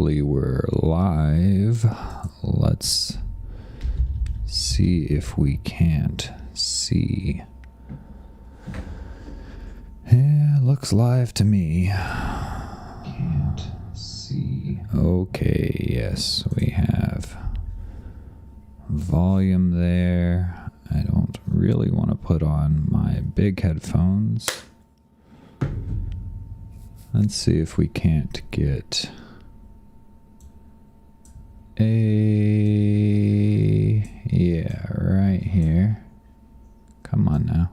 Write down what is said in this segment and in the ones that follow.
hopefully we're live. Let's see if we can't see. Yeah, looks live to me. Can't see. Okay, yes, we have volume there. I don't really want to put on my big headphones. Let's see if we can't get yeah, right here. Come on now.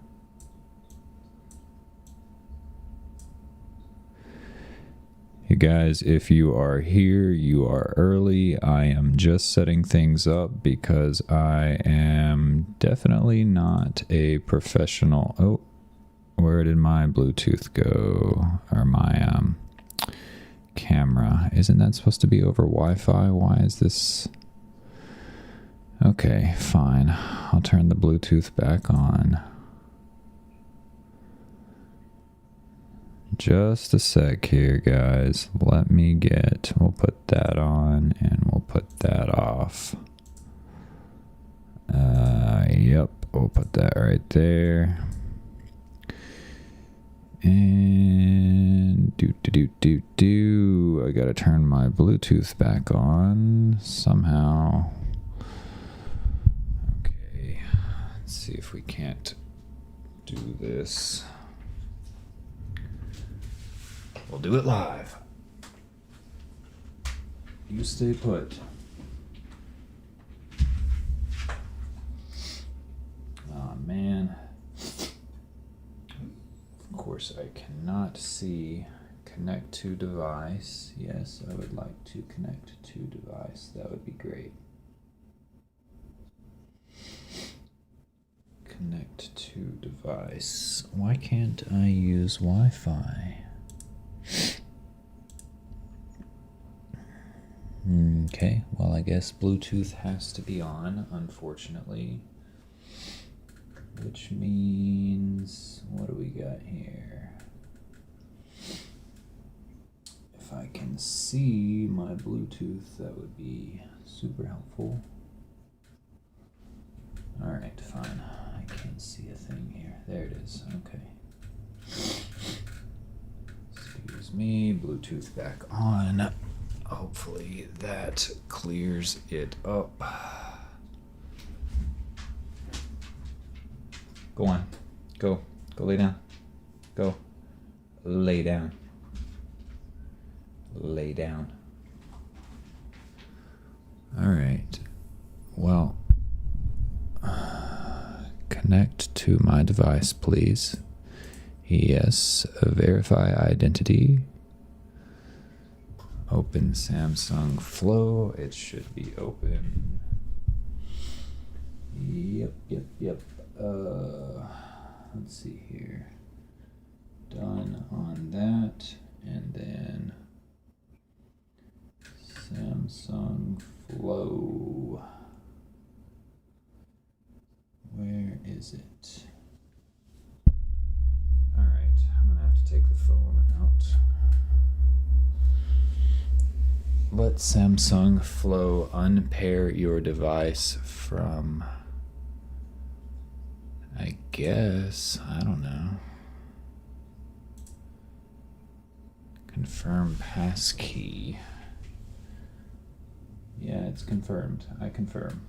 You guys, if you are here, you are early. I am just setting things up because I am definitely not a professional. Oh, where did my Bluetooth go? Or my camera? Isn't that supposed to be over Wi-Fi? Why is this? Okay, fine. I'll turn the Bluetooth back on. Just a sec here, guys. Let me we'll put that on and we'll put that off. Yep, we'll put that right there. And I gotta turn my Bluetooth back on somehow. Okay, let's see if we can't do this. We'll do it live. You stay put. Oh man. Of course, I cannot see. Connect to device. Yes, I would like to connect to device. That would be great. Connect to device. Why can't I use Wi-Fi? Okay, well, I guess Bluetooth has to be on, unfortunately. Which means, what do we got here? If I can see my Bluetooth, that would be super helpful. Alright, fine. I can't see a thing here. There it is. Okay. Excuse me. Bluetooth back on. Hopefully that clears it up. Go on. Go. Go lay down. Go. Lay down. Lay down. All right. Well, connect to my device, please. Yes. Verify identity. Open Samsung Flow. It should be open. Yep. Let's see here. Done on that. And then Samsung Flow. Where is it? All right, I'm gonna have to take the phone out. Let Samsung Flow unpair your device from, I guess, I don't know. Confirm passkey. Yeah, it's confirmed. I confirm.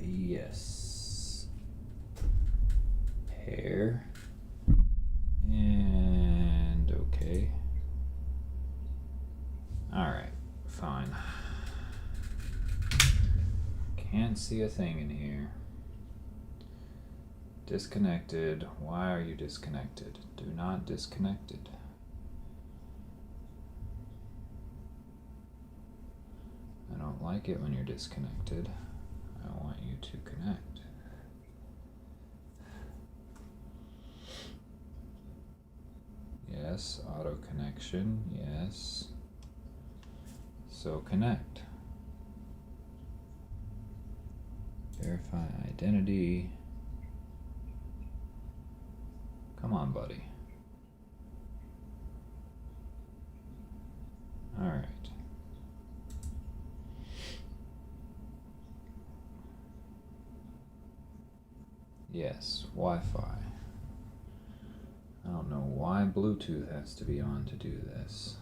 Yes. Pair. And okay. Alright, fine. Can't see a thing in here. Disconnected. Why are you disconnected? Do not disconnected. I don't like it when you're disconnected. I want you to connect. Yes, auto connection, yes. So connect. Verify identity. Come on, buddy. Yes, Wi-Fi. I don't know why Bluetooth has to be on to do this.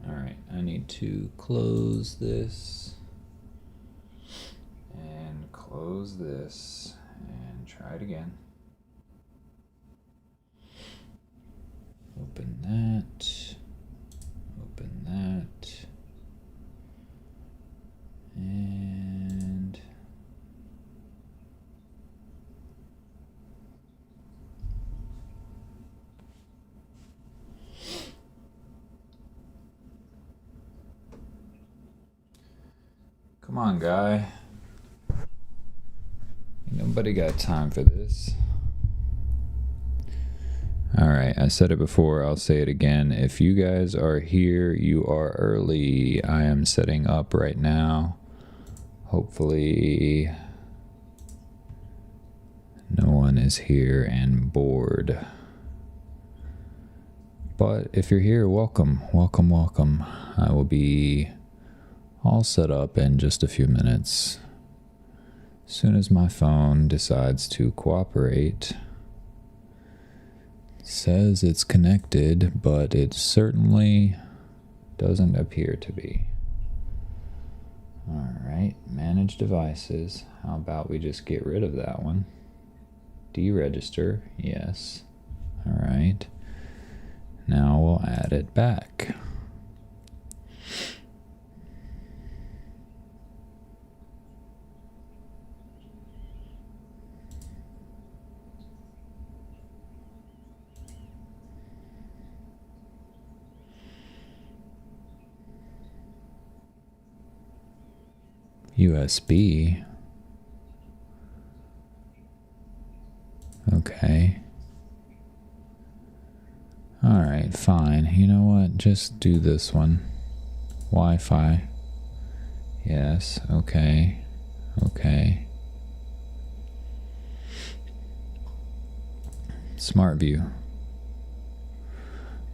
Alright, I need to close this and close this and try it again. Open that. Open that. And come on, guy. Ain't nobody got time for this. Alright, I said it before, I'll say it again. If you guys are here, you are early. I am setting up right now. Hopefully no one is here and bored. But if you're here, welcome, welcome, welcome. I will be all set up in just a few minutes. As soon as my phone decides to cooperate. It says it's connected, but it certainly doesn't appear to be. Alright, manage devices. How about we just get rid of that one? Deregister, yes. Alright. Now we'll add it back. USB. Okay. Alright, fine. You know what? Just do this one. Wi-Fi. Yes, okay. Okay. Smart View.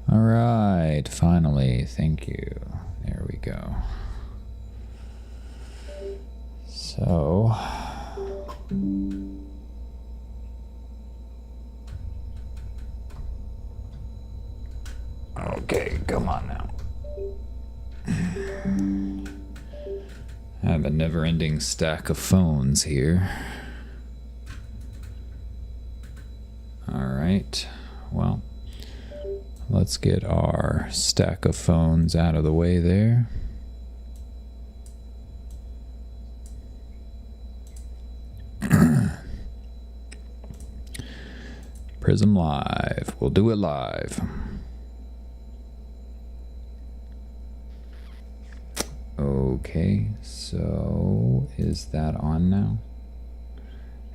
Alright, finally. Thank you. There we go. So, okay, come on now. I have a never-ending stack of phones here. Alright, well, let's get our stack of phones out of the way there. Prism Live. We'll do it live. Okay, so is that on now?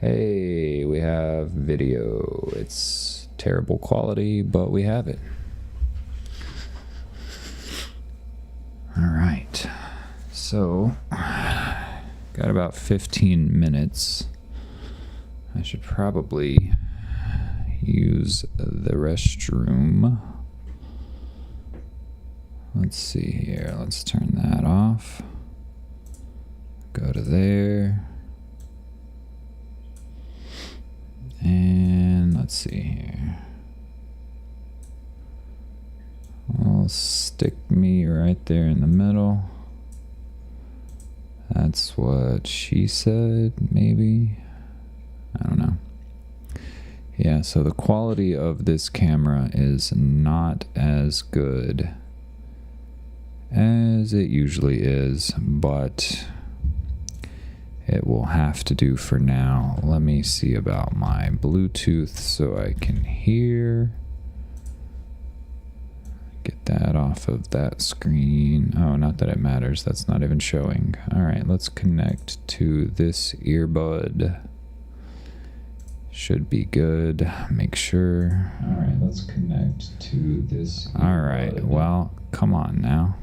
Hey, we have video. It's terrible quality, but we have it. All right, so got about 15 minutes. I should probably use the restroom. Let's see here. Let's turn that off. Go to there. And let's see here. I'll stick me right there in the middle. That's what she said, maybe. I don't know. Yeah, so the quality of this camera is not as good as it usually is, but it will have to do for now. Let me see about my Bluetooth so I can hear. Get that off of that screen. Oh, not that it matters. That's not even showing. All right, let's connect to this earbud. Should be good. Make sure. All right, let's connect to this. All right, well, come on now.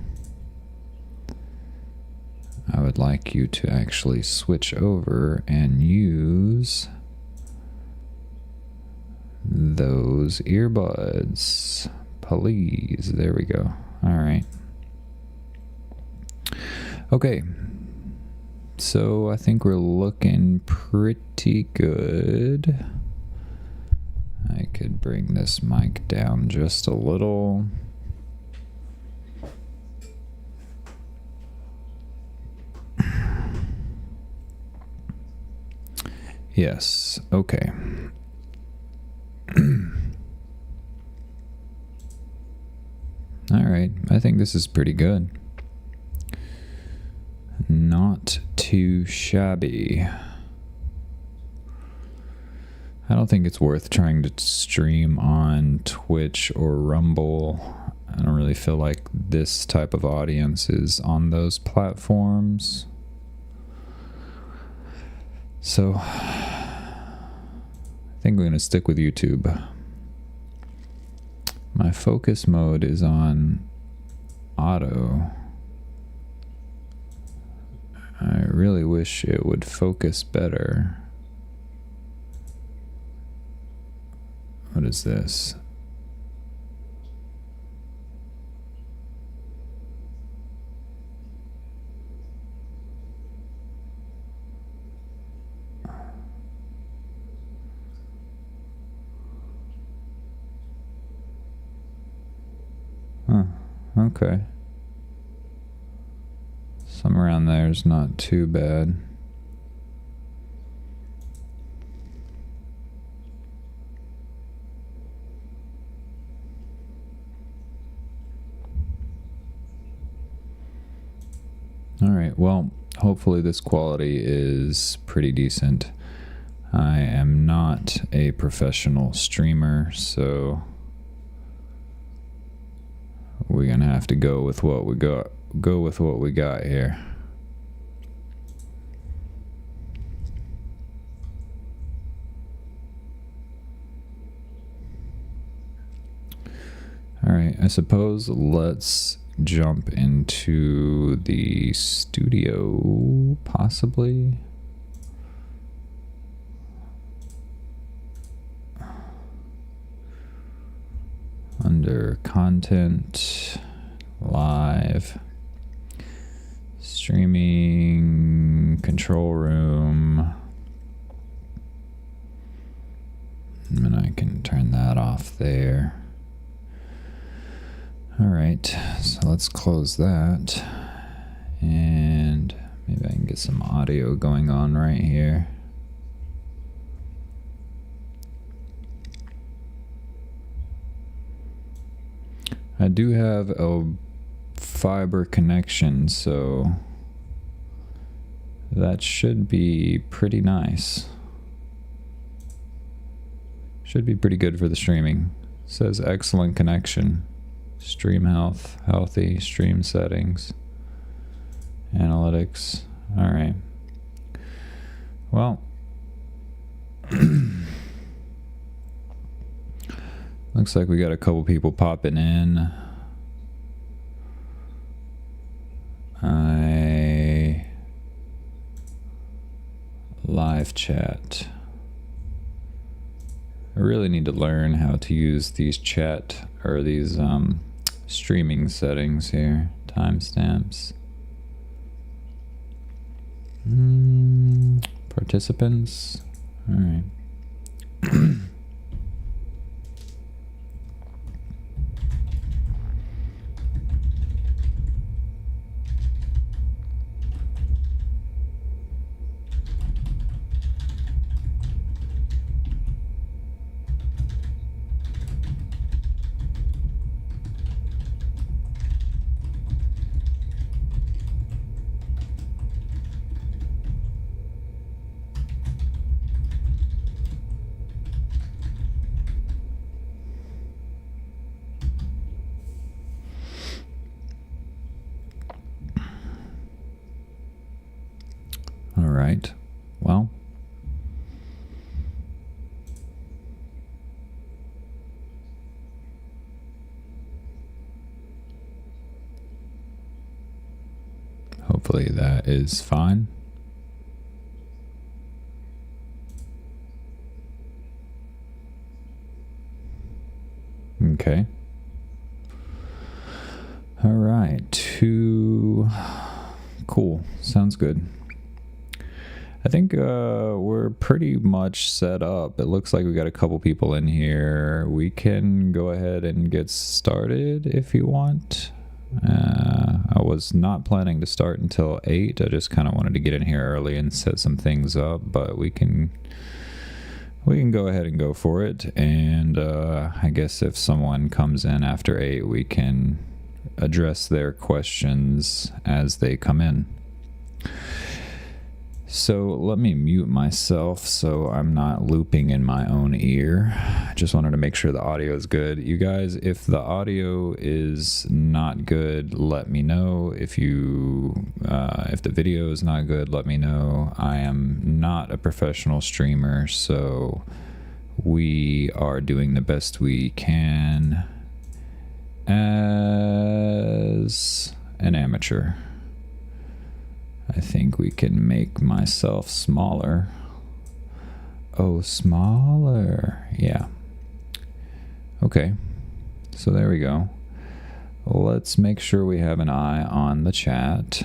I would like you to actually switch over and use those earbuds. Please. There we go. All right. Okay. So I think we're looking pretty good. I could bring this mic down just a little. Yes, okay. All right, I think this is pretty good. Not too shabby. I don't think it's worth trying to stream on Twitch or Rumble. I don't really feel like this type of audience is on those platforms. So I think we're going to stick with YouTube. My focus mode is on auto. I really wish it would focus better. What is this? Huh, okay. Some around there is not too bad. All right, well, hopefully this quality is pretty decent. I am not a professional streamer, so we're gonna have to go with what we got. Go with what we got here. All right, I suppose let's jump into the studio, possibly. Under content, live, streaming, control room. And I can turn that off there. All right, so let's close that. And maybe I can get some audio going on right here. I do have a fiber connection, so that should be pretty nice. Should be pretty good for the streaming. It says excellent connection. Stream health, healthy, stream settings, analytics. All right. Well, looks like we got a couple people popping in. Live chat. I really need to learn how to use these chat or these streaming settings here. Timestamps. Participants. All right. All right. Well, hopefully that is fine. Okay. All right. Cool. Sounds good. I think we're pretty much set up. It looks like we got a couple people in here. We can go ahead and get started if you want. I was not planning to start until 8. I just kind of wanted to get in here early and set some things up, but we can go ahead and go for it. And I guess if someone comes in after 8, we can address their questions as they come in. So let me mute myself so I'm not looping in my own ear. I just wanted to make sure the audio is good. You guys, if the audio is not good, let me know. If the video is not good, let me know. I am not a professional streamer, so we are doing the best we can as an amateur. I think we can make myself smaller. Oh, smaller. Yeah. Okay. So there we go. Let's make sure we have an eye on the chat.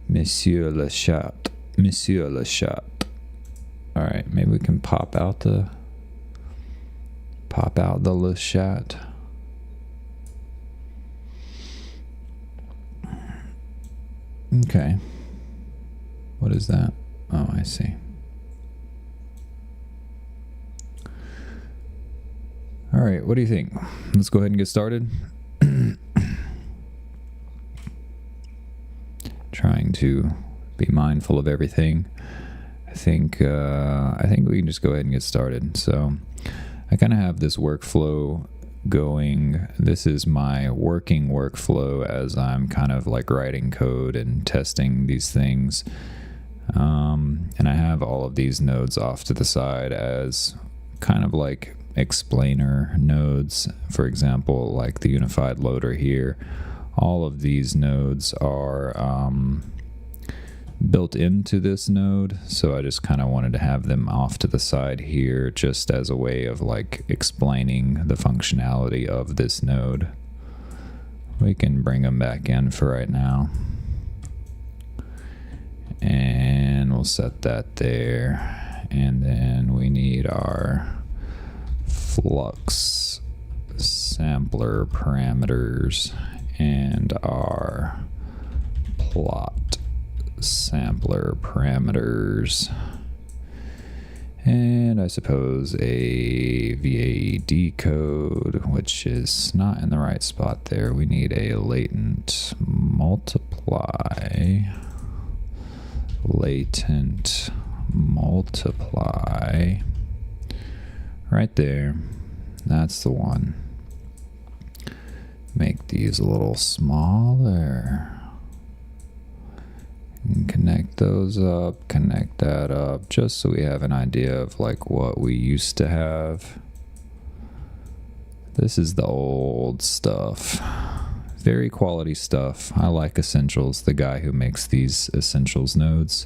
Monsieur le chat. Monsieur le chat. All right. Maybe we can pop out the le chat. Okay. What is that? Oh, I see. All right, what do you think? Let's go ahead and get started. Trying to be mindful of everything. I think we can just go ahead and get started. So I kind of have this workflow going. This is my working workflow as I'm kind of like writing code and testing these things. And I have all of these nodes off to the side as kind of like explainer nodes. For example, like the unified loader here. All of these nodes are built into this node, so I just kind of wanted to have them off to the side here just as a way of like explaining the functionality of this node. We can bring them back in for right now, and we'll set that there. And then we need our Flux sampler parameters and our plot sampler parameters, and I suppose a VAD code, which is not in the right spot there. We need a latent multiply right there. That's the one. Make these a little smaller. And connect those up, connect that up, just so we have an idea of like what we used to have. This is the old stuff. Very quality stuff. I like Essentials, the guy who makes these Essentials nodes.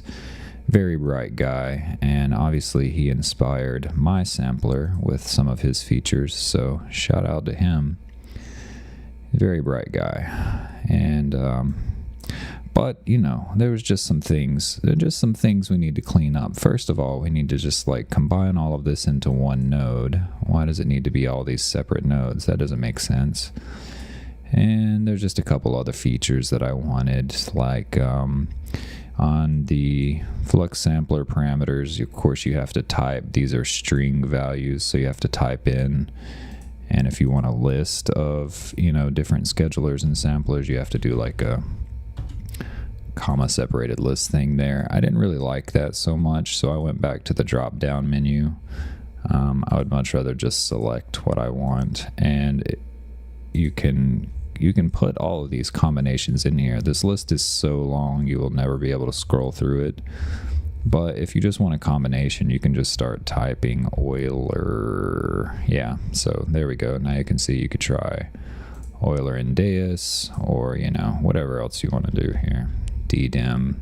Very bright guy, and obviously he inspired my sampler with some of his features, so shout out to him. Very bright guy. And but, you know, there was just some things we need to clean up. First of all, we need to just like combine all of this into one node. Why does it need to be all these separate nodes? That doesn't make sense. And there's just a couple other features that I wanted, like on the Flux sampler parameters, of course you have to type. These are string values, so you have to type in. And if you want a list of, you know, different schedulers and samplers, you have to do like a comma separated list thing there. I didn't really like that so much, so I went back to the drop down menu. I would much rather just select what I want, and you can put all of these combinations in here. This list is so long you will never be able to scroll through it, but if you just want a combination, you can just start typing Euler. Yeah, so there we go. Now you can see you could try Euler and Deus, or, you know, whatever else you want to do here. DDIM.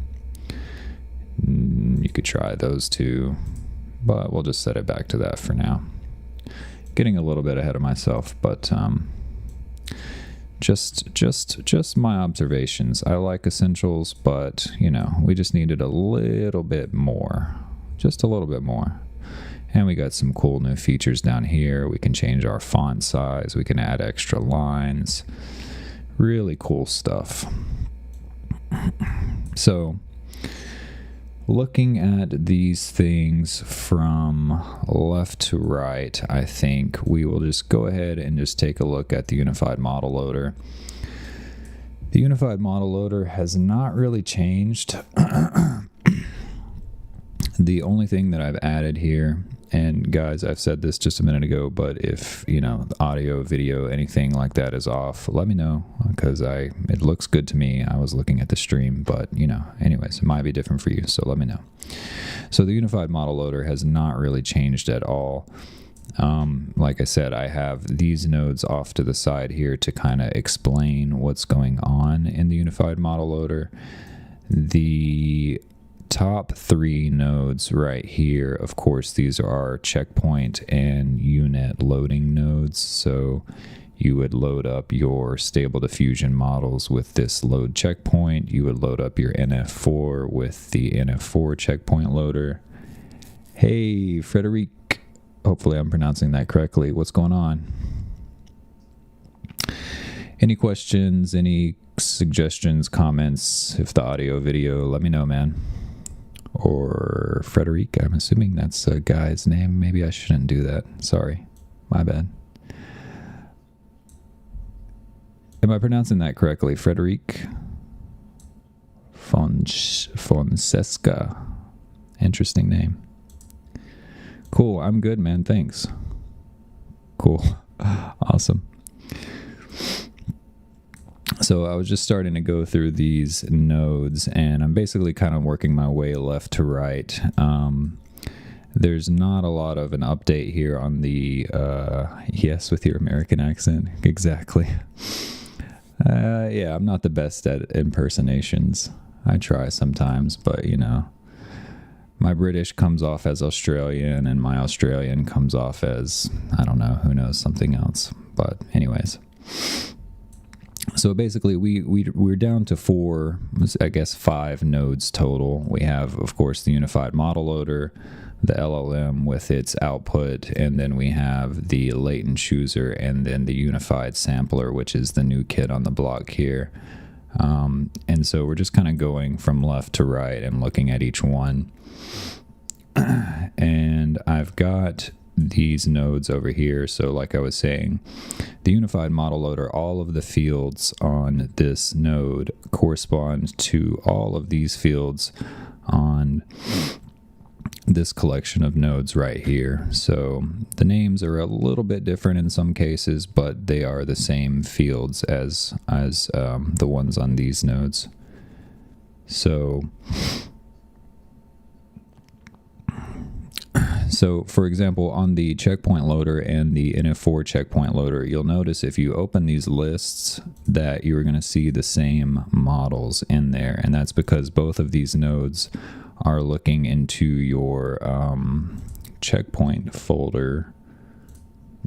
You could try those two, but we'll just set it back to that for now. Getting a little bit ahead of myself, but Just my observations. I like essentials, but you know, we just needed a little bit more, just a little bit more. And we got some cool new features down here. We can change our font size. We can add extra lines. Really cool stuff. So, looking at these things from left to right, I think we will just go ahead and just take a look at the Unified Model Loader. The Unified Model Loader has not really changed. The only thing that I've added here, and guys, I've said this just a minute ago, but if, you know, the audio, video, anything like that is off, let me know, because it looks good to me. I was looking at the stream, but, you know, anyways, it might be different for you, so let me know. So the Unified Model Loader has not really changed at all. Like I said, I have these nodes off to the side here to kind of explain what's going on in the Unified Model Loader. The top three nodes right here, of course, these are our checkpoint and unit loading nodes. So you would load up your Stable Diffusion models with this load checkpoint. You would load up your NF4 with the NF4 checkpoint loader. Hey, Frederic. Hopefully I'm pronouncing that correctly. What's going on? Any questions, any suggestions, comments? If the audio, video, let me know, man. Or Frederic, I'm assuming that's a guy's name. Maybe I shouldn't do that. Sorry. My bad. Am I pronouncing that correctly? Frederic Fonseca. Interesting name. Cool. I'm good, man. Thanks. Cool. Awesome. So I was just starting to go through these nodes, and I'm basically kind of working my way left to right. There's not a lot of an update here on the, yes, with your American accent. Exactly. Yeah, I'm not the best at impersonations. I try sometimes, but you know, my British comes off as Australian, and my Australian comes off as, I don't know, who knows, something else. But anyways. So basically, we're down to four, I guess 5 nodes total. We have, of course, the Unified Model Loader, the LLM with its output, and then we have the latent chooser, and then the Unified Sampler, which is the new kid on the block here. And so we're just kind of going from left to right and looking at each one. And I've got these nodes over here. So like I was saying, the Unified Model Loader, all of the fields on this node correspond to all of these fields on this collection of nodes right here. So the names are a little bit different in some cases, but they are the same fields as the ones on these nodes. So for example, on the checkpoint loader and the NF4 checkpoint loader, you'll notice if you open these lists that you're going to see the same models in there. And that's because both of these nodes are looking into your checkpoint folder.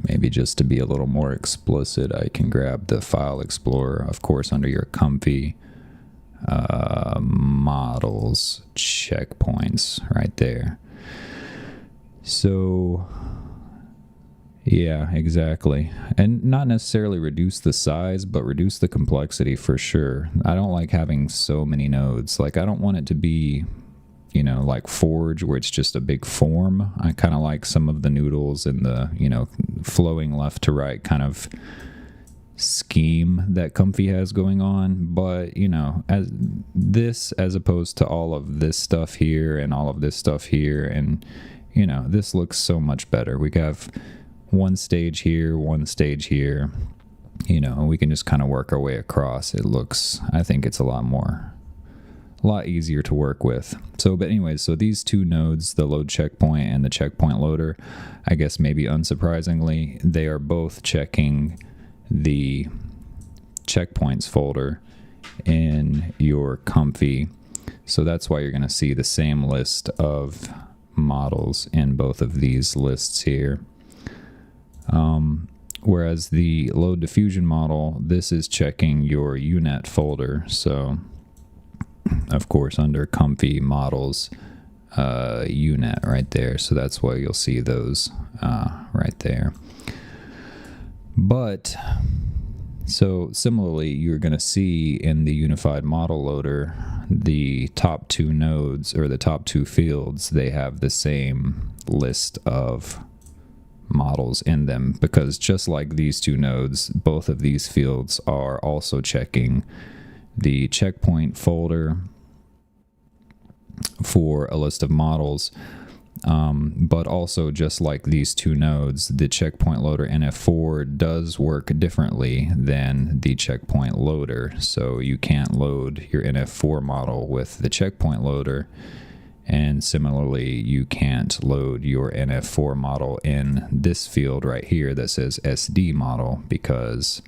Maybe just to be a little more explicit, I can grab the File Explorer, of course, under your comfy models checkpoints right there. So yeah, exactly. And not necessarily reduce the size, but reduce the complexity for sure. I don't like having so many nodes. Like, I don't want it to be, you know, like Forge, where it's just a big form. I kind of like some of the noodles and the, you know, flowing left to right kind of scheme that Comfy has going on. But, you know, as opposed to all of this stuff here and all of this stuff here, and you know, this looks so much better. We have one stage here, one stage here, you know, and we can just kind of work our way across. It looks, I think it's a lot easier to work with. So, but anyways, so these two nodes, the load checkpoint and the checkpoint loader, I guess maybe unsurprisingly, they are both checking the checkpoints folder in your Comfy. So that's why you're going to see the same list of models in both of these lists here. Whereas the load diffusion model, this is checking your UNet folder. So, of course, under comfy models, UNet right there. So that's why you'll see those right there. But, so similarly, you're going to see in the unified model loader, the top two nodes or the top two fields, they have the same list of models in them, because just like these two nodes, both of these fields are also checking the checkpoint folder for a list of models. But also, just like these two nodes, the checkpoint loader NF4 does work differently than the checkpoint loader. So you can't load your NF4 model with the checkpoint loader. And similarly, you can't load your NF4 model in this field right here that says SD model, because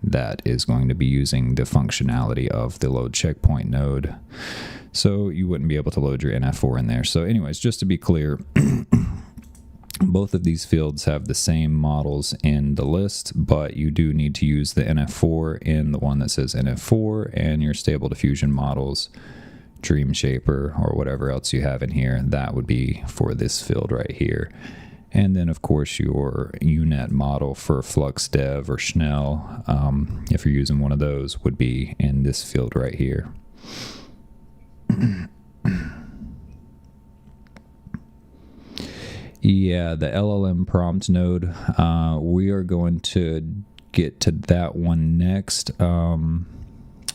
that is going to be using the functionality of the load checkpoint node. So you wouldn't be able to load your NF4 in there. So anyways, just to be clear, both of these fields have the same models in the list, but you do need to use the NF4 in the one that says NF4, and your stable diffusion models, Dream Shaper, or whatever else you have in here, that would be for this field right here. And then, of course, your UNet model for Flux Dev or Schnell, if you're using one of those, would be in this field right here. Yeah, the LLM prompt node, we are going to get to that one next.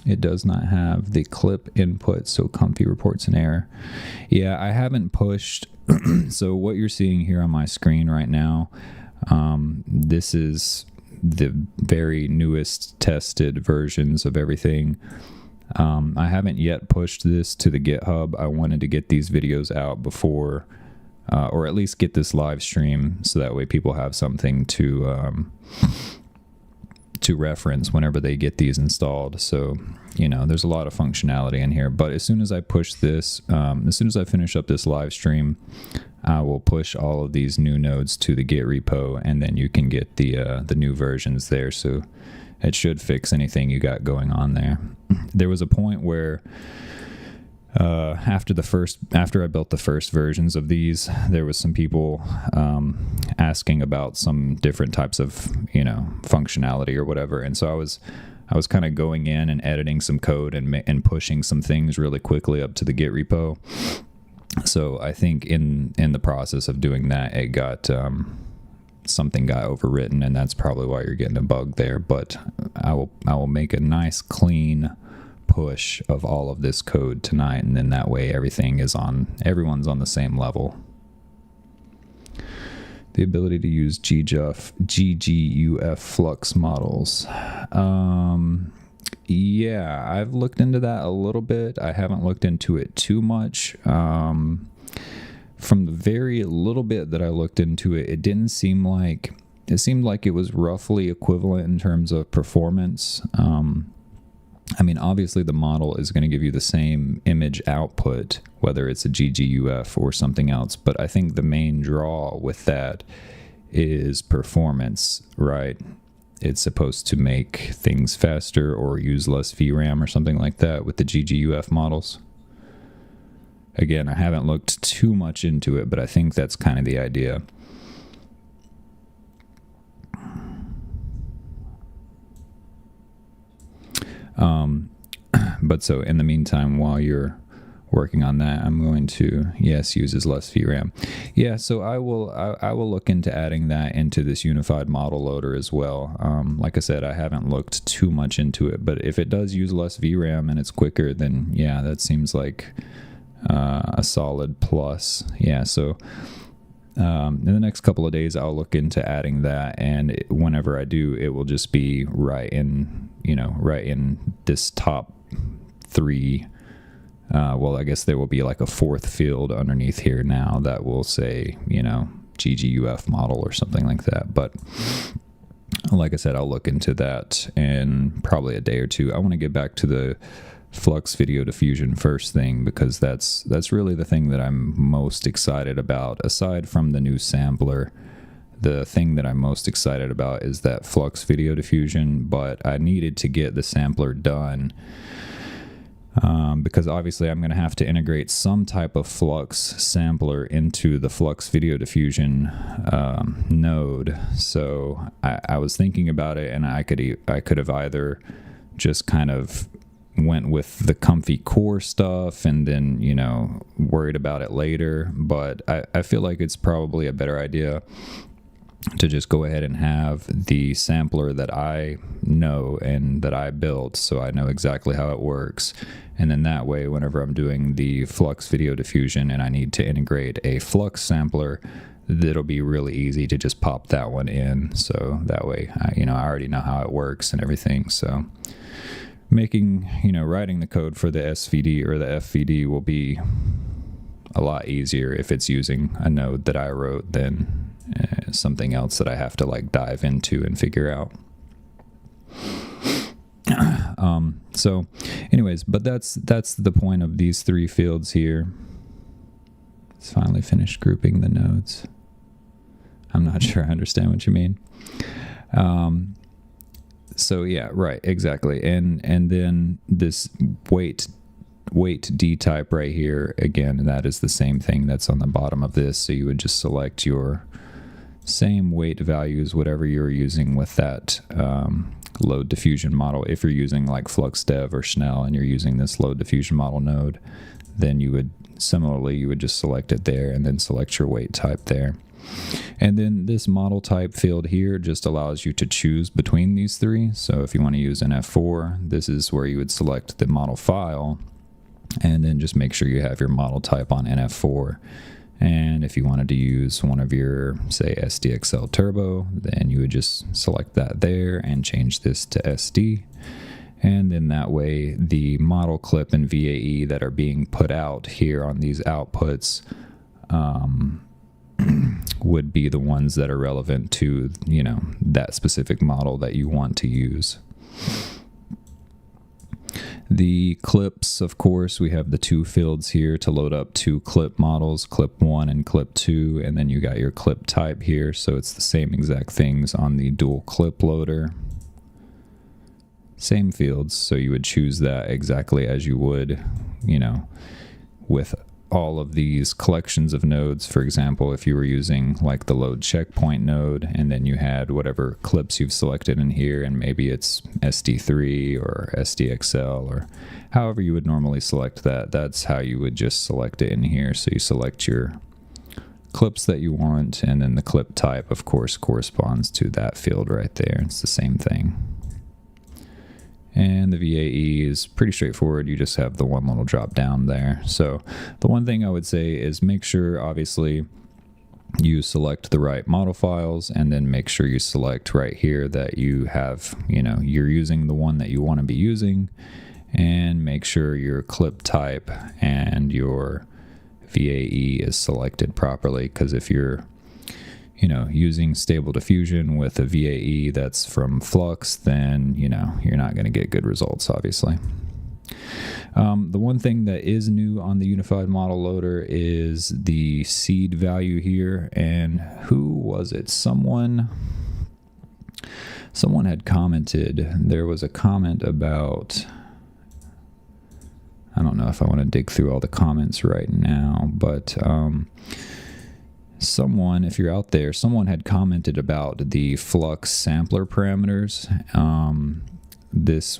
It does not have the clip input, so Comfy reports an error. Yeah, I haven't pushed. So what you're seeing here on my screen right now, this is the very newest tested versions of everything. I haven't yet pushed this to the GitHub. I wanted to get these videos out before, or at least get this live stream, so that way people have something to reference whenever they get these installed. So, you know, there's a lot of functionality in here. But as soon as I push this, as soon as I finish up this live stream, I will push all of these new nodes to the Git repo, and then you can get the new versions there. So it should fix anything you got going on there. There was a point where after I built the first versions of these, there was some people asking about some different types of, you know, functionality or whatever, and so I was kind of going in and editing some code and pushing some things really quickly up to the Git repo. So I think in the process of doing that, it got something got overwritten, and that's probably why you're getting a bug there. But I will make a nice clean push of all of this code tonight, and then that way everyone's on the same level. The ability to use GGUF Flux models. Yeah, I've looked into that a little bit. I haven't looked into it too much. From the very little bit that I looked into it, it seemed like it was roughly equivalent in terms of performance. I mean, obviously the model is going to give you the same image output, whether it's a GGUF or something else. But I think the main draw with that is performance, right? It's supposed to make things faster or use less VRAM or something like that with the GGUF models. Again, I haven't looked too much into it, but I think that's kind of the idea. But so in the meantime, while you're working on that, I'm going to, yes, uses less VRAM. Yeah, so I will look into adding that into this unified model loader as well. Like I said, I haven't looked too much into it, but if it does use less VRAM and it's quicker, then yeah, that seems like a solid plus. Yeah, so in the next couple of days, I'll look into adding that, and whenever I do, it will just be right in this top three. Well, I guess there will be like a fourth field underneath here now that will say, you know, GGUF model or something like that. But like I said, I'll look into that in probably a day or two. I want to get back to the Flux Video Diffusion first thing, because that's really the thing that I'm most excited about, aside from the new sampler the thing that I'm most excited about is that Flux Video Diffusion, but I needed to get the sampler done because obviously I'm going to have to integrate some type of Flux sampler into the Flux Video Diffusion node. So I was thinking about it, and I could have either just kind of went with the comfy core stuff and then, you know, worried about it later. But I feel like it's probably a better idea to just go ahead and have the sampler that I know and that I built, so I know exactly how it works. And then that way, whenever I'm doing the Flux Video Diffusion and I need to integrate a Flux sampler, it'll be really easy to just pop that one in. So that way, I already know how it works and everything. So writing the code for the SVD or the FVD will be a lot easier if it's using a node that I wrote than something else that I have to like dive into and figure out. So anyways, but that's the point of these three fields here. Let's finally finish grouping the nodes. I'm not sure I understand what you mean. So yeah, right, exactly. And then this weight D type right here, again, that is the same thing that's on the bottom of this. So you would just select your same weight values, whatever you're using with that load diffusion model. If you're using like FluxDev or Schnell and you're using this load diffusion model node, then you would just select it there and then select your weight type there. And then this model type field here just allows you to choose between these three. So if you want to use an F4, this is where you would select the model file and then just make sure you have your model type on NF4. And if you wanted to use one of your, say, SDXL Turbo, then you would just select that there and change this to SD. And then that way, the model clip and VAE that are being put out here on these outputs would be the ones that are relevant to, that specific model that you want to use. The clips, of course, we have the two fields here to load up two clip models, clip 1 and clip 2, and then you got your clip type here, so it's the same exact things on the dual clip loader. Same fields, so you would choose that exactly as you would, with all of these collections of nodes. For example, if you were using like the load checkpoint node and then you had whatever clips you've selected in here, and maybe it's SD3 or SDXL or however you would normally select that, that's how you would just select it in here. So you select your clips that you want, and then the clip type, of course, corresponds to that field right there. It's the same thing. And the VAE is pretty straightforward. You just have the one little drop down there. So the one thing I would say is make sure, obviously, you select the right model files, and then make sure you select right here that you have, you're using the one that you want to be using, and make sure your clip type and your VAE is selected properly, because if you're using Stable Diffusion with a VAE that's from Flux, then, you're not going to get good results, obviously. The one thing that is new on the Unified Model Loader is the seed value here. And who was it? Someone had commented. There was a comment about, I don't know if I want to dig through all the comments right now, but someone, if you're out there, someone had commented about the Flux sampler parameters.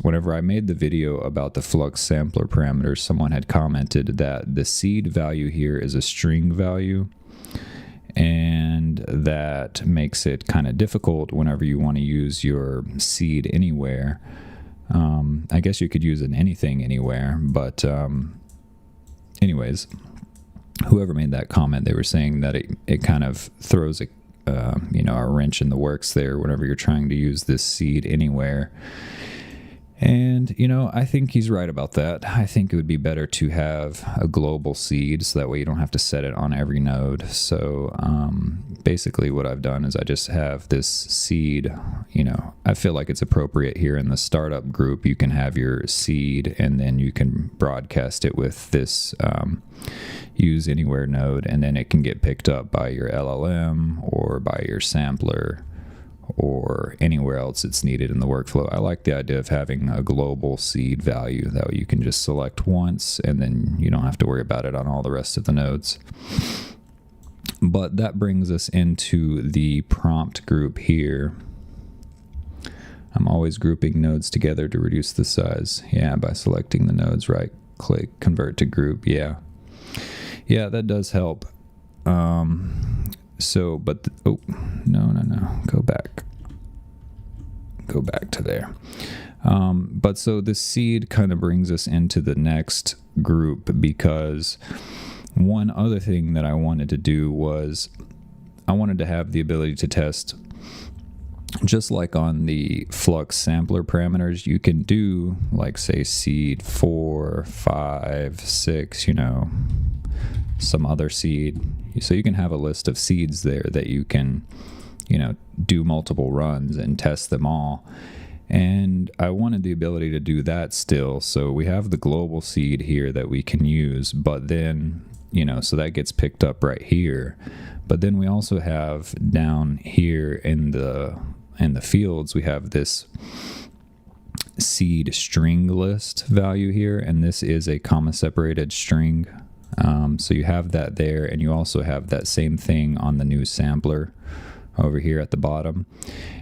Whenever I made the video about the Flux sampler parameters, someone had commented that the seed value here is a string value, and that makes it kind of difficult whenever you want to use your seed anywhere. I guess you could use it in anything anywhere, but anyways, whoever made that comment, they were saying that it kind of throws a wrench in the works there whenever you're trying to use this seed anywhere. And, I think he's right about that. I think it would be better to have a global seed, so that way you don't have to set it on every node. So basically what I've done is I just have this seed. I feel like it's appropriate here in the startup group. You can have your seed, and then you can broadcast it with this use anywhere node, and then it can get picked up by your LLM or by your sampler or anywhere else it's needed in the workflow. I like the idea of having a global seed value that you can just select once, and then you don't have to worry about it on all the rest of the nodes. But that brings us into the prompt group here. I'm always grouping nodes together to reduce the size. Yeah, by selecting the nodes, right click, convert to group. Yeah, that does help. So, but, oh, no, go back to there. But so this seed kind of brings us into the next group, because one other thing that I wanted to do was I wanted to have the ability to test, just like on the Flux sampler parameters, you can do like, say, seed 4, 5, 6, some other seed. So you can have a list of seeds there that you can, do multiple runs and test them all. And I wanted the ability to do that still. So we have the global seed here that we can use, but then, so that gets picked up right here. But then we also have down here in the fields, we have this seed string list value here, and this is a comma separated string. So you have that there, and you also have that same thing on the new sampler over here at the bottom.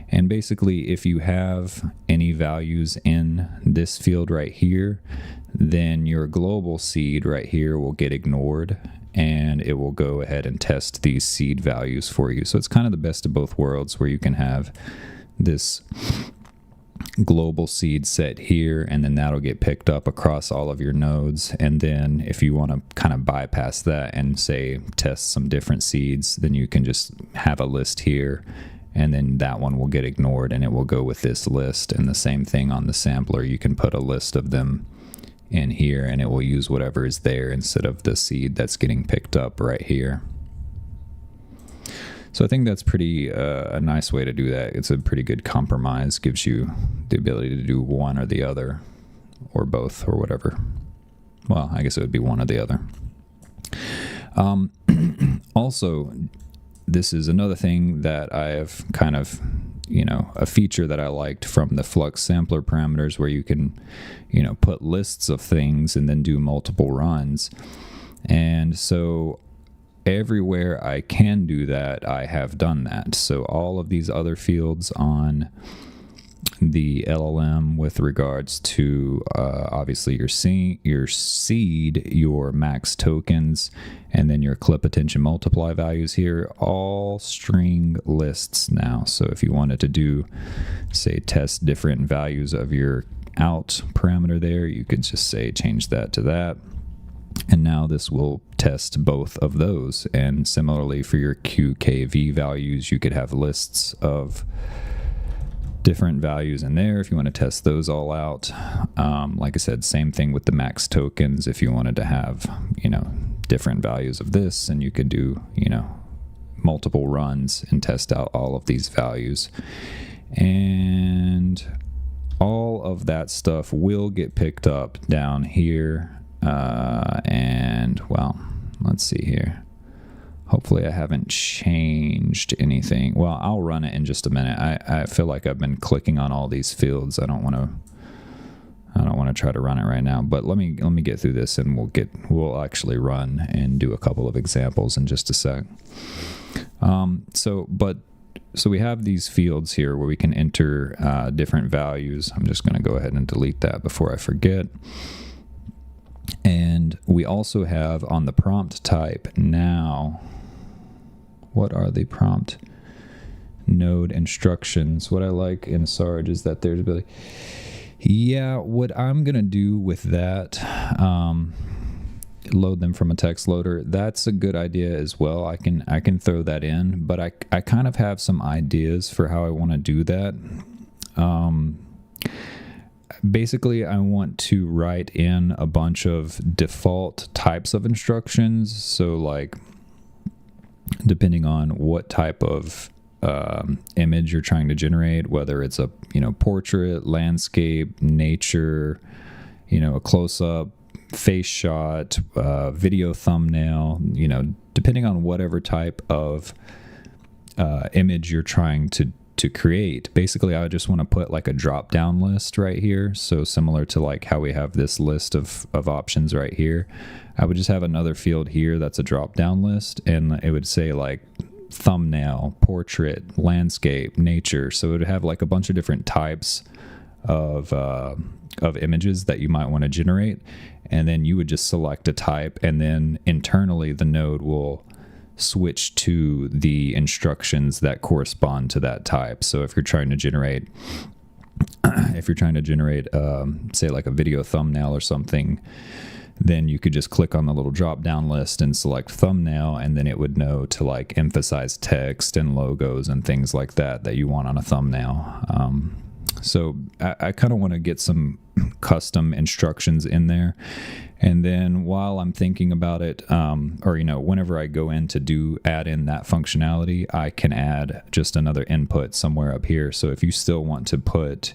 And basically, if you have any values in this field right here, then your global seed right here will get ignored, and it will go ahead and test these seed values for you. So it's kind of the best of both worlds, where you can have this global seed set here, and then that'll get picked up across all of your nodes. And then if you want to kind of bypass that and say test some different seeds, then you can just have a list here, and then that one will get ignored and it will go with this list. And the same thing on the sampler, you can put a list of them in here and it will use whatever is there instead of the seed that's getting picked up right here. So I think that's pretty a nice way to do that. It's a pretty good compromise. Gives you the ability to do one or the other, or both, or whatever. Well, I guess it would be one or the other. Also, this is another thing that I have kind of, a feature that I liked from the Flux sampler parameters, where you can, put lists of things and then do multiple runs. And so everywhere I can do that, I have done that. So all of these other fields on the LLM with regards to obviously your seed, your max tokens, and then your clip attention multiply values here, all string lists now. So if you wanted to do, say, test different values of your out parameter there, you could just say change that to that. And now this will test both of those. And similarly for your QKV values, you could have lists of different values in there if you want to test those all out. Like I said, same thing with the max tokens. If you wanted to have, different values of this, and you could do, multiple runs and test out all of these values. And all of that stuff will get picked up down here. And well, let's see here. Hopefully I haven't changed anything. Well, I'll run it in just a minute. I feel like I've been clicking on all these fields. I don't want to try to run it right now, but let me get through this, and we'll actually run and do a couple of examples in just a sec. So we have these fields here where we can enter different values. I'm just going to go ahead and delete that before I forget. And we also have on the prompt type now, what are the prompt node instructions? What I like in Sarge is that there's really, yeah, what I'm going to do with that, load them from a text loader, that's a good idea as well. I can throw that in, but I kind of have some ideas for how I want to do that. Basically, I want to write in a bunch of default types of instructions. So like, depending on what type of image you're trying to generate, whether it's a portrait, landscape, nature, a close-up, face shot, video thumbnail, depending on whatever type of image you're trying to create. Basically, I just want to put like a drop down list right here. So similar to like how we have this list of options right here, I would just have another field here that's a drop down list, and it would say like thumbnail, portrait, landscape, nature. So it would have like a bunch of different types of images that you might want to generate, and then you would just select a type, and then internally the node will switch to the instructions that correspond to that type. So if you're trying to generate say like a video thumbnail or something, then you could just click on the little drop down list and select thumbnail, and then it would know to like emphasize text and logos and things like that you want on a thumbnail. So I kind of want to get some custom instructions in there. And then while I'm thinking about it, or whenever I go in to add in that functionality, I can add just another input somewhere up here. So if you still want to put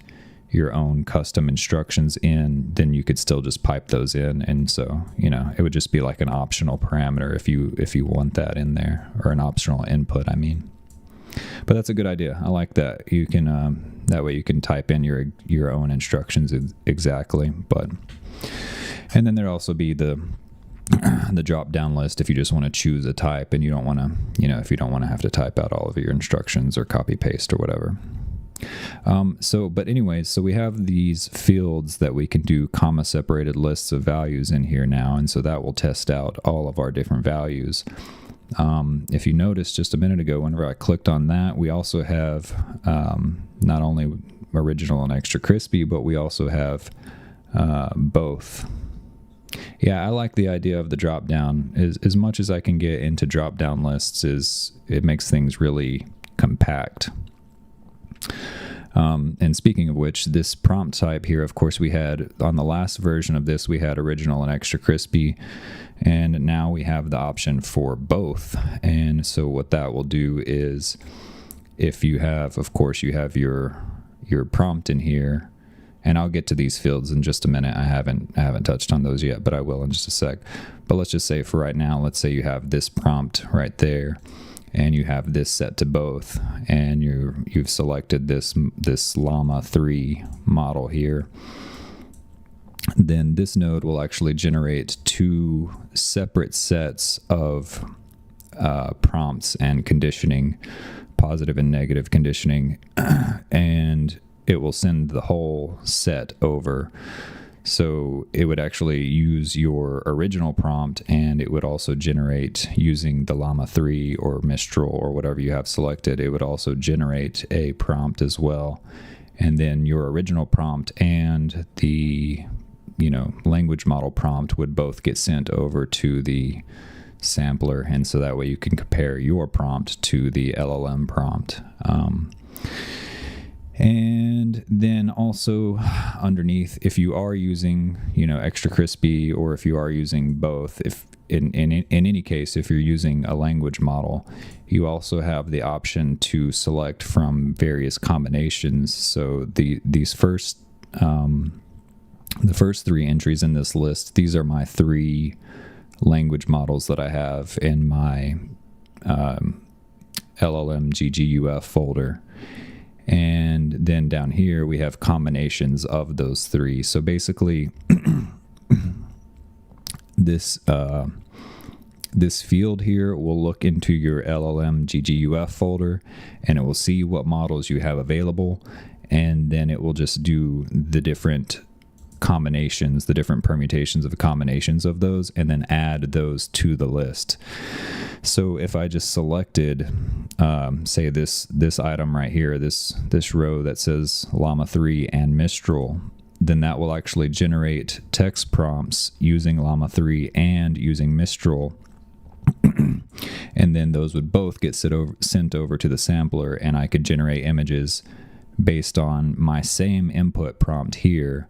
your own custom instructions in, then you could still just pipe those in. And so, it would just be like an optional parameter if you want that in there, or an optional input, I mean. But that's a good idea. I like that. You can that way you can type in your own instructions exactly. And then there'll also be the drop down list if you just want to choose a type and you don't want to, if you don't want to have to type out all of your instructions or copy paste or whatever. But anyways, so we have these fields that we can do comma separated lists of values in here now. And so that will test out all of our different values. If you noticed just a minute ago, whenever I clicked on that, we also have not only original and extra crispy, but we also have both. Yeah, I like the idea of the drop down. As much as I can get into drop down lists, it makes things really compact. And speaking of which, this prompt type here, of course, we had on the last version of this, we had original and extra crispy, and now we have the option for both. And so what that will do is, if you have, of course, you have your prompt in here, and I'll get to these fields in just a minute. I haven't touched on those yet, but I will in just a sec. But let's just say for right now, let's say you have this prompt right there, and you have this set to both, and you've selected this Llama 3 model here. Then this node will actually generate two separate sets of prompts and conditioning, positive and negative conditioning, and it will send the whole set over. So it would actually use your original prompt, and it would also generate, using the Llama 3 or Mistral or whatever you have selected, it would also generate a prompt as well. And then your original prompt and the language model prompt would both get sent over to the sampler, and so that way you can compare your prompt to the LLM prompt. And then also underneath, if you are using, extra crispy, or if you are using both, if in any case, if you're using a language model, you also have the option to select from various combinations. So the first three entries in this list, these are my 3 language models that I have in my LLM GGUF folder. And then down here we have combinations of those 3. So basically this field here will look into your LLM GGUF folder, and it will see what models you have available, and then it will just do the different combinations, the different permutations of the combinations of those, and then add those to the list. So if I just selected, say this item right here, this row that says Llama 3 and Mistral, then that will actually generate text prompts using Llama 3 and using Mistral. And then those would both get sent over to the sampler, and I could generate images based on my same input prompt here,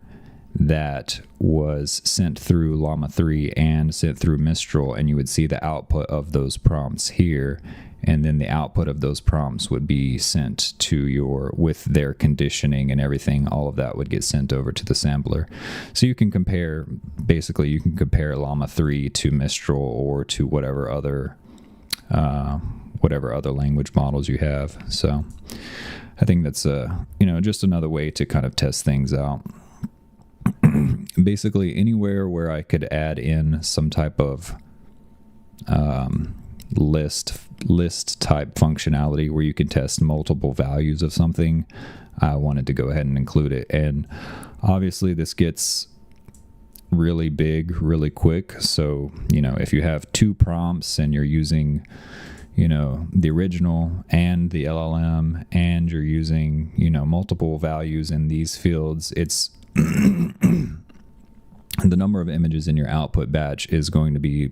that was sent through Llama 3 and sent through Mistral, and you would see the output of those prompts here, and then the output of those prompts would be sent to your, with their conditioning and everything, all of that would get sent over to the sampler. So you can compare, basically you can compare Llama 3 to Mistral or to whatever other language models you have. So I think that's just another way to kind of test things out. Basically anywhere where I could add in some type of list type functionality where you can test multiple values of something, I wanted to go ahead and include it. And obviously this gets really big really quick. So if you have 2 prompts and you're using the original and the LLM, and you're using multiple values in these fields, it's the number of images in your output batch is going to be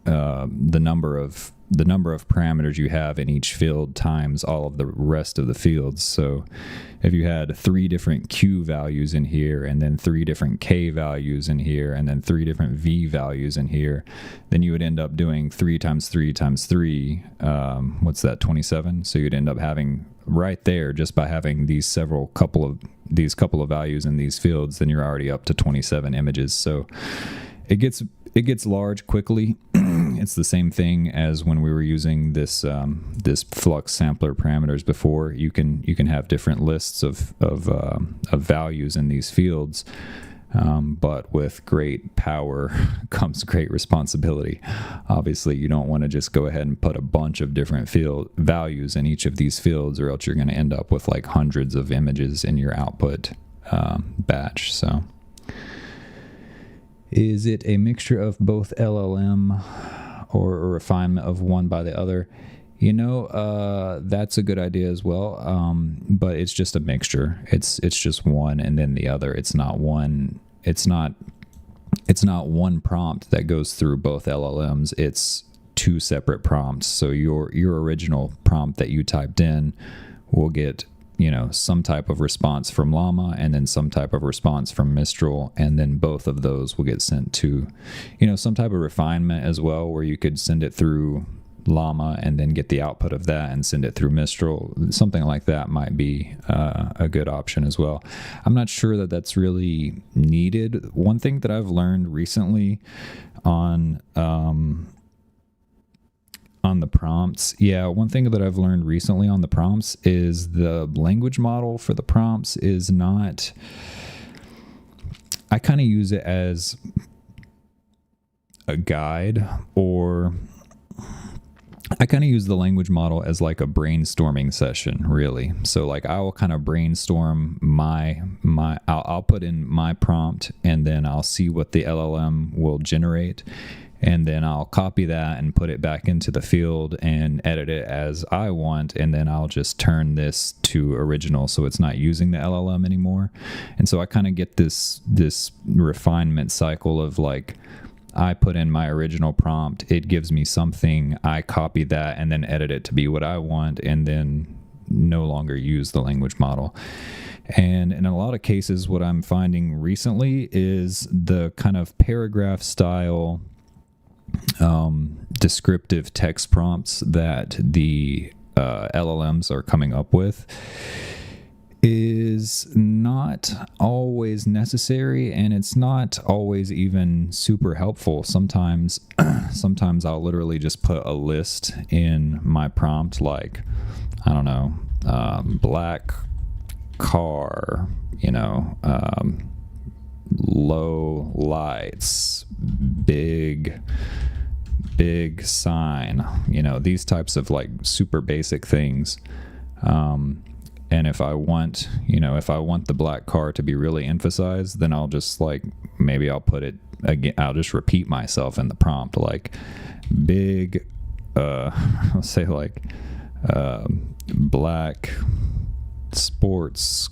the number of parameters you have in each field times all of the rest of the fields. So if you had 3 different Q values in here, and then 3 different K values in here, and then 3 different V values in here, then you would end up doing 3 times 3 times 3, what's that, 27? So you'd end up having right there, just by having these couple of values in these fields, then you're already up to 27 images. So it gets large quickly. It's the same thing as when we were using this Flux sampler parameters before. You can have different lists of values in these fields, but with great power comes great responsibility. Obviously, you don't want to just go ahead and put a bunch of different field values in each of these fields, or else you're going to end up with like hundreds of images in your output batch. So is it a mixture of both LLM or a refinement of one by the other? That's a good idea as well. But it's just a mixture. It's just one and then the other. It's not one prompt that goes through both LLMs. It's 2 separate prompts. So your original prompt that you typed in will get some type of response from Llama, and then some type of response from Mistral, and then both of those will get sent to, some type of refinement as well, where you could send it through Llama and then get the output of that and send it through Mistral. Something like that might be a good option as well. I'm not sure that that's really needed. One thing that I've learned recently on the prompts. One thing that I've learned recently on the prompts is the language model for the prompts is not, I kind of use it as a guide, or I kind of use the language model as like a brainstorming session, really. So like I will kind of brainstorm I'll put in my prompt, and then I'll see what the LLM will generate. And then I'll copy that and put it back into the field and edit it as I want. And then I'll just turn this to original, so it's not using the LLM anymore. And so I kind of get this refinement cycle of like, I put in my original prompt, it gives me something, I copy that and then edit it to be what I want, and then no longer use the language model. And in a lot of cases, what I'm finding recently is the kind of paragraph style descriptive text prompts that the LLMs are coming up with is not always necessary, and it's not always even super helpful. Sometimes I'll literally just put a list in my prompt, like, I don't know, black car, low lights, big sign, these types of like super basic things. And if I want the black car to be really emphasized, then I'll just maybe I'll put it again, I'll just repeat myself in the prompt, like big, I'll say like, black sports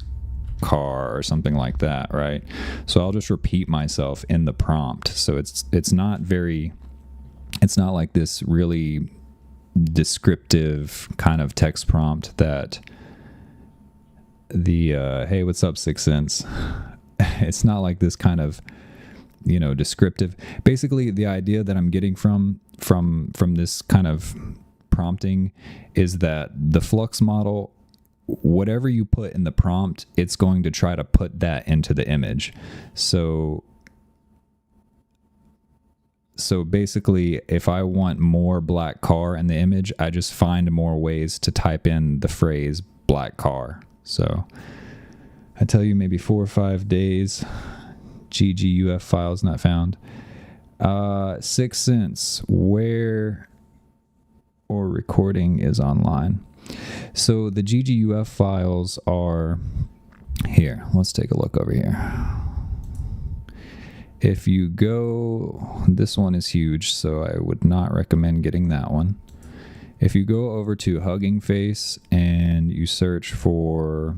car or something like that, right? So I'll just repeat myself in the prompt. So it's not like this really descriptive kind of text prompt that the hey, what's up, 6 cents? it's not like this kind of, you know, descriptive. Basically, the idea that I'm getting from this kind of prompting is that the Flux model, whatever you put in the prompt, it's going to try to put that into the image. So basically, if I want more black car in the image, I just find more ways to type in the phrase black car. So I tell you, maybe 4 or 5 days, GGUF files not found. 6 cents, where or recording is online. So the GGUF files are here. Let's take a look over here. If you go, this one is huge, so I would not recommend getting that one. If you go over to Hugging Face and you search for,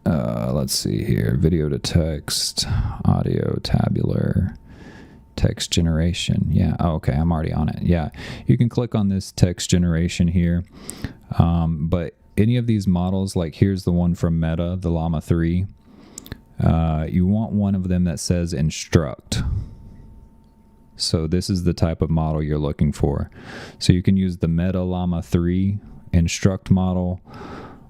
let's see here, video to text, audio tabular, text generation. Yeah, oh, okay, I'm already on it. Yeah, you can click on this text generation here. But any of these models, like here's the one from Meta, the Llama 3. You want one of them that says instruct. So this is the type of model you're looking for. So you can use the Meta Llama 3 instruct model,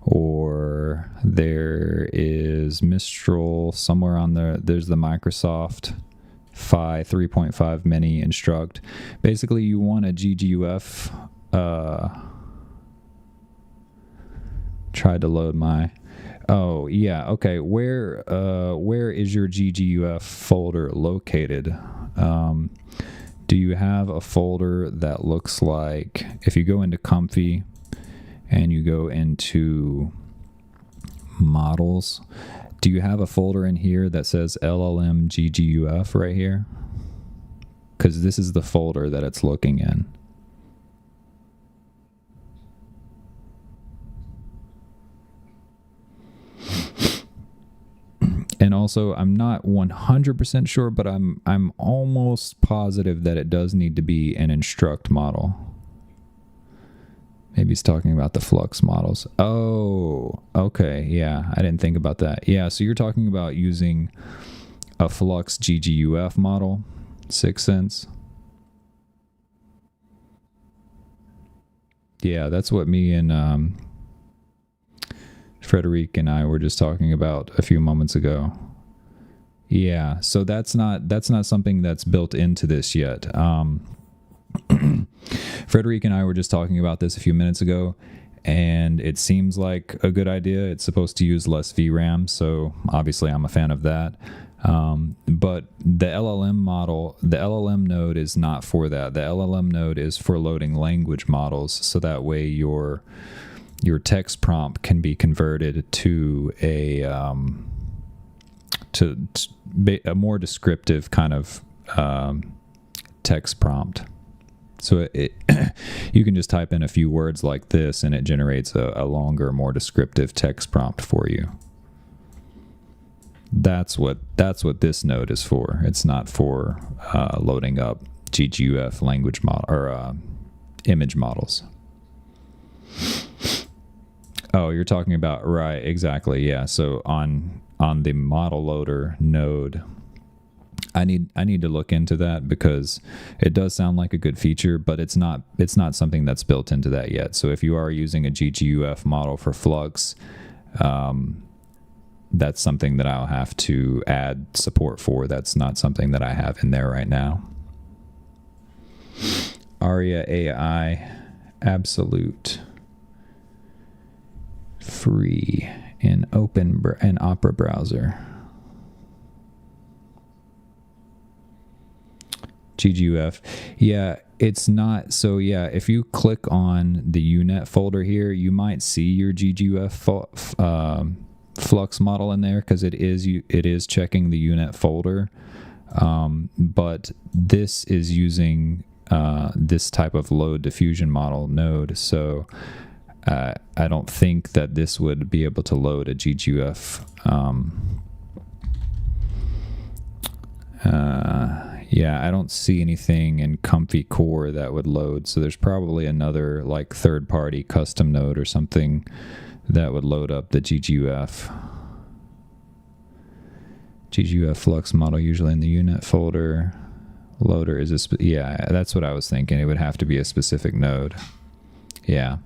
or there is Mistral somewhere on there. There's the Microsoft Phi 3.5 Mini instruct. Basically, you want a GGUF. Tried to load my. Oh yeah, okay. Where is your GGUF folder located? Do you have a folder that looks like, if you go into Comfy and you go into models, do you have a folder in here that says LLM GGUF right here? Because this is the folder that it's looking in. And also, I'm not 100% sure, but I'm almost positive that it does need to be an instruct model. Maybe he's talking about the Flux models. Oh, okay, yeah, I didn't think about that. Yeah, so you're talking about using a Flux GGUF model, 6 cents. Yeah, that's what me and Frederic and I were just talking about a few moments ago. Yeah, so that's not something that's built into this yet. Frederic and I were just talking about this a few minutes ago, and it seems like a good idea. It's supposed to use less VRAM, so obviously I'm a fan of that. But the LLM model, the LLM node is not for that. The LLM node is for loading language models, so that way your text prompt can be converted to a a more descriptive kind of text prompt. So you can just type in a few words like this, and it generates a longer, more descriptive text prompt for you. That's what this node is for. It's not for loading up GGUF language model or image models. Oh, you're talking about, right, exactly, yeah. So on the model loader node, I need to look into that, because it does sound like a good feature, but it's not something that's built into that yet. So if you are using a GGUF model for Flux, that's something that I'll have to add support for. That's not something that I have in there right now. Aria AI, absolute. Free in Opera browser. GGUF. Yeah, it's not. So yeah, if you click on the UNet folder here, you might see your GGUF Flux model in there, because it is checking the UNet folder. But this is using this type of load diffusion model node, so I don't think that this would be able to load a GGUF. Yeah, I don't see anything in Comfy Core that would load. So there's probably another like third-party custom node or something that would load up the GGUF. GGUF Flux model usually in the unit folder. Loader is yeah, that's what I was thinking. It would have to be a specific node. Yeah,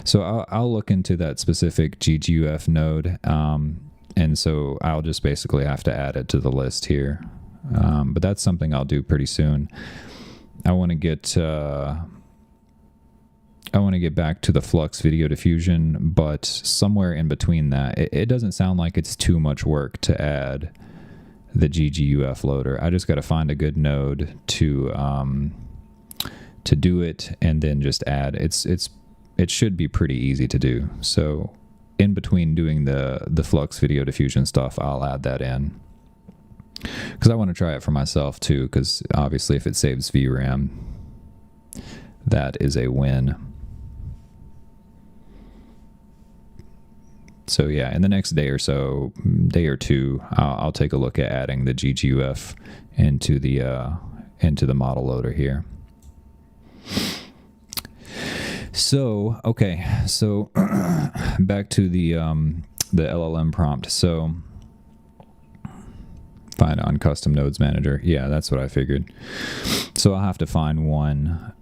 so I'll look into that specific GGUF node, and so I'll just basically have to add it to the list here. But that's something I'll do pretty soon. I want to get back to the Flux Video Diffusion, but somewhere in between that, it doesn't sound like it's too much work to add the GGUF loader. I just got to find a good node to do it, and then just add. It should be pretty easy to do. So in between doing the Flux Video Diffusion stuff, I'll add that in, because I want to try it for myself too, because obviously if it saves VRAM, that is a win. So yeah, in the next day or so, day or two, I'll take a look at adding the GGUF into the model loader here. So okay, so back to the LLM prompt. So find on custom nodes manager. Yeah, that's what I figured. So I'll have to find one.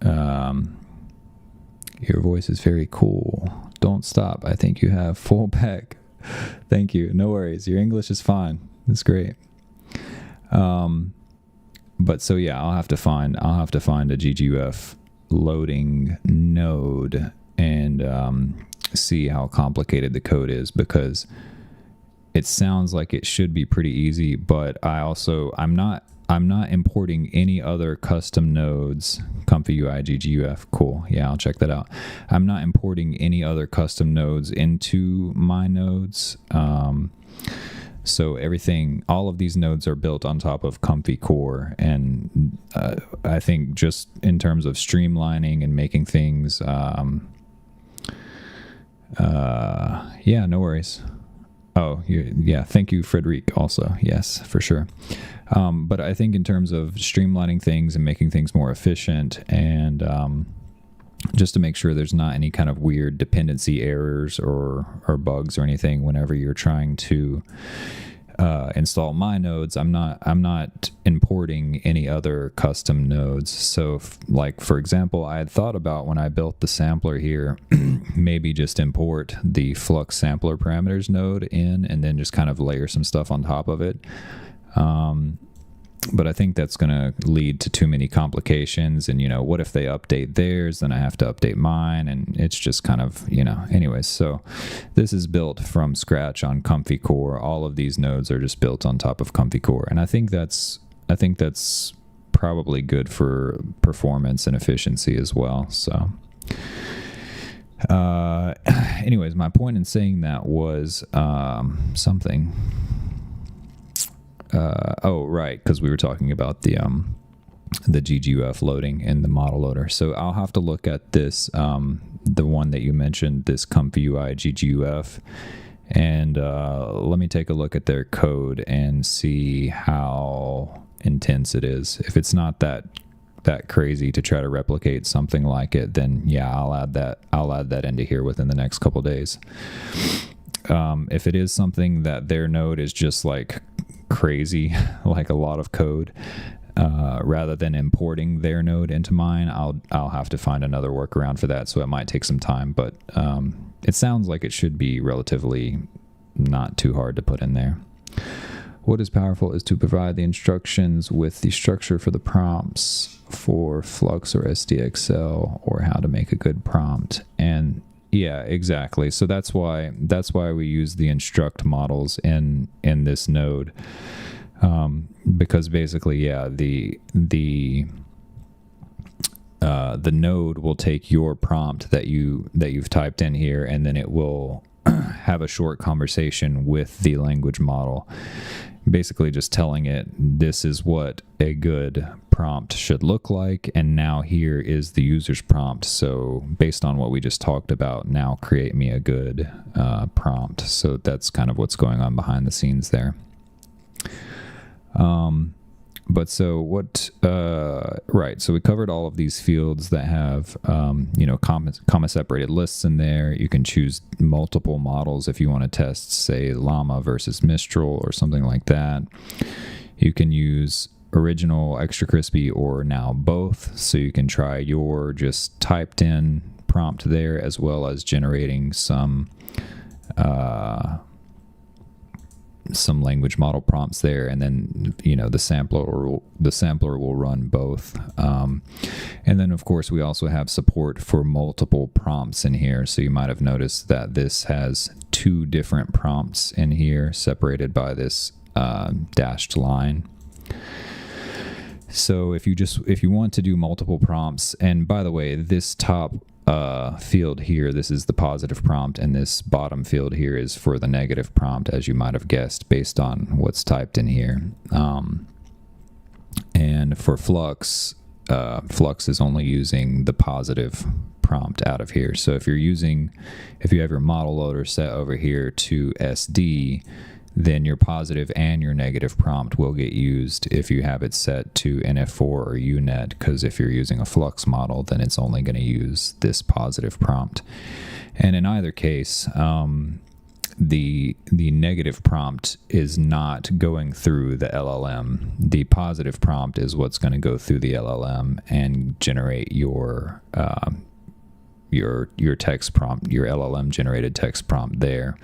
Your voice is very cool. Don't stop. I think you have full back. Thank you. No worries. Your English is fine. It's great. But so yeah, I'll have to find a GGUF loading node and see how complicated the code is, because it sounds like it should be pretty easy, but I'm not importing any other custom nodes. Comfy UI GGUF, cool. Yeah, I'll check that out. I'm not importing any other custom nodes into my nodes. So all of these nodes are built on top of Comfy Core, and I think just in terms of streamlining and making things, yeah, no worries. Oh, yeah, thank you, Frederic, also. Yes, for sure. But I think in terms of streamlining things and making things more efficient, and just to make sure there's not any kind of weird dependency errors or bugs or anything whenever you're trying to install my nodes, I'm not importing any other custom nodes. So like, for example, I had thought about when I built the sampler here, maybe just import the Flux sampler parameters node in, and then just kind of layer some stuff on top of it. But I think that's going to lead to too many complications, and what if they update theirs, then I have to update mine, and it's just kind of, anyways. So this is built from scratch on Comfy Core. All of these nodes are just built on top of Comfy Core, and I think that's probably good for performance and efficiency as well. So anyways, my point in saying that was something. Oh, right, because we were talking about the GGUF loading in the model loader. So I'll have to look at this, the one that you mentioned, this Comfy UI GGUF, and let me take a look at their code and see how intense it is. If it's not that crazy to try to replicate something like it, then yeah, I'll add that into here within the next couple days. If it is something that their node is just like crazy, like a lot of code, rather than importing their node into mine, I'll have to find another workaround for that. So it might take some time, but it sounds like it should be relatively not too hard to put in there. What is powerful is to provide the instructions with the structure for the prompts for Flux or SDXL, or how to make a good prompt. And yeah, exactly. So that's why we use the instruct models in this node, because basically, yeah, the node will take your prompt that you've typed in here, and then it will have a short conversation with the language model, basically just telling it this is what a good prompt should look like, and now here is the user's prompt. So based on what we just talked about, now create me a good prompt. So that's kind of what's going on behind the scenes there. But so what, right, so we covered all of these fields that have, comma separated lists in there. You can choose multiple models if you want to test, say, Llama versus Mistral or something like that. You can use original, extra crispy, or now both. So you can try your just typed in prompt there, as well as generating some language model prompts there, and then the sampler will run both. And then of course we also have support for multiple prompts in here. So you might have noticed that this has 2 different prompts in here, separated by this dashed line. So if you want to do multiple prompts, and by the way, this top field here, this is the positive prompt, and this bottom field here is for the negative prompt, as you might have guessed based on what's typed in here. And for Flux, Flux is only using the positive prompt out of here. So if you have your model loader set over here to SD, then your positive and your negative prompt will get used if you have it set to NF4 or UNet, because if you're using a Flux model, then it's only going to use this positive prompt. And in either case, the negative prompt is not going through the LLM. The positive prompt is what's going to go through the LLM and generate your text prompt, your LLM generated text prompt there.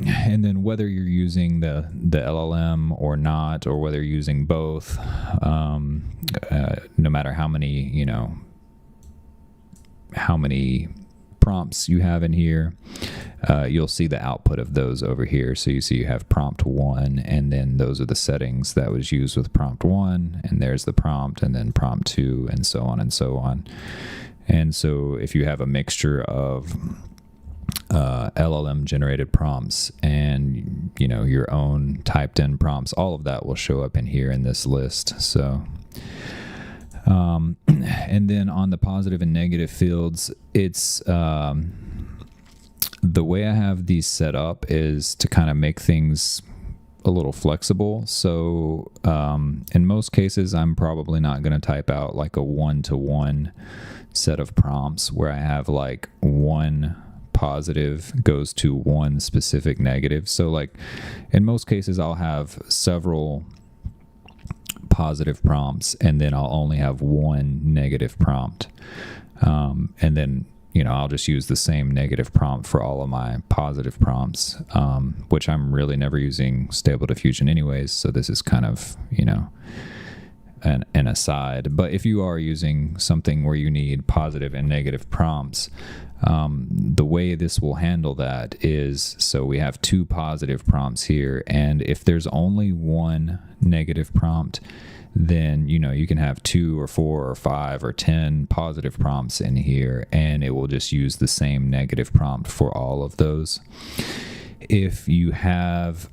And then whether you're using the LLM or not, or whether you're using both, no matter how many prompts you have in here, you'll see the output of those over here. So you see you have prompt 1, and then those are the settings that was used with prompt 1, and there's the prompt, and then prompt 2, and so on and so on. And so if you have a mixture of LLM generated prompts and your own typed in prompts, all of that will show up in here in this list. So and then on the positive and negative fields, it's the way I have these set up is to kind of make things a little flexible. So in most cases, I'm probably not going to type out like a 1-to-1 set of prompts where I have like one positive goes to one specific negative. So like in most cases, I'll have several positive prompts, and then I'll only have one negative prompt. And then, I'll just use the same negative prompt for all of my positive prompts, which I'm really never using Stable Diffusion anyways. So this is kind of, an aside. But if you are using something where you need positive and negative prompts, the way this will handle that is, so we have 2 positive prompts here, and if there's only one negative prompt, then you can have 2 or 4 or 5 or 10 positive prompts in here, and it will just use the same negative prompt for all of those. If you have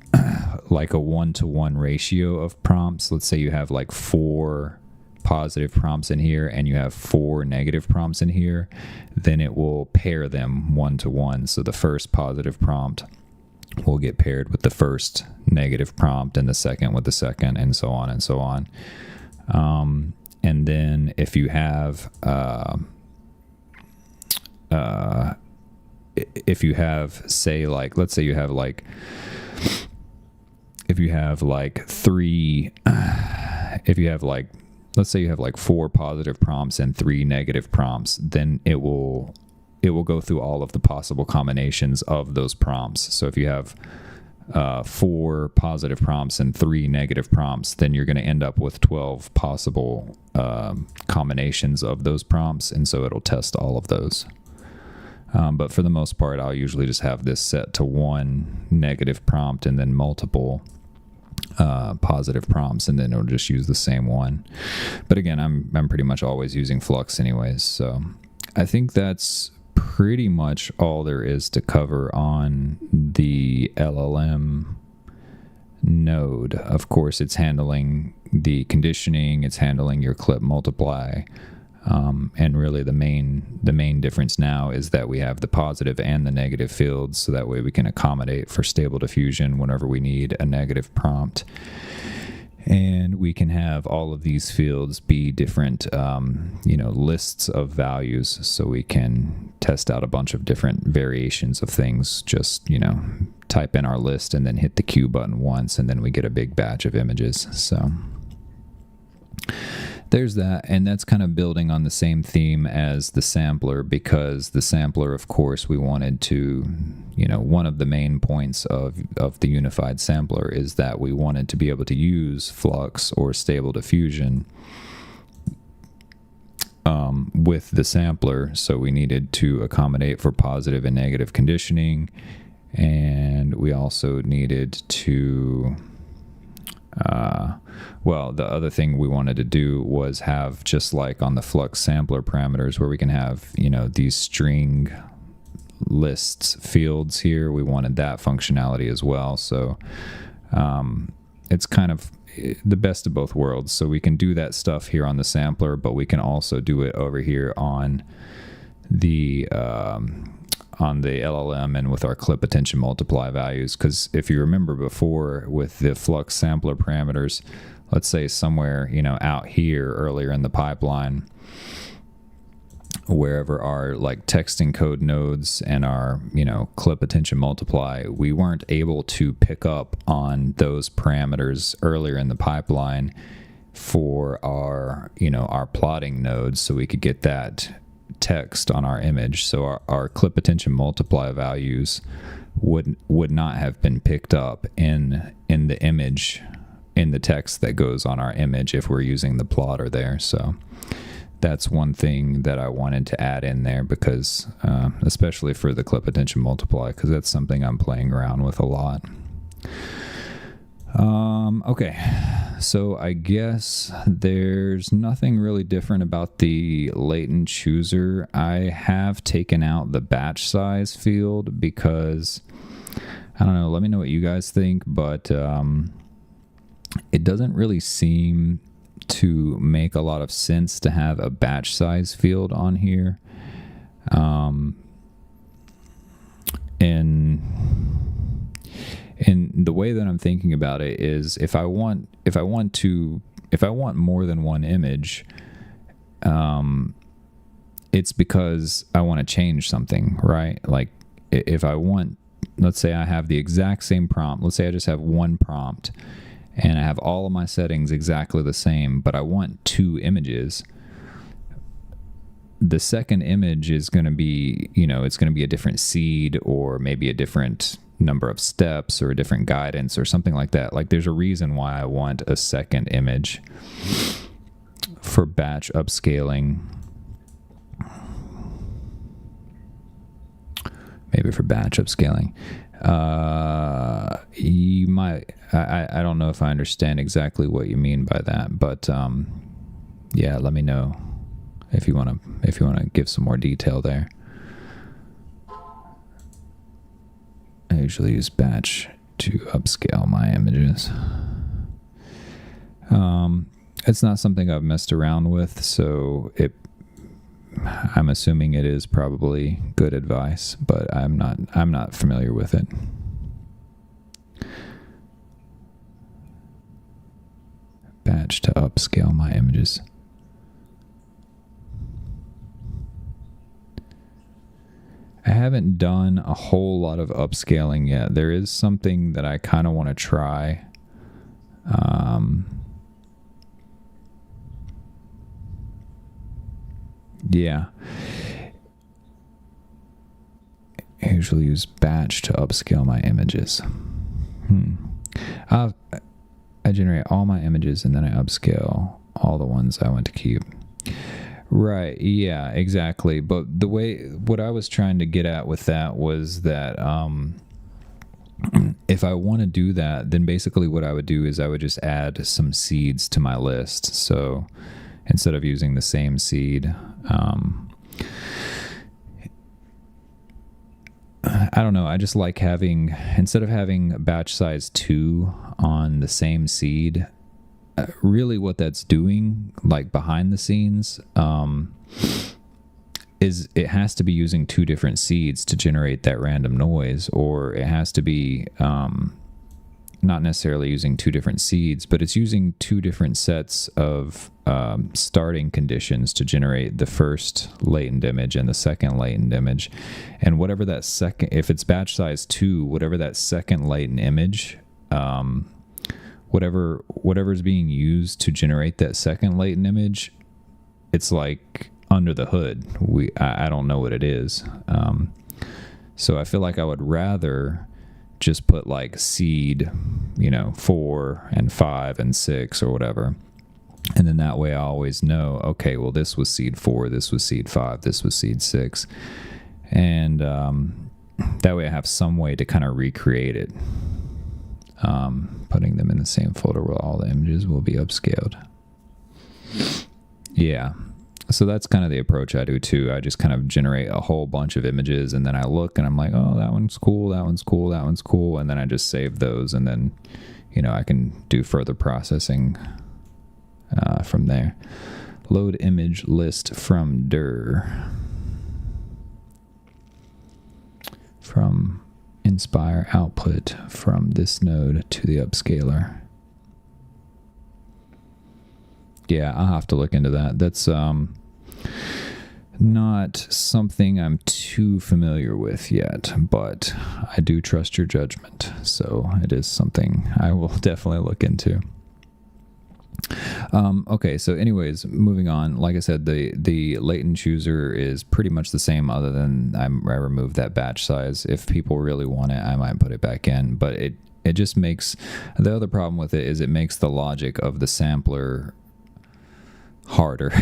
like a 1-to-1 ratio of prompts, let's say you have like 4 positive prompts in here and you have 4 negative prompts in here, then it will pair them 1-to-1. So the first positive prompt will get paired with the first negative prompt, and the second with the second, and so on and so on. And then if you have say like, let's say you have like, if you have like 3, if you have like, let's say you have like 4 positive prompts and 3 negative prompts, then it will go through all of the possible combinations of those prompts. So if you have 4 positive prompts and 3 negative prompts, then you're going to end up with 12 possible combinations of those prompts, and so it'll test all of those. But for the most part, I'll usually just have this set to 1 negative prompt and then multiple positive prompts, and then it'll just use the same one. But again, I'm pretty much always using Flux anyways, so I think that's pretty much all there is to cover on the LLM node. Of course, it's handling the conditioning, it's handling your clip multiply, and really the main difference now is that we have the positive and the negative fields, so that way we can accommodate for Stable Diffusion whenever we need a negative prompt. And we can have all of these fields be different, lists of values. So we can test out a bunch of different variations of things. Just, type in our list and then hit the Q button once, and then we get a big batch of images. So there's that, and that's kind of building on the same theme as the sampler, because the sampler, of course, we wanted to, one of the main points of the unified sampler is that we wanted to be able to use Flux or Stable Diffusion with the sampler. So we needed to accommodate for positive and negative conditioning, and we also needed to the other thing we wanted to do was have, just like on the Flux sampler parameters where we can have, these string lists fields here, we wanted that functionality as well. So it's kind of the best of both worlds. So we can do that stuff here on the sampler, but we can also do it over here on the LLM and with our clip attention multiply values. Because if you remember before with the Flux sampler parameters, let's say somewhere, out here earlier in the pipeline, wherever our like text encode nodes and our, clip attention multiply, we weren't able to pick up on those parameters earlier in the pipeline for our, our plotting nodes, so we could get that text on our image. So our clip attention multiply values would not have been picked up in the image, in the text that goes on our image if we're using the plotter there. So that's one thing that I wanted to add in there, because especially for the clip attention multiply, because that's something I'm playing around with a lot. Okay, so I guess there's nothing really different about the latent chooser. I have taken out the batch size field because, I don't know, let me know what you guys think, but it doesn't really seem to make a lot of sense to have a batch size field on here. And the way that I'm thinking about it is, if I want more than one image, it's because I want to change something, right? Like if I want, let's say I have the exact same prompt. Let's say I just have one prompt and I have all of my settings exactly the same, but I want two images. The second image is going to be, it's going to be a different seed, or maybe a different number of steps, or a different guidance, or something like that. Like, there's a reason why I want a second image for batch upscaling. Maybe for batch upscaling. You might, I don't know if I understand exactly what you mean by that, but yeah, let me know if you want to give some more detail there. I usually use batch to upscale my images. It's not something I've messed around with, so I'm assuming it is probably good advice, but I'm not familiar with it. Batch to upscale my images. I haven't done a whole lot of upscaling yet. There is something that I kind of want to try. Yeah. I usually use batch to upscale my images. I generate all my images and then I upscale all the ones I want to keep. Right, yeah, exactly. But what I was trying to get at with that was that if I want to do that, then basically what I would do is I would just add some seeds to my list. So instead of using the same seed, I don't know, I just like having, instead of having batch size 2 on the same seed, really what that's doing, like behind the scenes, is it has to be using 2 different seeds to generate that random noise, or it has to be not necessarily using two different seeds, but it's using two different sets of starting conditions to generate the first latent image and the second latent image. And whatever that second, if it's batch size 2, whatever that second latent image, whatever's being used to generate that second latent image, it's like under the hood. I don't know what it is. So I feel like I would rather just put like seed, 4 and 5 and 6 or whatever. And then that way I always know, okay, well, this was seed 4, this was seed 5, this was seed 6. And that way I have some way to kind of recreate it. Putting them in the same folder where all the images will be upscaled. Yeah. So that's kind of the approach I do too. I just kind of generate a whole bunch of images, and then I look and I'm like, oh, that one's cool, that one's cool, that one's cool. And then I just save those, and then, I can do further processing from there. Load image list from dir. From Inspire output from this node to the upscaler. Yeah, I'll have to look into that. That's not something I'm too familiar with yet, but I do trust your judgment. So it is something I will definitely look into. Okay, so anyways, moving on. Like I said, the latent chooser is pretty much the same, other than I removed that batch size. If people really want it, I might put it back in, but it just makes, the other problem with it is it makes the logic of the sampler harder.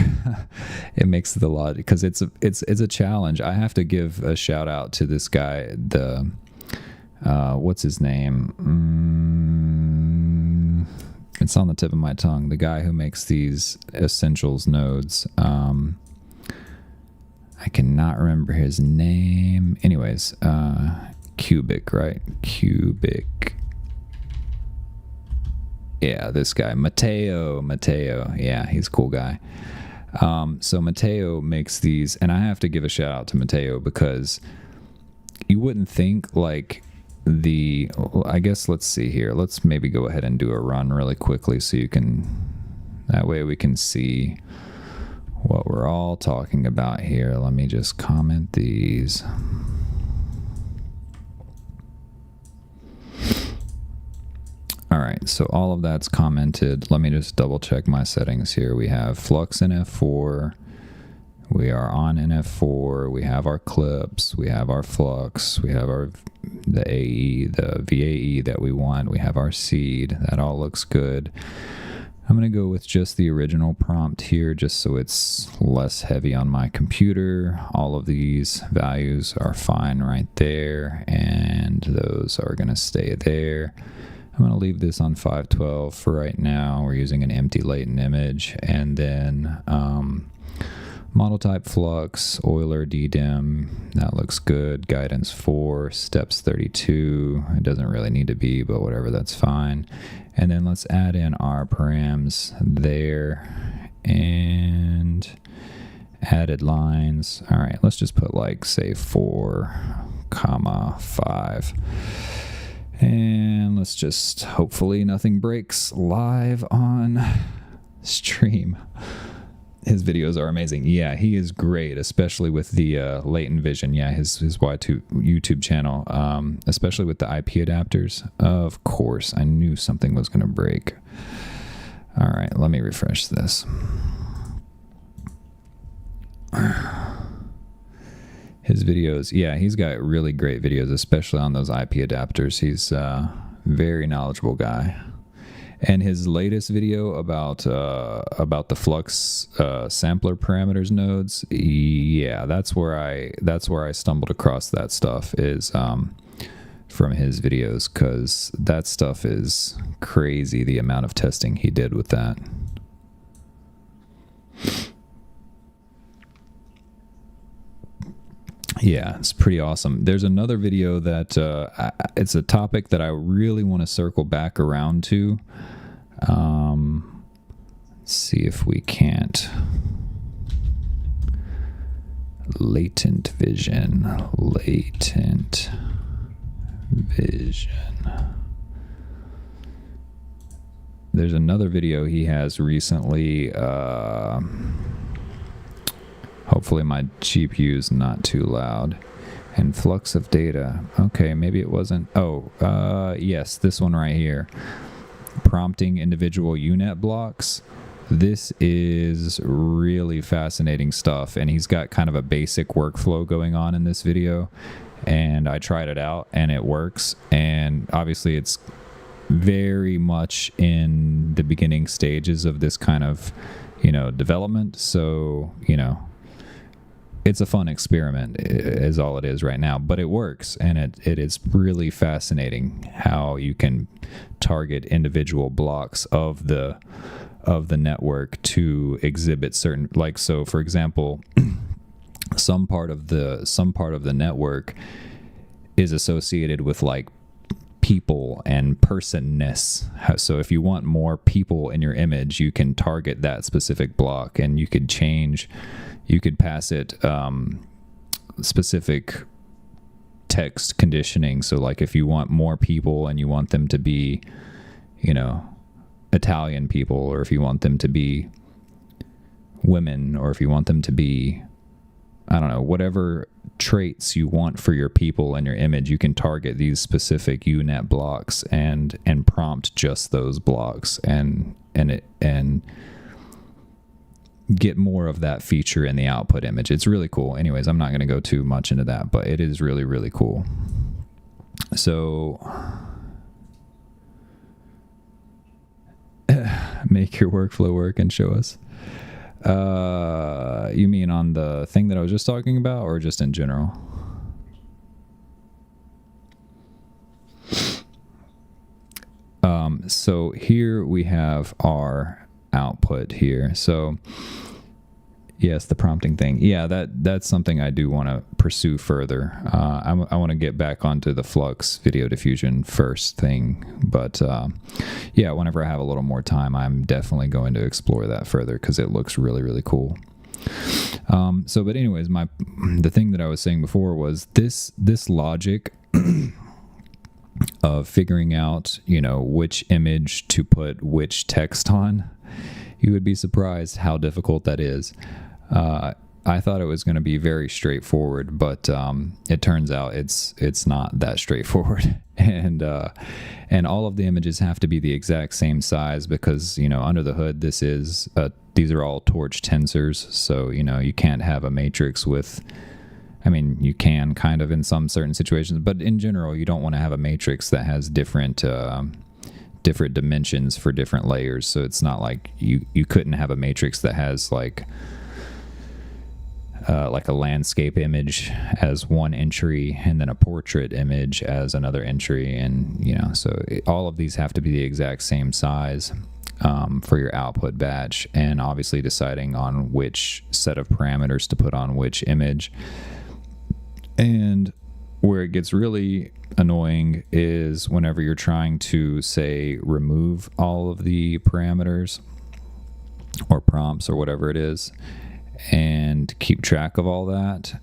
It makes the logic, because it's a challenge. I have to give a shout out to this guy, the what's his name? It's on the tip of my tongue. The guy who makes these essentials nodes. I cannot remember his name. Anyways, Cubic, right? Cubic. Yeah, this guy, Mateo. Yeah, he's a cool guy. So Mateo makes these, and I have to give a shout out to Mateo, because you wouldn't think like I guess let's see here. Let's maybe go ahead and do a run really quickly so you can, that way we can see what we're all talking about here. Let me just comment these. All right, so all of that's commented. Let me just double check my settings here. We have Flux in F4. We are on in F4. We have our clips. We have our Flux. We have the AE, the VAE that we want. We have our seed. That all looks good. I'm going to go with just the original prompt here, just so it's less heavy on my computer. All of these values are fine right there, and those are going to stay there. I'm going to leave this on 512 for right now. We're using an empty latent image, and then model type Flux, Euler DDIM, that looks good. Guidance 4, steps 32. It doesn't really need to be, but whatever, that's fine. And then let's add in our params there, and added lines. All right, let's just put like, say 4, 5. And let's just, hopefully nothing breaks live on stream. His videos are amazing. Yeah, he is great, especially with the latent vision. Yeah, his YouTube channel, especially with the IP adapters. Of course, I knew something was going to break. All right, let me refresh this. His videos, yeah, he's got really great videos, especially on those IP adapters. He's a very knowledgeable guy. And his latest video about the Flux sampler parameters nodes, yeah, that's where I stumbled across that stuff, is from his videos, because that stuff is crazy, the amount of testing he did with that. Yeah, it's pretty awesome. There's another video that it's a topic that I really want to circle back around to. Let's see if we can't. Latent vision. there's another video he has recently. Hopefully my GPU is not too loud. And flux of data. Okay, maybe it wasn't. Oh, yes, this one right here. Prompting individual UNet blocks. This is really fascinating stuff, and he's got kind of a basic workflow going on in this video, and I tried it out and it works. And obviously it's very much in the beginning stages of this kind of, development, so it's a fun experiment is all it is right now, but it works, and it is really fascinating how you can target individual blocks of the network to exhibit certain, like, so for example, some part of the network is associated with like people and personness. So if you want more people in your image, you can target that specific block, and you could pass it specific text conditioning. So like if you want more people and you want them to be, Italian people, or if you want them to be women, or if you want them to be, I don't know, whatever traits you want for your people in your image, you can target these specific UNet blocks and prompt just those blocks and get more of that feature in the output image. It's really cool. Anyways, I'm not going to go too much into that, but it is really, really cool. So make your workflow work and show us. You mean on the thing that I was just talking about, or just in general? So here we have our output here. So yes, the prompting thing. Yeah, that's something I do want to pursue further. I want to get back onto the Flux Video Diffusion first thing, but yeah, whenever I have a little more time, I'm definitely going to explore that further because it looks really, really cool. But anyways, the thing that I was saying before was this logic of figuring out, which image to put which text on. You would be surprised how difficult that is. I thought it was going to be very straightforward, but it turns out it's not that straightforward. And all of the images have to be the exact same size because, under the hood, these are all torch tensors. So, you can't have a matrix with, you can kind of in some certain situations, but in general, you don't want to have a matrix that has different dimensions for different layers. So it's not like you couldn't have a matrix that has like a landscape image as one entry and then a portrait image as another entry, and all of these have to be the exact same size for your output batch, and obviously deciding on which set of parameters to put on which image. And where it gets really annoying is whenever you're trying to, say, remove all of the parameters or prompts or whatever it is and keep track of all that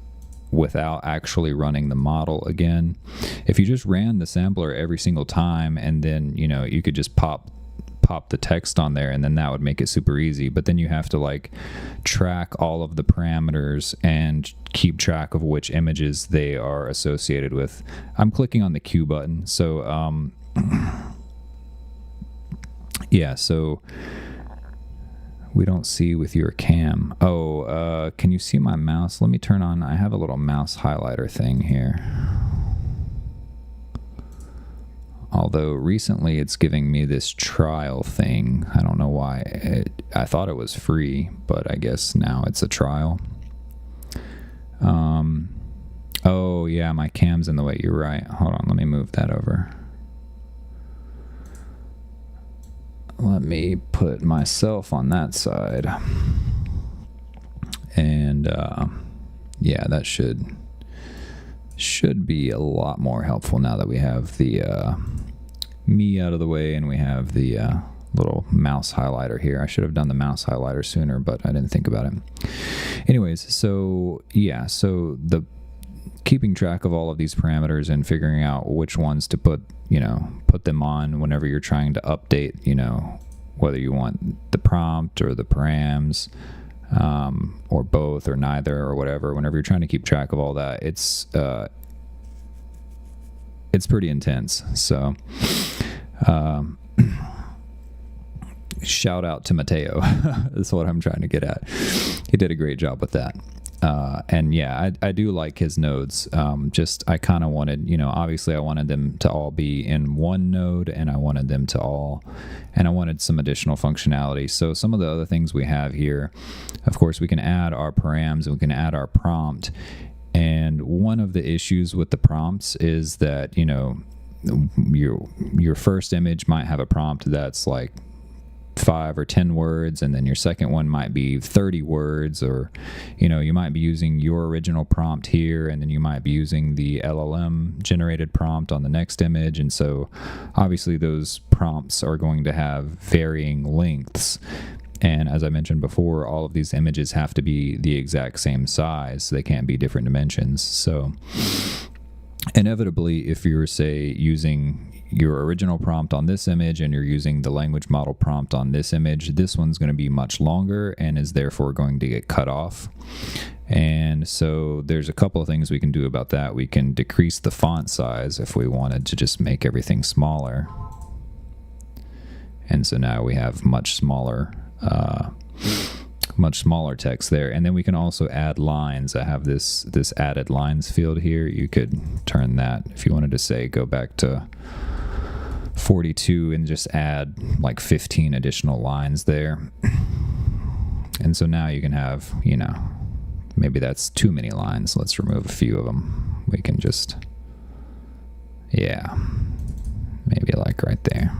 without actually running the model again. If you just ran the sampler every single time and then, you could just pop the text on there, and then that would make it super easy. But then you have to like track all of the parameters and keep track of which images they are associated with. I'm clicking on the Q button. So yeah, so we don't see with your cam. Oh, can you see my mouse? Let me turn on, I have a little mouse highlighter thing here. Although recently it's giving me this trial thing. I don't know why. I thought it was free, but I guess now it's a trial. Oh yeah, my cam's in the way. You're right. Hold on, let me move that over. Let me put myself on that side. And yeah, that should be a lot more helpful now that we have the me out of the way and we have the little mouse highlighter here. I should have done the mouse highlighter sooner, but I didn't think about it. Anyways, so yeah, so the keeping track of all of these parameters and figuring out which ones to put them on whenever you're trying to update, whether you want the prompt or the params, or both or neither or whatever. Whenever you're trying to keep track of all that, it's pretty intense. So shout out to Mateo. That's what I'm trying to get at. He did a great job with that. And yeah, I do like his nodes. I kind of wanted, obviously I wanted them to all be in one node, and I wanted some additional functionality. So some of the other things we have here, of course, we can add our params and we can add our prompt. And one of the issues with the prompts is that, your first image might have a prompt that's like 5 or 10 words, and then your second one might be 30 words, or you might be using your original prompt here, and then you might be using the LLM generated prompt on the next image. And so obviously those prompts are going to have varying lengths, and as I mentioned before, all of these images have to be the exact same size. They can't be different dimensions. So inevitably, if you're, say, using your original prompt on this image and you're using the language model prompt on this image, this one's going to be much longer and is therefore going to get cut off. And so there's a couple of things we can do about that. We can decrease the font size if we wanted to just make everything smaller. And so now we have much smaller text there. And then we can also add lines. I have this added lines field here. You could turn that, if you wanted to, say, go back to 42 and just add like 15 additional lines there. And so now you can have, maybe that's too many lines. Let's remove a few of them. We can just, maybe like right there.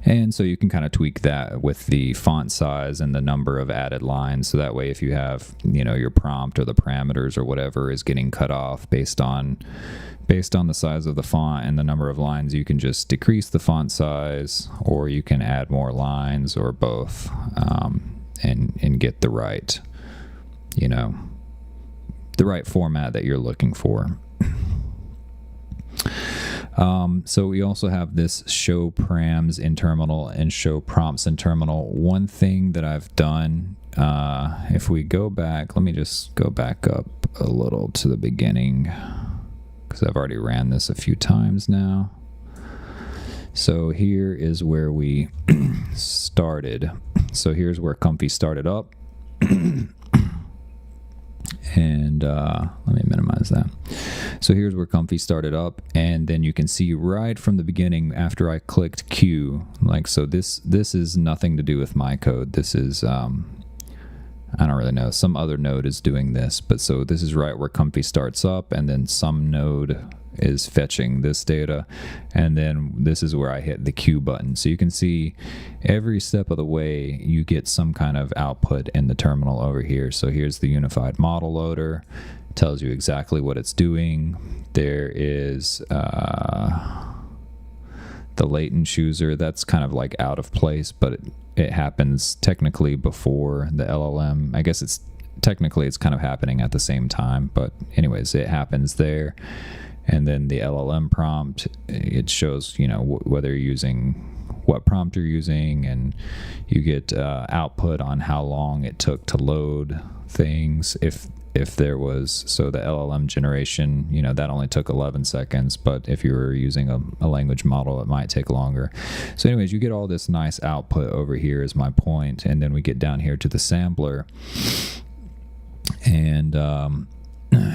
And so you can kind of tweak that with the font size and the number of added lines. So that way, if you have, your prompt or the parameters or whatever is getting cut off based on the size of the font and the number of lines, you can just decrease the font size, or you can add more lines, or both, and get the right, the right format that you're looking for. So we also have this show params in terminal and show prompts in terminal. One thing that I've done, if we go back, let me just go back up a little to the beginning, because I've already ran this a few times now. So here is where we started. So here's where Comfy started up. And let me minimize that. So here's where Comfy started up, and then you can see right from the beginning after I clicked Q, so this is nothing to do with my code. This is I don't really know, some other node is doing this, but so this is right where Comfy starts up, and then some node is fetching this data, and then this is where I hit the Q button. So you can see every step of the way you get some kind of output in the terminal over here. So here's the unified model loader, tells you exactly what it's doing. There is the latent chooser, that's kind of like out of place, but it happens technically before the LLM. I guess it's kind of happening at the same time, but anyways, it happens there. And then the LLM prompt, it shows, whether you're using, what prompt you're using, and you get output on how long it took to load things. If there was, so the LLM generation, that only took 11 seconds, but if you were using a language model, it might take longer. So anyways, you get all this nice output over here is my point. And then we get down here to the sampler. And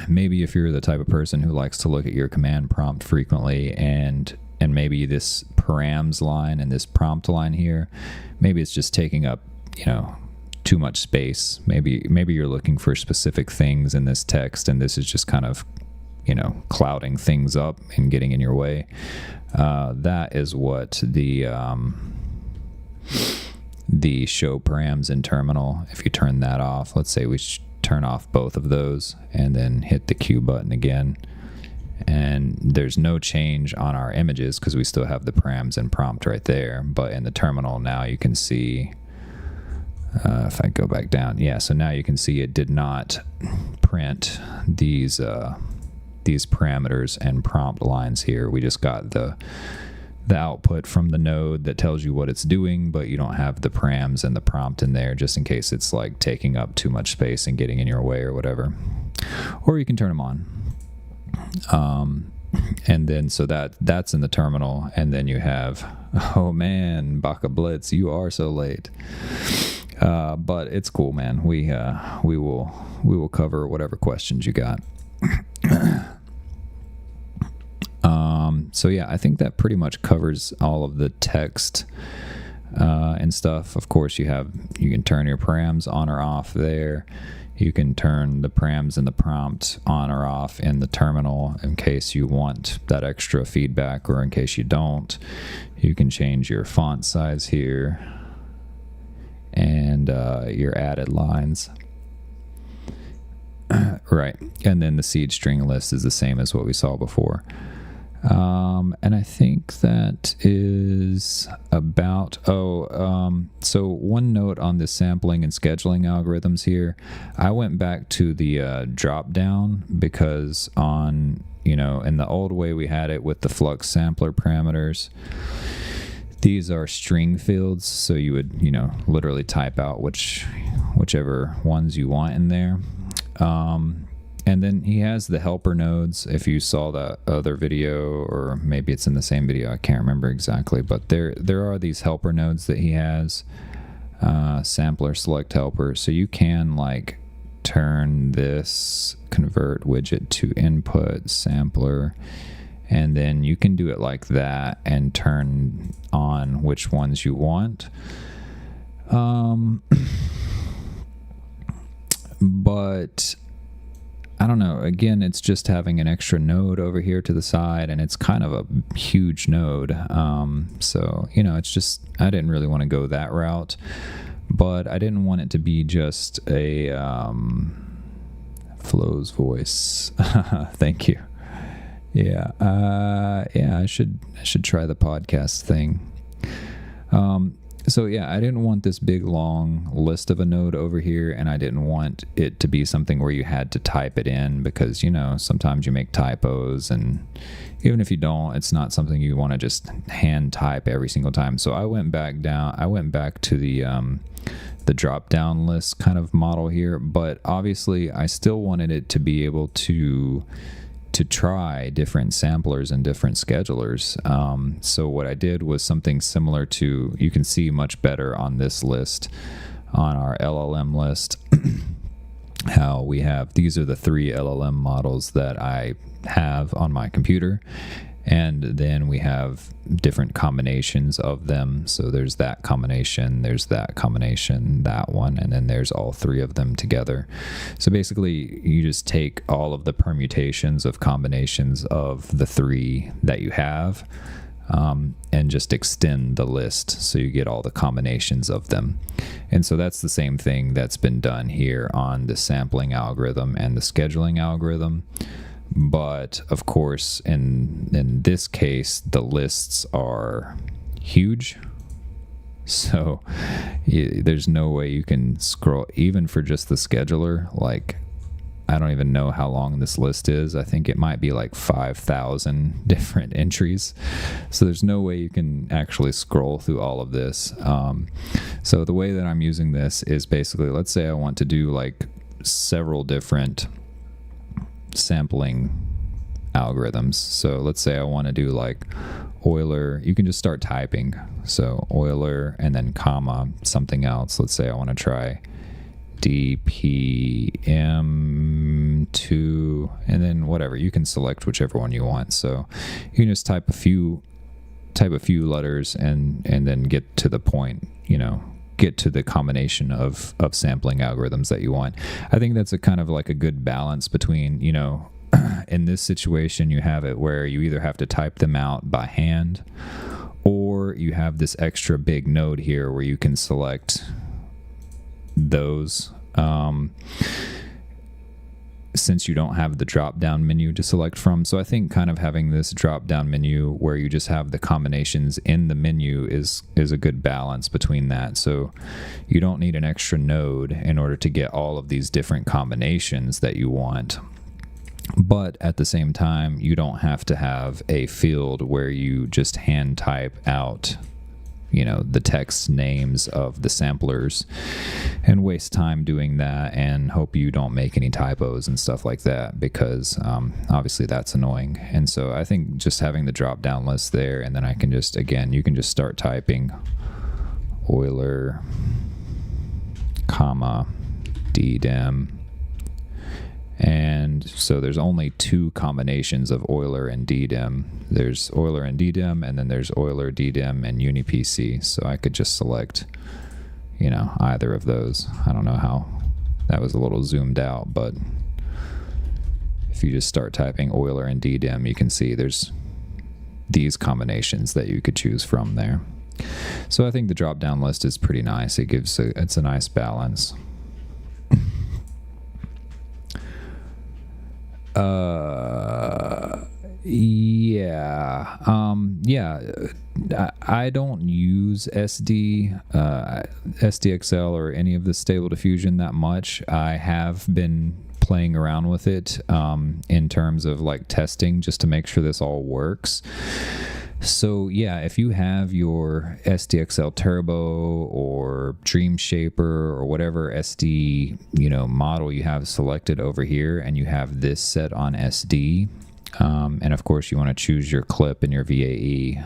maybe if you're the type of person who likes to look at your command prompt frequently, and maybe this params line and this prompt line here, maybe it's just taking up, too much space. Maybe you're looking for specific things in this text, and this is just kind of, clouding things up and getting in your way. That is what the show params in terminal, if you turn that off, let's say we turn off both of those and then hit the Q button again, and there's no change on our images because we still have the params and prompt right there. But in the terminal now you can see, if I go back down, so now you can see it did not print these parameters and prompt lines here. We just got the the output from the node that tells you what it's doing, but you don't have the params and the prompt in there just in case it's like taking up too much space and getting in your way or whatever. Or you can turn them on. And then so that's in the terminal, and then you have, oh man, Baka Blitz, you are so late. But it's cool, man. We will cover whatever questions you got. So yeah, I think that pretty much covers all of the text and stuff. Of course, you can turn your params on or off there. You can turn the params and the prompt on or off in the terminal in case you want that extra feedback, or in case you don't. You can change your font size here and your added lines. Right, and then the seed string list is the same as what we saw before. And I think that is about, so one note on the sampling and scheduling algorithms here. I went back to the drop down because in the old way we had it with the Flux sampler parameters. These are string fields, so you would, literally type out whichever ones you want in there. And then he has the helper nodes. If you saw that other video, or maybe it's in the same video, I can't remember exactly, but there are these helper nodes that he has, sampler select helper. So you can like turn this convert widget to input sampler, and then you can do it like that and turn on which ones you want. But I don't know. Again, it's just having an extra node over here to the side, and it's kind of a huge node. So, it's just, I didn't really want to go that route, but I didn't want it to be just a Flow's voice. Thank you. Yeah. I should try the podcast thing. So yeah, I didn't want this big long list of a node over here, and I didn't want it to be something where you had to type it in, because sometimes you make typos, and even if you don't, it's not something you want to just hand type every single time. So I went back to the drop down list kind of model here, but obviously I still wanted it to be able to try different samplers and different schedulers. So what I did was something similar to, you can see much better on this list, on our LLM list, how we have, these are the 3 LLM models that I have on my computer. And then we have different combinations of them. So there's that combination, that one, and then there's all 3 of them together. So basically, you just take all of the permutations of combinations of the 3 that you have, and just extend the list so you get all the combinations of them. And so that's the same thing that's been done here on the sampling algorithm and the scheduling algorithm. But of course, in this case, the lists are huge, so there's no way you can scroll, even for just the scheduler. Like, I don't even know how long this list is. I think it might be like 5,000 different entries, so there's no way you can actually scroll through all of this. So the way that I'm using this is basically, let's say I want to do like several different sampling algorithms. So let's say I want to do like Euler. You can just start typing. So Euler and then comma something else. Let's say I want to try DPM2, and then whatever. You can select whichever one you want. So you can just type a few letters and then get to the point, get to the combination of sampling algorithms that you want. I think that's a kind of like a good balance between, in this situation, you have it where you either have to type them out by hand, or you have this extra big node here where you can select those, since you don't have the drop down menu to select from. So I think kind of having this drop down menu where you just have the combinations in the menu is a good balance between that. So you don't need an extra node in order to get all of these different combinations that you want. But at the same time, you don't have to have a field where you just hand type out, the text names of the samplers and waste time doing that and hope you don't make any typos and stuff like that, because obviously that's annoying. And so I think just having the drop down list there, and then I can just, again, you can just start typing Euler, comma, DDEM. And so there's only two combinations of Euler and DDEM. There's Euler and DDEM, and then there's Euler, DDEM, and UniPC. So I could just select, either of those. I don't know how that was a little zoomed out, but if you just start typing Euler and DDEM, you can see there's these combinations that you could choose from there. So I think the drop-down list is pretty nice. It's a nice balance. I don't use SDXL or any of the Stable Diffusion that much. I have been playing around with it in terms of like testing, just to make sure this all works. So yeah, if you have your SDXL Turbo or Dream Shaper or whatever SD model you have selected over here, and you have this set on SD, and of course you want to choose your clip and your VAE.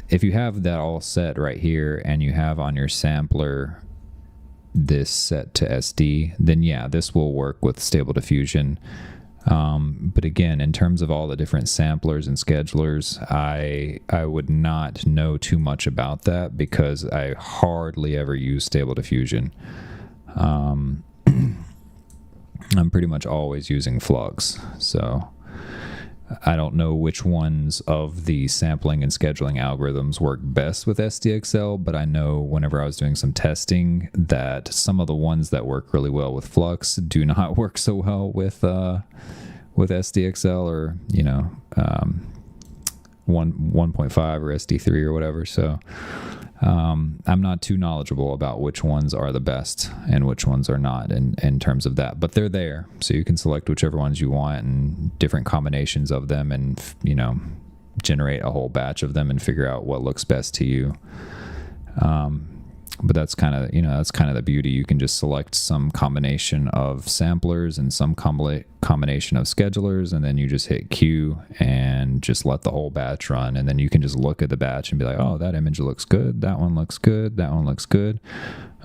If you have that all set right here, and you have on your sampler this set to SD, then yeah, this will work with Stable Diffusion. But again, in terms of all the different samplers and schedulers, I would not know too much about that, because I hardly ever use Stable Diffusion. I'm pretty much always using Flux, so I don't know which ones of the sampling and scheduling algorithms work best with SDXL, but I know whenever I was doing some testing that some of the ones that work really well with Flux do not work so well with SDXL or 1.5 or SD3 or whatever. So I'm not too knowledgeable about which ones are the best and which ones are not in terms of that, but they're there, so you can select whichever ones you want and different combinations of them, and generate a whole batch of them and figure out what looks best to you. But that's kind of the beauty. You can just select some combination of samplers and some combination of schedulers, and then you just hit Q and just let the whole batch run. And then you can just look at the batch and be like, oh, that image looks good. That one looks good. That one looks good.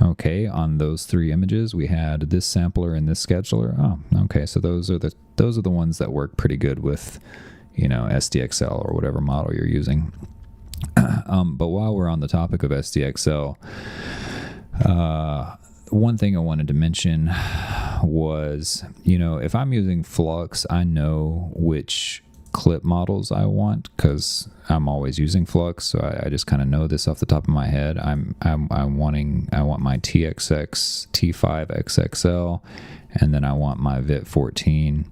Okay, on those three images, we had this sampler and this scheduler. Oh, okay, so those are the ones that work pretty good with, SDXL or whatever model you're using. But while we're on the topic of SDXL, one thing I wanted to mention was, if I'm using Flux, I know which clip models I want, because I'm always using Flux, so I just kind of know this off the top of my head. I want my TXX T5XXL, and then I want my VIT14.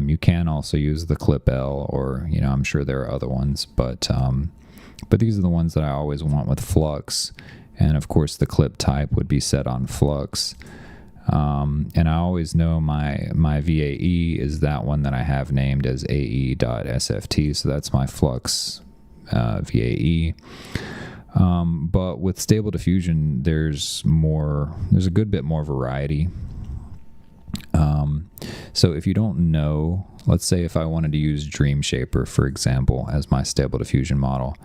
You can also use the clip L, or I'm sure there are other ones, but these are the ones that I always want with Flux. And of course the clip type would be set on Flux. And I always know my VAE is that one that I have named as AE.SFT, so that's my Flux VAE. But with Stable Diffusion, there's a good bit more variety. So if you don't know, let's say if I wanted to use Dream Shaper, for example, as my Stable Diffusion model,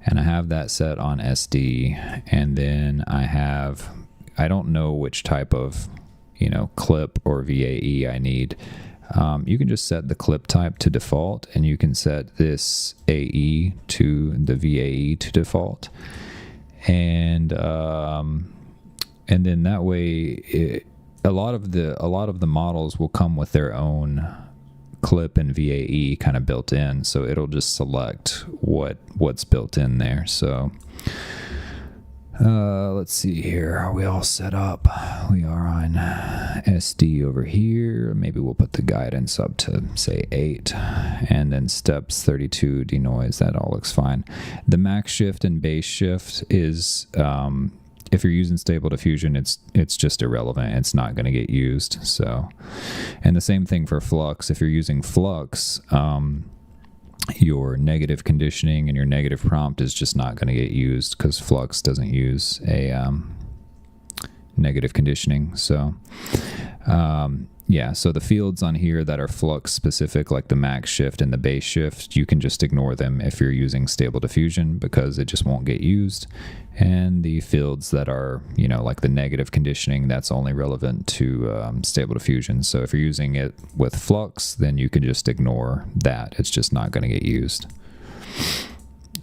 and I have that set on SD, and then I don't know which type of, clip or VAE I need. You can just set the clip type to default, and you can set this AE to the VAE to default. And then that way, a lot of the models will come with their own clip and VAE kind of built in, so it'll just select what's built in there. So let's see here, are we all set up? We are on SD over here. Maybe we'll put the guidance up to say 8, and then steps 32 denoise. That all looks fine. The max shift and base shift is if you're using Stable Diffusion, it's just irrelevant. It's not going to get used. So, and the same thing for Flux. If you're using Flux, your negative conditioning and your negative prompt is just not going to get used because Flux doesn't use a negative conditioning. So, yeah, so the fields on here that are Flux specific, like the max shift and the base shift, you can just ignore them if you're using Stable Diffusion because it just won't get used. And the fields that are, you know, like the negative conditioning, that's only relevant to Stable Diffusion. So if you're using it with Flux, then you can just ignore that. It's just not going to get used.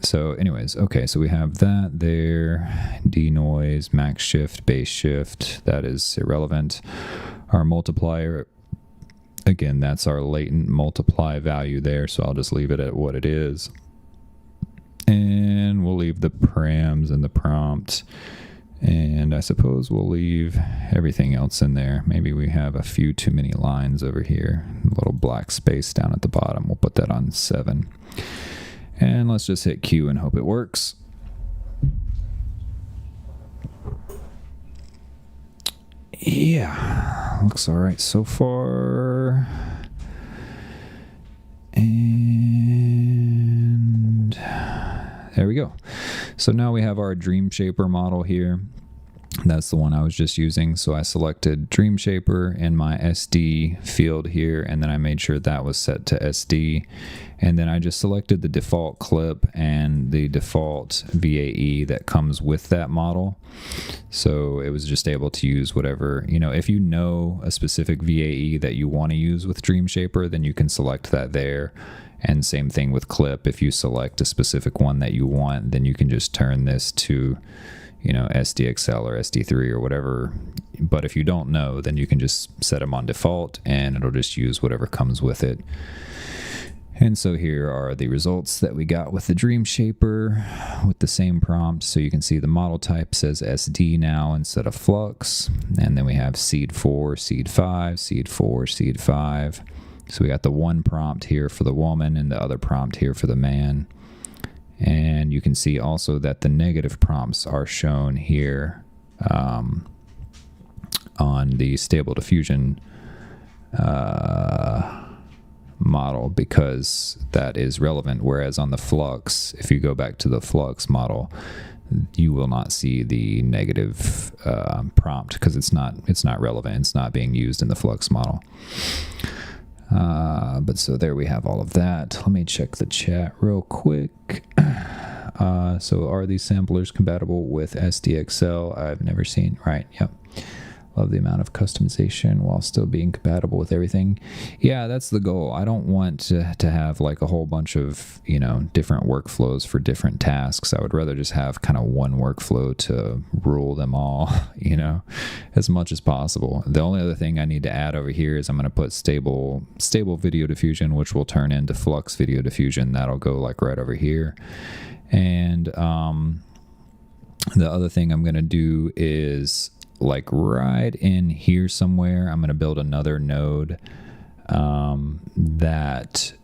So anyways, okay, so we have that there, denoise, max shift, base shift, that is irrelevant. Our multiplier, again, that's our latent multiply value there, so I'll just leave it at what it is. And we'll leave the params and the prompt, and I suppose we'll leave everything else in there. Maybe we have a few too many lines over here, a little black space down at the bottom. We'll put that on 7. And let's just hit Q and hope it works. Yeah, looks all right so far. And there we go. So now we have our Dream Shaper model here. That's the one I was just using. So I selected Dream Shaper in my SD field here, and then I made sure that was set to SD. And then I just selected the default clip and the default VAE that comes with that model. So it was just able to use whatever, you know, if you know a specific VAE that you want to use with Dream Shaper, then you can select that there. And same thing with clip. If you select a specific one that you want, then you can just turn this to, you know, SDXL or SD3 or whatever. But if you don't know, then you can just set them on default and it'll just use whatever comes with it. And so here are the results that we got with the Dream Shaper with the same prompt. So you can see the model type says SD now instead of Flux. And then we have seed 4, seed 5, seed 4, seed 5. So we got the one prompt here for the woman and the other prompt here for the man. And you can see also that the negative prompts are shown here on the Stable Diffusion model because that is relevant. Whereas on the Flux, if you go back to the Flux model, you will not see the negative prompt because it's not relevant. It's not being used in the Flux model. But so there we have all of that. Let me check the chat real quick. So are these samplers compatible with SDXL? I've never seen. Right. Yep. Love the amount of customization while still being compatible with everything. Yeah, that's the goal. I don't want to have like a whole bunch of, you know, different workflows for different tasks. I would rather just have kind of one workflow to rule them all, you know, as much as possible. The only other thing I need to add over here is I'm going to put stable video diffusion, which will turn into Flux Video Diffusion. That'll go like right over here. And the other thing I'm going to do is like right in here somewhere, I'm going to build another node that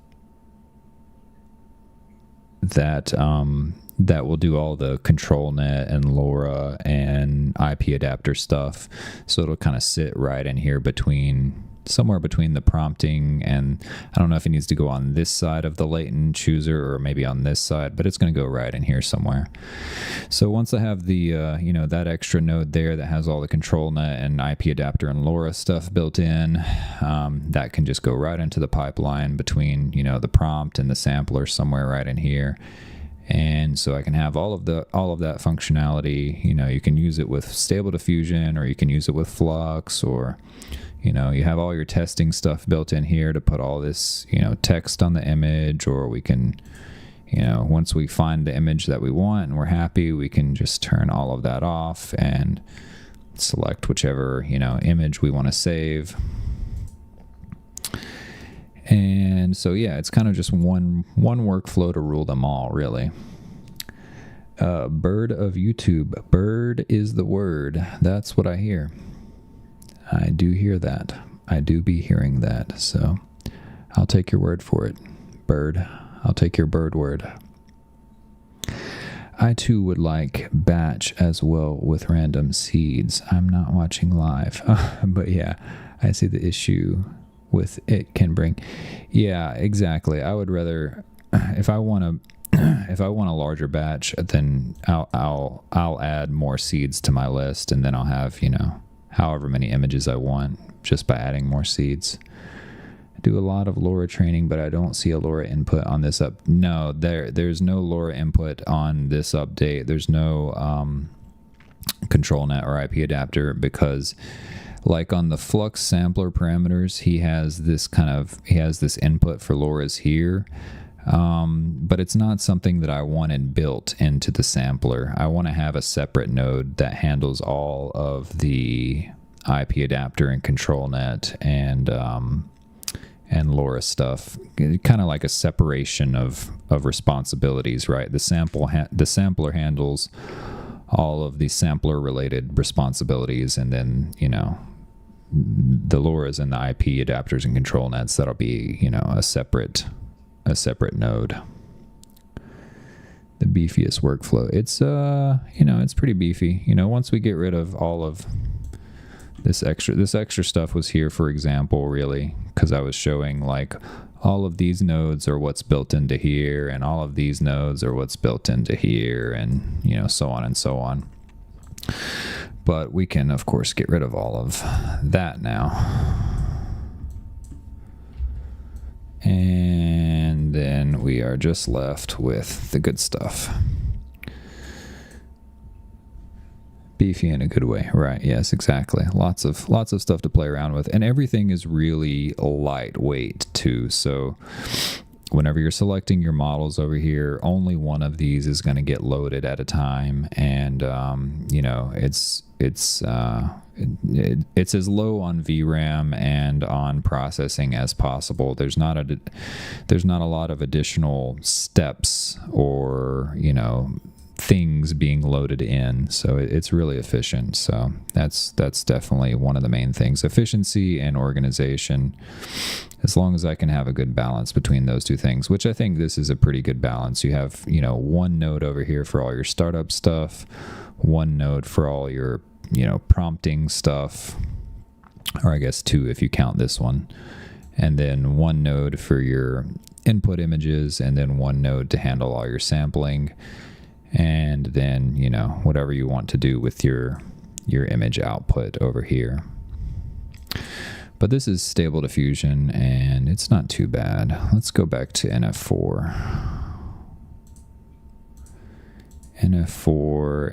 will do all the control net and LoRa and IP adapter stuff. So it'll kind of sit right in here somewhere between the prompting, and I don't know if it needs to go on this side of the latent chooser or maybe on this side, but it's going to go right in here somewhere. So once I have the, you know, that extra node there that has all the control net and IP adapter and LoRa stuff built in, that can just go right into the pipeline between, you know, the prompt and the sampler somewhere right in here. And so I can have all of that functionality. You know, you can use it with Stable Diffusion or you can use it with Flux, or you know, you have all your testing stuff built in here to put all this, you know, text on the image, or we can, you know, once we find the image that we want and we're happy, we can just turn all of that off and select whichever, you know, image we want to save. And so, yeah, it's kind of just one workflow to rule them all, really. Bird of YouTube. Bird is the word. That's what I hear. I do hear that. I do be hearing that. So I'll take your word for it, bird. I'll take your bird word. I too would like batch as well with random seeds. I'm not watching live, but yeah, I see the issue with it can bring. Yeah, exactly. I would rather, if I want a larger batch, then I'll add more seeds to my list, and then I'll have, however many images I want just by adding more seeds. I do a lot of LoRa training, but I don't see a LoRa input on this up. No, there's no LoRa input on this update. There's no control net or IP adapter, because like on the Flux sampler parameters, he has this input for LoRa's here. But it's not something that I wanted built into the sampler. I want to have a separate node that handles all of the IP adapter and control net and LoRa stuff, kind of like a separation of responsibilities, right? The sampler handles all of the sampler related responsibilities, and then the LoRa's and the IP adapters and control nets, that'll be a separate node. The beefiest workflow. It's it's pretty beefy. Once we get rid of all of this extra stuff was here, for example, really, because I was showing like all of these nodes are what's built into here, and all of these nodes are what's built into here, and so on and so on. But we can of course get rid of all of that now. And then we are just left with the good stuff. Beefy in a good way, right? Yes, exactly. Lots of stuff to play around with, and everything is really lightweight too. So whenever you're selecting your models over here, only one of these is going to get loaded at a time, and it's as low on VRAM and on processing as possible. There's not a lot of additional steps or things being loaded in, so it's really efficient. So that's definitely one of the main things: efficiency and organization. As long as I can have a good balance between those two things, which I think this is a pretty good balance. You have one node over here for all your startup stuff, one node for all your prompting stuff, or I guess two if you count this one, and then one node for your input images, and then one node to handle all your sampling, and then whatever you want to do with your image output over here. But this is stable diffusion, and it's not too bad. Let's go back to NF4,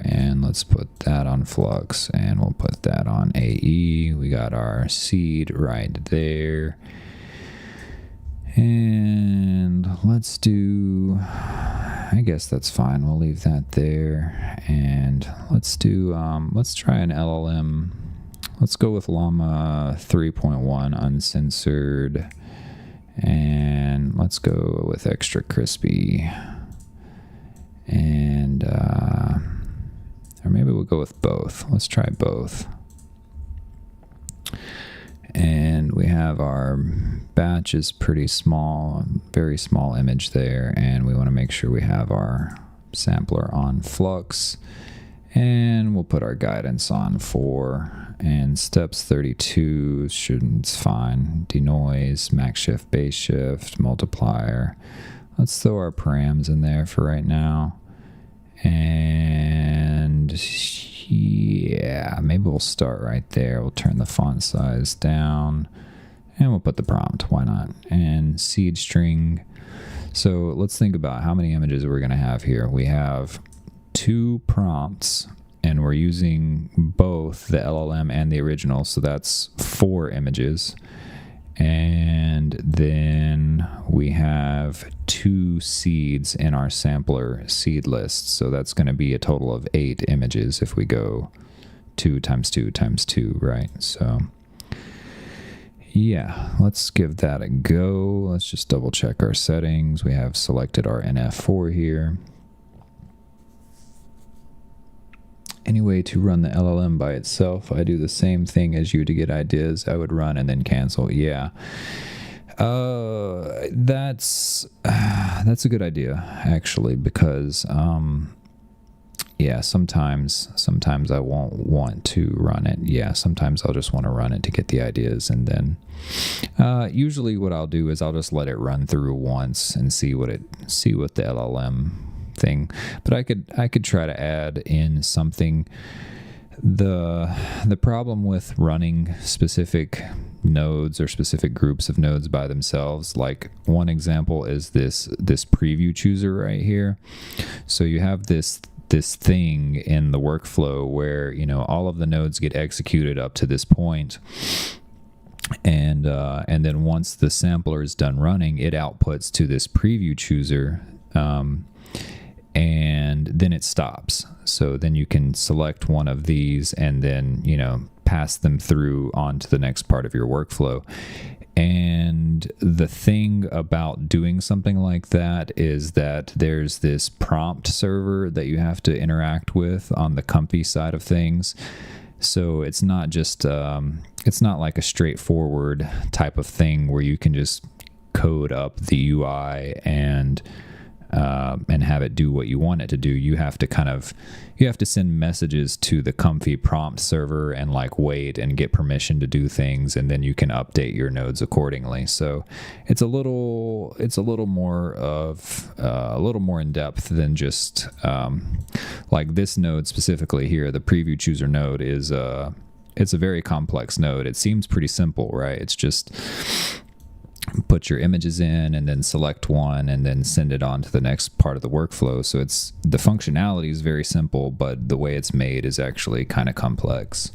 and let's put that on Flux, and we'll put that on AE. We got our seed right there. And let's do, I guess that's fine. We'll leave that there. And let's do, let's try an LLM. Let's go with Llama 3.1 uncensored. And let's go with extra crispy. And, or maybe we'll go with both. Let's try both. And we have our batch is pretty small, very small image there, and we want to make sure we have our sampler on Flux, and we'll put our guidance on 4, and steps 32 it's fine. Denoise, max shift, base shift, multiplier. Let's throw our params in there for right now, and yeah, maybe we'll start right there. We'll turn the font size down, and we'll put the prompt. Why not? And seed string. So let's think about how many images we're going to have here. We have 2 prompts, and we're using both the LLM and the original, so that's 4 images. And then we have 2 seeds in our sampler seed list, so that's going to be a total of 8 images if we go 2 times 2 times 2, right? So yeah, let's give that a go. Let's just double check our settings. We have selected our NF4 here. Anyway, to run the LLM by itself, I do the same thing as you to get ideas. I would run and then cancel. Yeah. That's a good idea, actually, because yeah, sometimes I won't want to run it. Yeah, sometimes I'll just want to run it to get the ideas, and then usually what I'll do is I'll just let it run through once and see what the LLM thing. But I could try to add in something. The problem with running specific nodes or specific groups of nodes by themselves, like one example is this preview chooser right here. So you have this thing in the workflow where, you know, all of the nodes get executed up to this point, and then once the sampler is done running, it outputs to this preview chooser, and then it stops. So then you can select one of these and then, you know, pass them through onto the next part of your workflow. And the thing about doing something like that is that there's this prompt server that you have to interact with on the Comfy side of things. So it's not just, it's not like a straightforward type of thing where you can just code up the UI and have it do what you want it to do. You have to send messages to the Comfy prompt server and like wait and get permission to do things, and then you can update your nodes accordingly. So it's a little more in depth than just like this node specifically here. The preview chooser node is it's a very complex node. It seems pretty simple, right? It's just put your images in and then select one and then send it on to the next part of the workflow. So the functionality is very simple, but the way it's made is actually kind of complex.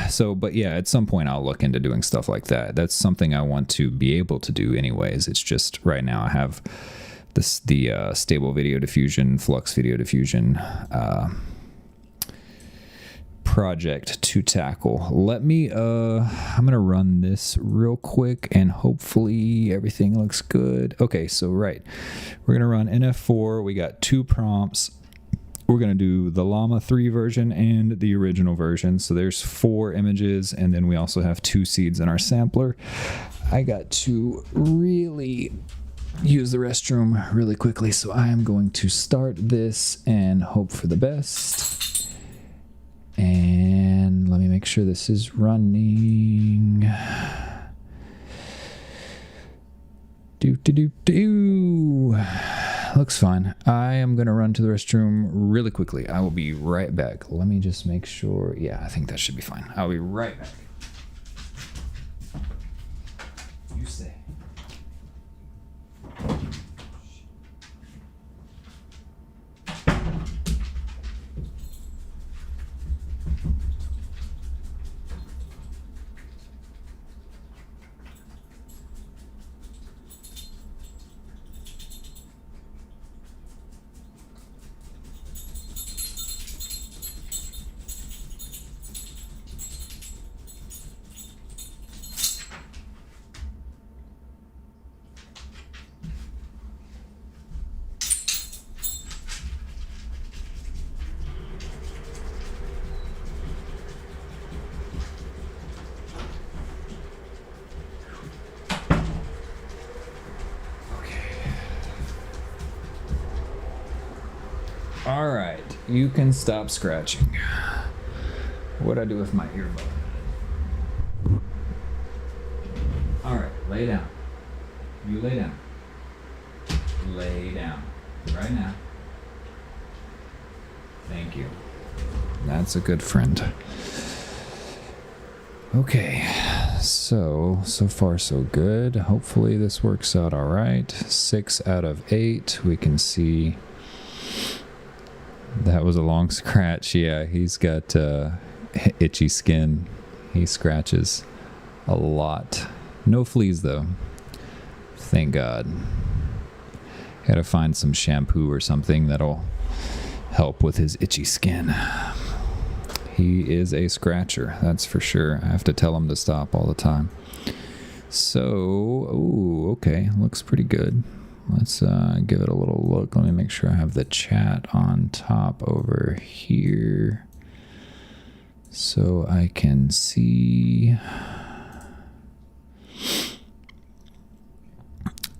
So, but yeah, at some point I'll look into doing stuff like that. That's something I want to be able to do anyways. It's just right now I have the Stable Video Diffusion, Flux Video Diffusion project to tackle. Let me I'm gonna run this real quick and hopefully everything looks good. Okay, so right, we're gonna run NF4. We got 2 prompts. We're gonna do the Llama 3 version and the original version. So there's 4 images, and then we also have 2 seeds in our sampler. I got to really use the restroom really quickly, so I am going to start this and hope for the best. And let me make sure this is running. Looks fine. I am going to run to the restroom really quickly. I will be right back. Let me just make sure. Yeah, I think that should be fine. I'll be right back. You stay. All right, you can stop scratching. What'd I do with my earbud? All right, lay down. You lay down. Lay down. Right now. Thank you. That's a good friend. Okay, so far so good. Hopefully this works out all right. 6 out of 8. We can see that was a long scratch. Yeah, he's got itchy skin. He scratches a lot. No fleas though. Thank God. Gotta find some shampoo or something that'll help with his itchy skin. He is a scratcher, that's for sure. I have to tell him to stop all the time. So, ooh, okay, looks pretty good. Let's give it a little look. Let me make sure I have the chat on top over here so I can see.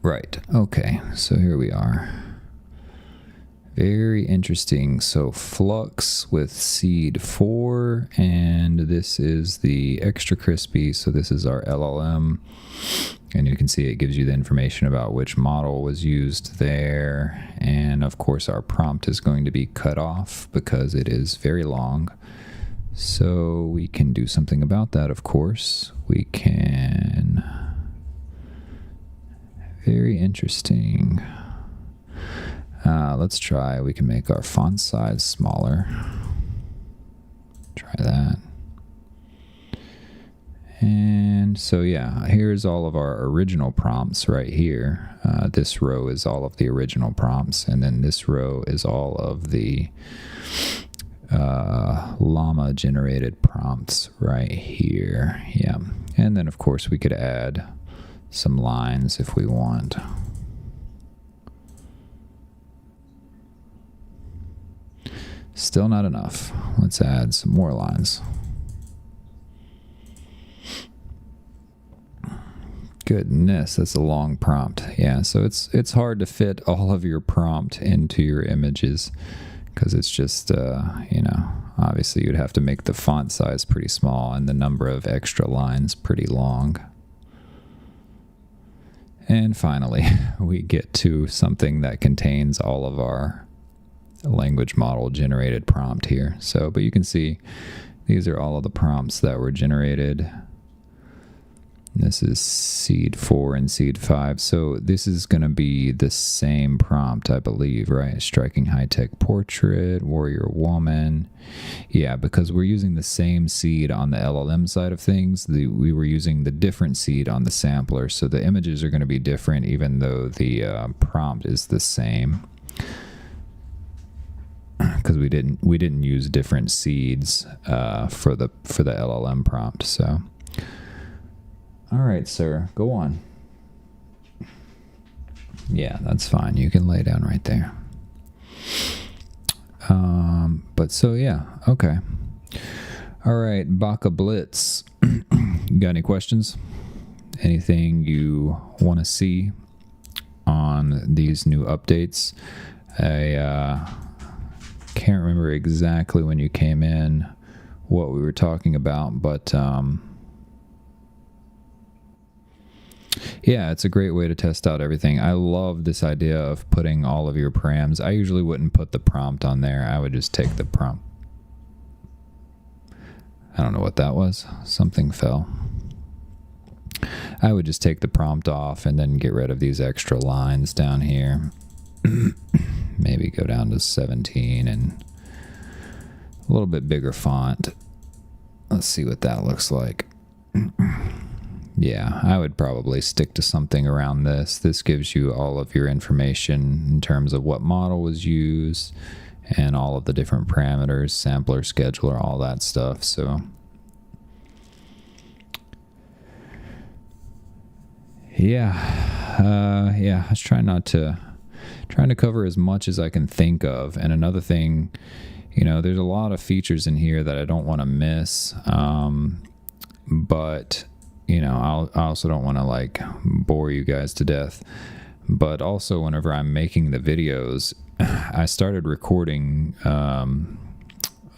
Right, okay, so here we are. Very interesting. So Flux with seed 4, and this is the extra crispy. So this is our LLM, and you can see it gives you the information about which model was used there. And of course our prompt is going to be cut off because it is very long. So we can do something about that, of course. We can... Very interesting. Let's try, we can make our font size smaller. Try that. And so yeah, here's all of our original prompts right here. This row is all of the original prompts, and then this row is all of the llama generated prompts right here. Yeah, and then of course we could add some lines if we want. Still not enough. Let's add some more lines. Goodness, that's a long prompt. Yeah, so it's hard to fit all of your prompt into your images because it's just, you know, obviously you'd have to make the font size pretty small and the number of extra lines pretty long. And finally, we get to something that contains all of our language model generated prompt here. So, but you can see these are all of the prompts that were generated. This is seed 4 and seed 5. So this is going to be the same prompt, I believe, right? Striking high-tech portrait, warrior woman. Yeah, because we're using the same seed on the LLM side of things. We were using the different seed on the sampler. So the images are going to be different even though the prompt is the same. Because we didn't use different seeds for the LLM prompt. So, all right, sir, go on. Yeah, that's fine. You can lay down right there. But so yeah, okay. All right, Baka Blitz. You got any questions? Anything you want to see on these new updates? I can't remember exactly when you came in what we were talking about, but yeah, it's a great way to test out everything. I love this idea of putting all of your params. I usually wouldn't put the prompt on there. I would just take the prompt. I don't know what that was. Something fell. I would just take the prompt off and then get rid of these extra lines down here. Maybe go down to 17 and a little bit bigger font. Let's see what that looks like. Yeah, I would probably stick to something around this. This gives you all of your information in terms of what model was used and all of the different parameters, sampler, scheduler, all that stuff. So yeah, yeah, I was trying to cover as much as I can think of. And another thing, you know, there's a lot of features in here that I don't want to miss, but you know, I also don't want to like bore you guys to death. But also, whenever I'm making the videos, I started recording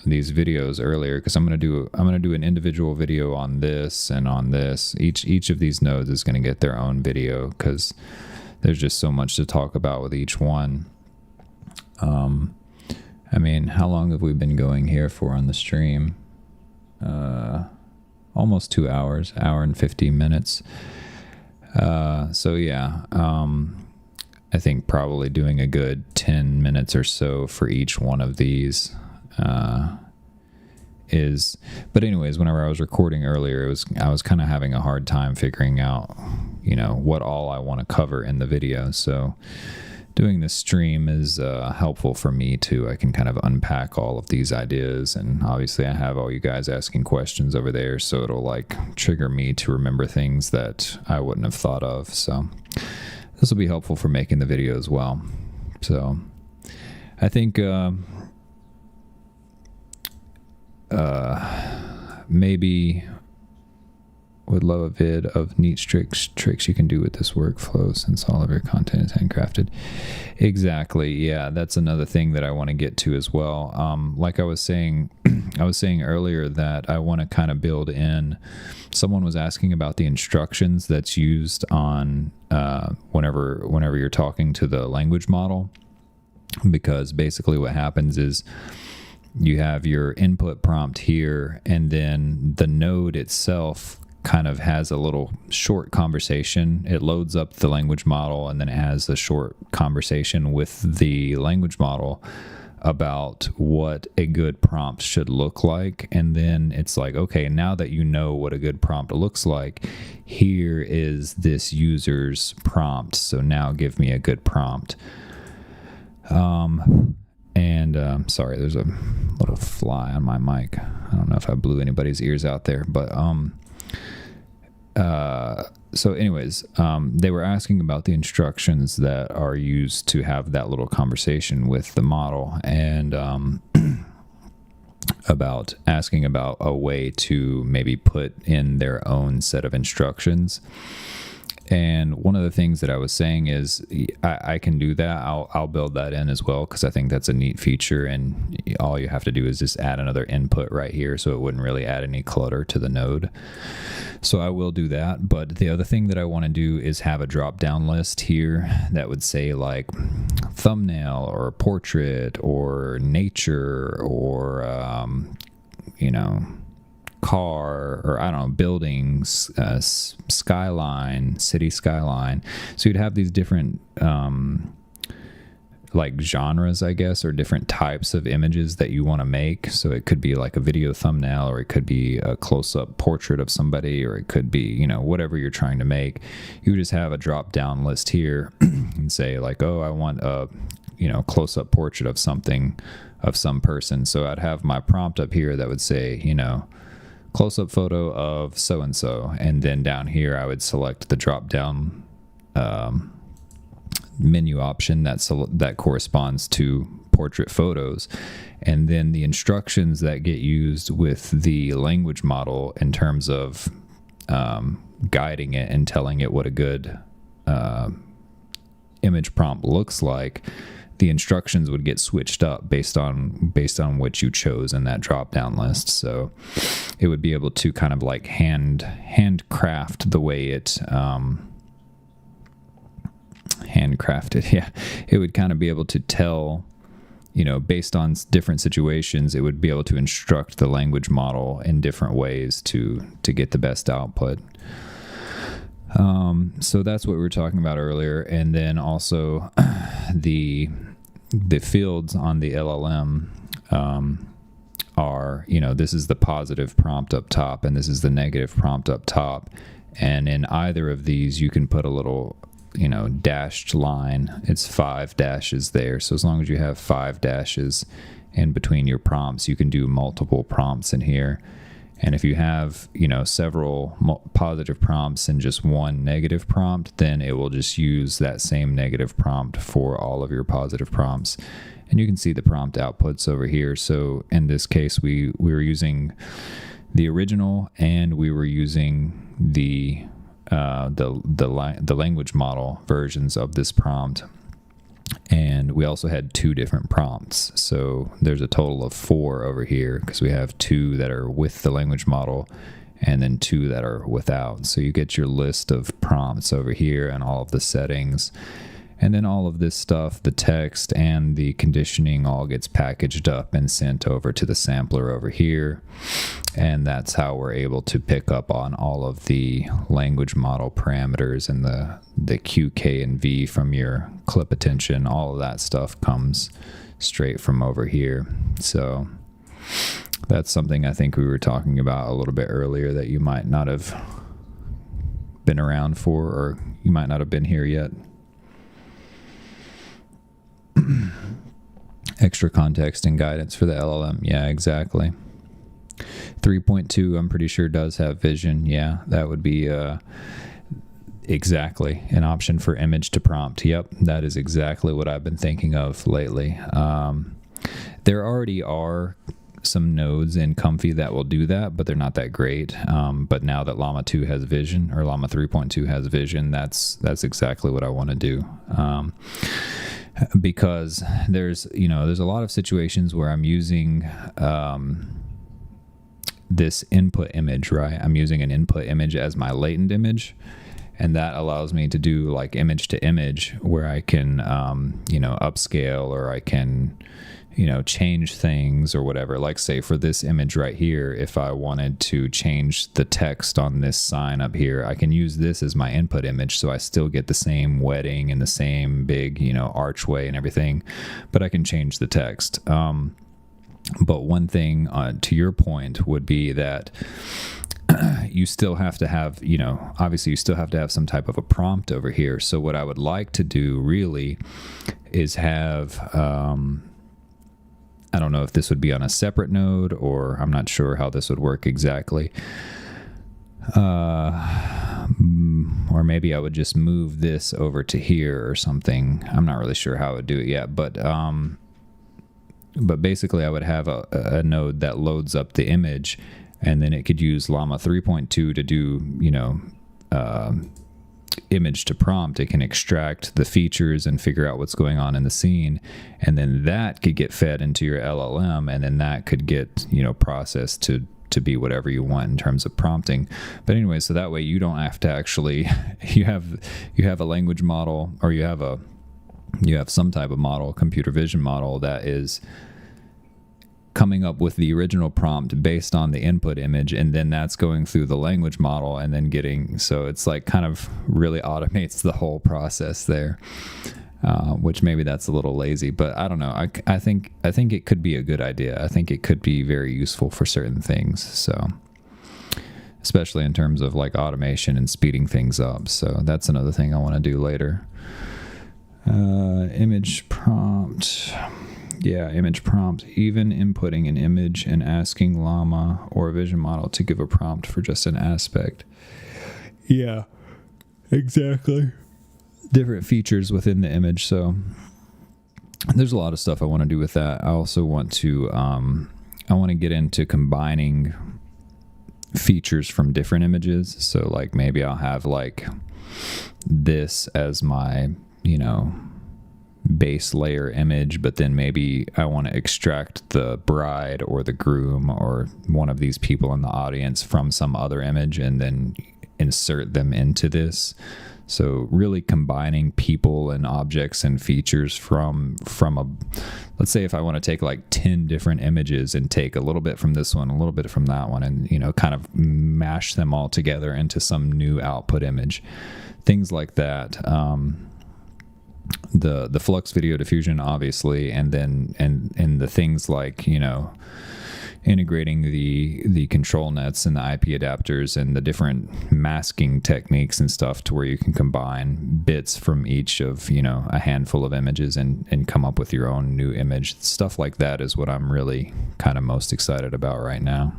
these videos earlier because I'm gonna do an individual video on this and on this. Each of these nodes is gonna get their own video because there's just so much to talk about with each one. I mean, how long have we been going here for on the stream? Almost 2 hours, hour and 50 minutes. So yeah, I think probably doing a good 10 minutes or so for each one of these is, but anyways, whenever I was recording earlier, I was kind of having a hard time figuring out, you know, what all I want to cover in the video. So doing this stream is helpful for me too. I can kind of unpack all of these ideas, and obviously I have all you guys asking questions over there, so it'll like trigger me to remember things that I wouldn't have thought of. So this will be helpful for making the video as well. So I think maybe Would love a vid of neat tricks you can do with this workflow since all of your content is handcrafted. Exactly. Yeah, that's another thing that I want to get to as well. Like I was saying, earlier that I want to kind of build in. Someone was asking about the instructions that's used on whenever you're talking to the language model, because basically what happens is you have your input prompt here, and then the node itself kind of has a little short conversation. It loads up the language model, and then it has a short conversation with the language model about what a good prompt should look like. And then it's like, okay, now that you know what a good prompt looks like, here is this user's prompt. So now give me a good prompt. Sorry, there's a little fly on my mic. I don't know if I blew anybody's ears out there, but so anyways, they were asking about the instructions that are used to have that little conversation with the model, and asking about a way to maybe put in their own set of instructions. And one of the things that I was saying is I can do that. I'll build that in as well, because I think that's a neat feature, and all you have to do is just add another input right here, so it wouldn't really add any clutter to the node. So I will do that. But the other thing that I want to do is have a drop-down list here that would say like thumbnail or portrait or nature or car, or I don't know, buildings, skyline, city skyline. So you'd have these different like genres, I guess, or different types of images that you want to make. So it could be like a video thumbnail, or it could be a close-up portrait of somebody, or it could be, whatever you're trying to make. You just have a drop-down list here and say like, oh, I want a close-up portrait of something, of some person. So I'd have my prompt up here that would say, close-up photo of so-and-so, and then down here I would select the drop-down menu option that corresponds to portrait photos, and then the instructions that get used with the language model in terms of guiding it and telling it what a good image prompt looks like. The instructions would get switched up based on what you chose in that drop down list. So it would be able to kind of like handcraft the way it handcrafted. Yeah, it would kind of be able to tell, based on different situations, it would be able to instruct the language model in different ways to get the best output. So that's what we were talking about earlier. And then also the fields on the LLM are, this is the positive prompt up top, and this is the negative prompt up top. And in either of these, you can put a little, dashed line. It's 5 dashes there. So as long as you have 5 dashes in between your prompts, you can do multiple prompts in here. And if you have, several positive prompts and just one negative prompt, then it will just use that same negative prompt for all of your positive prompts. And you can see the prompt outputs over here. So in this case, we were using the original, and we were using the language model versions of this prompt. And we also had 2 different prompts. So there's a total of 4 over here, because we have 2 that are with the language model and then 2 that are without. So you get your list of prompts over here and all of the settings. And then all of this stuff, the text and the conditioning, all gets packaged up and sent over to the sampler over here. And that's how we're able to pick up on all of the language model parameters, and the Q, K, and V from your clip attention. All of that stuff comes straight from over here. So that's something I think we were talking about a little bit earlier that you might not have been around for, or you might not have been here yet. Extra context and guidance for the LLM. Yeah, exactly. 3.2, I'm pretty sure, does have vision. Yeah, that would be exactly an option for image to prompt. Yep, that is exactly what I've been thinking of lately. There already are some nodes in Comfy that will do that, but they're not that great. But now that Llama 2 has vision, or Llama 3.2 has vision, that's exactly what I want to do. Because there's a lot of situations where I'm using this input image, right? I'm using an input image as my latent image, and that allows me to do like image to image, where I can upscale, or I can change things or whatever. Like, say for this image right here, if I wanted to change the text on this sign up here, I can use this as my input image, so I still get the same wedding and the same big archway and everything, but I can change the text. But one thing to your point would be that you still have to have, obviously you still have to have some type of a prompt over here. So what I would like to do really is have I don't know if this would be on a separate node, or I'm not sure how this would work exactly. Or maybe I would just move this over to here or something. I'm not really sure how I would do it yet, but basically I would have a node that loads up the image, and then it could use Llama 3.2 to do, image to prompt. It can extract the features and figure out what's going on in the scene, and then that could get fed into your LLM, and then that could get processed to be whatever you want in terms of prompting. But anyway, so that way you don't have to actually you have a language model, or you have some type of model, computer vision model, that is coming up with the original prompt based on the input image, and then that's going through the language model and then getting, so it's like kind of really automates the whole process there, which maybe that's a little lazy, but I don't know. I think it could be a good idea. I think it could be very useful for certain things, so especially in terms of like automation and speeding things up. So that's another thing I want to do later. Image prompt. Yeah, image prompt. Even inputting an image and asking Llama or a vision model to give a prompt for just an aspect. Yeah, exactly. Different features within the image. So there's a lot of stuff I want to do with that. I also want to get into combining features from different images. So like maybe I'll have like this as my, base layer image, but then maybe I want to extract the bride or the groom or one of these people in the audience from some other image and then insert them into this. So really combining people and objects and features from a, let's say if I want to take like 10 different images and take a little bit from this one, a little bit from that one, and kind of mash them all together into some new output image, things like that. The Flux Video Diffusion, obviously, and then and the things like integrating the control nets and the IP adapters and the different masking techniques and stuff to where you can combine bits from each of a handful of images and come up with your own new image. Stuff like that is what I'm really kind of most excited about right now.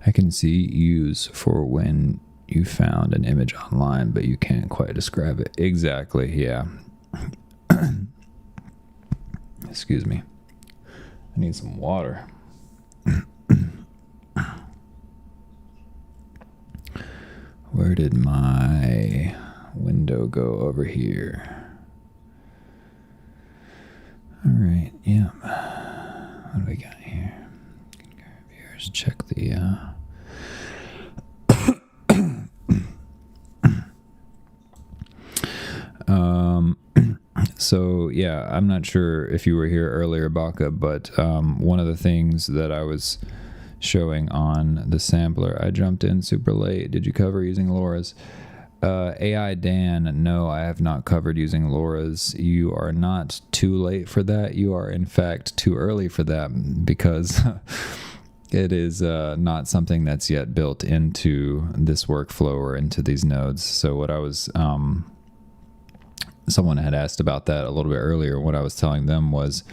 I can see use for when you found an image online, but you can't quite describe it. Exactly, yeah. Excuse me. I need some water. Where did my window go over here? All right, yeah. What do we got here? Viewers, check the... So yeah, I'm not sure if you were here earlier, Baka, but one of the things that I was showing on the sampler, I jumped in super late. Did you cover using LoRa's? AI Dan, no, I have not covered using LoRa's. You are not too late for that. You are in fact too early for that, because it is not something that's yet built into this workflow or into these nodes. So what I was... someone had asked about that a little bit earlier. What I was telling them was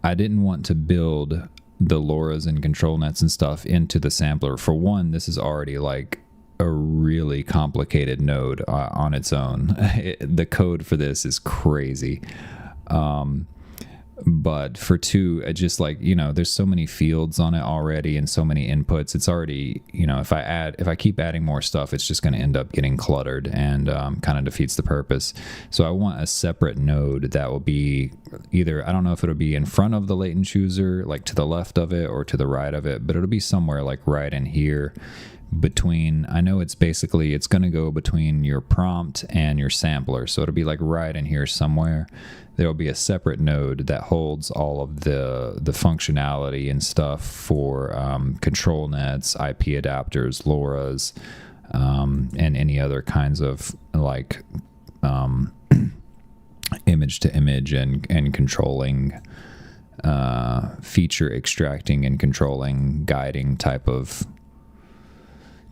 I didn't want to build the LoRa's and control nets and stuff into the sampler. For one, this is already like a really complicated node on its own. The code for this is crazy. But for 2, it just like, there's so many fields on it already and so many inputs. It's already, if I keep adding more stuff, it's just going to end up getting cluttered and kind of defeats the purpose. So I want a separate node that will be either, I don't know if it'll be in front of the latent chooser, like to the left of it or to the right of it, but it'll be somewhere like right in here between, I know it's going to go between your prompt and your sampler. So it'll be like right in here somewhere. There will be a separate node that holds all of the functionality and stuff for control nets, IP adapters, LoRa's, and any other kinds of like image to image and controlling, feature extracting and controlling, guiding type of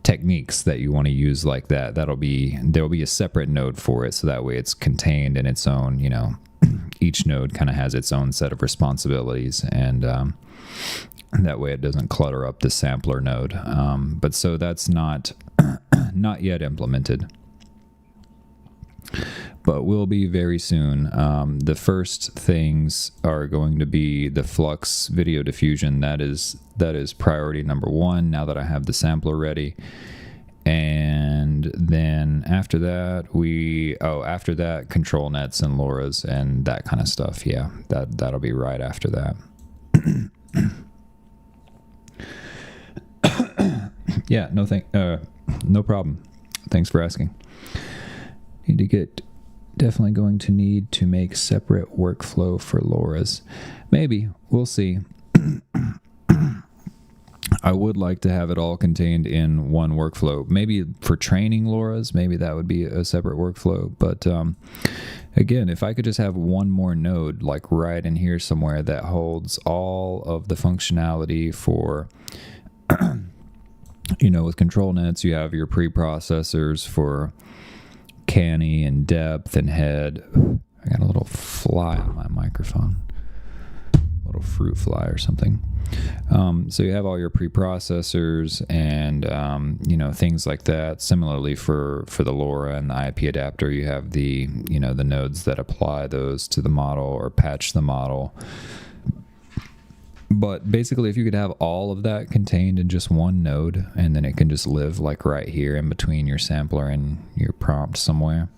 techniques that you want to use like that. There'll be a separate node for it, so that way it's contained in its own, each node kind of has its own set of responsibilities, and that way it doesn't clutter up the sampler node. But so that's not yet implemented, but will be very soon. The first things are going to be the Flux Video Diffusion. That is priority number 1 now that I have the sampler ready. And then after that, after that, control nets and LoRa's and that kind of stuff. Yeah, that'll be right after that. Yeah, no problem. Thanks for asking. Definitely going to need to make separate workflow for LoRa's. Maybe, we'll see. I would like to have it all contained in one workflow. Maybe for training LoRa's, maybe that would be a separate workflow. But again, if I could just have one more node like right in here somewhere that holds all of the functionality for, with control nets, you have your preprocessors for canny and depth and head. I got a little fly on my microphone. A little fruit fly or something. So you have all your preprocessors and things like that. Similarly for the LoRa and the IP adapter, you have the the nodes that apply those to the model or patch the model. But basically, if you could have all of that contained in just one node, and then it can just live like right here in between your sampler and your prompt somewhere,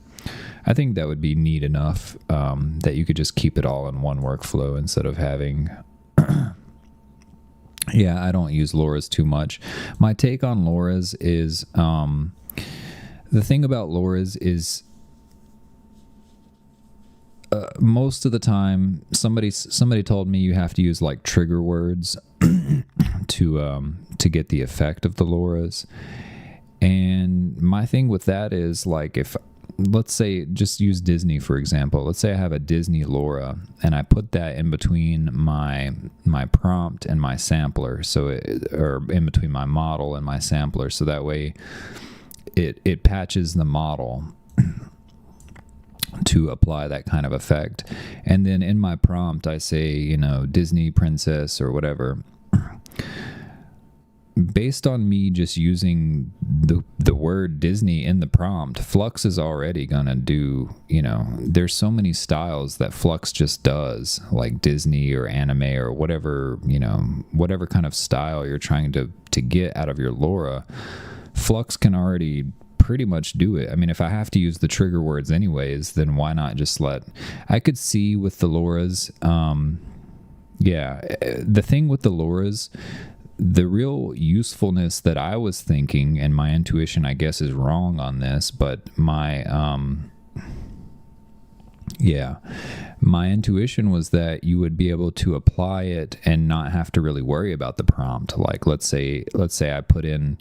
I think that would be neat enough that you could just keep it all in one workflow instead of having... Yeah, I don't use LoRa's too much. My take on LoRa's is... the thing about LoRa's is... most of the time, somebody told me you have to use like trigger words to get the effect of the LoRa's. And my thing with that is like, if let's say just use Disney for example. Let's say I have a Disney LoRa and I put that in between my prompt and my sampler, or in between my model and my sampler, so that way it patches the model to apply that kind of effect. And then in my prompt I say, Disney princess or whatever. Based on me just using the word Disney in the prompt, Flux is already gonna do, there's so many styles that Flux just does, like Disney or anime or whatever, whatever kind of style you're trying to get out of your LoRa, Flux can already pretty much do it. I mean, if I have to use the trigger words anyways, then why not just I could see with the LoRa's, the thing with the LoRa's, the real usefulness that I was thinking, and my intuition, I guess, is wrong on this, but my intuition was that you would be able to apply it and not have to really worry about the prompt. Like, let's say I put in,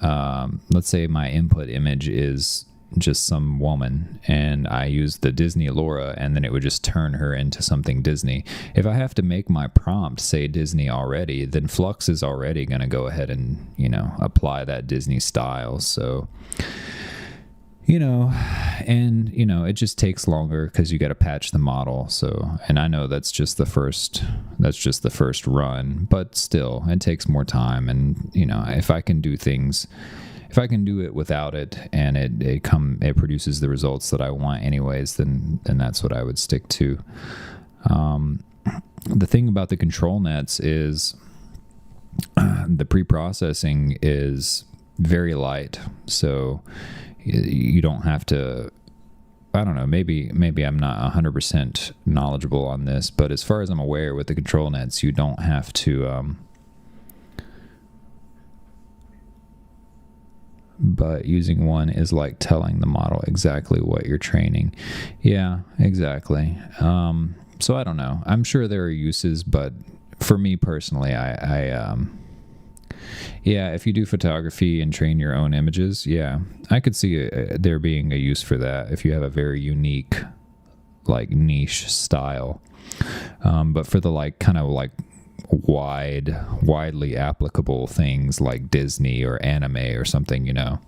let's say my input image is just some woman and I use the Disney LoRa, and then it would just turn her into something Disney. If I have to make my prompt say Disney already, then Flux is already going to go ahead and, apply that Disney style. So, it just takes longer because you got to patch the model. So, and I know that's just the first run, but still it takes more time. And, if I can do things if I can do it without it and it produces the results that I want anyways, then that's what I would stick to. The thing about the control nets is the pre-processing is very light, so you don't have to, I don't know, maybe I'm not 100% knowledgeable on this, but as far as I'm aware with the control nets, you don't have to, but using one is like telling the model exactly what you're training. Yeah, exactly. So I don't know. I'm sure there are uses, but for me personally, yeah, if you do photography and train your own images, yeah, I could see there being a use for that if you have a very unique, like, niche style. But for the like kind of like widely applicable things like Disney or anime or something, you know,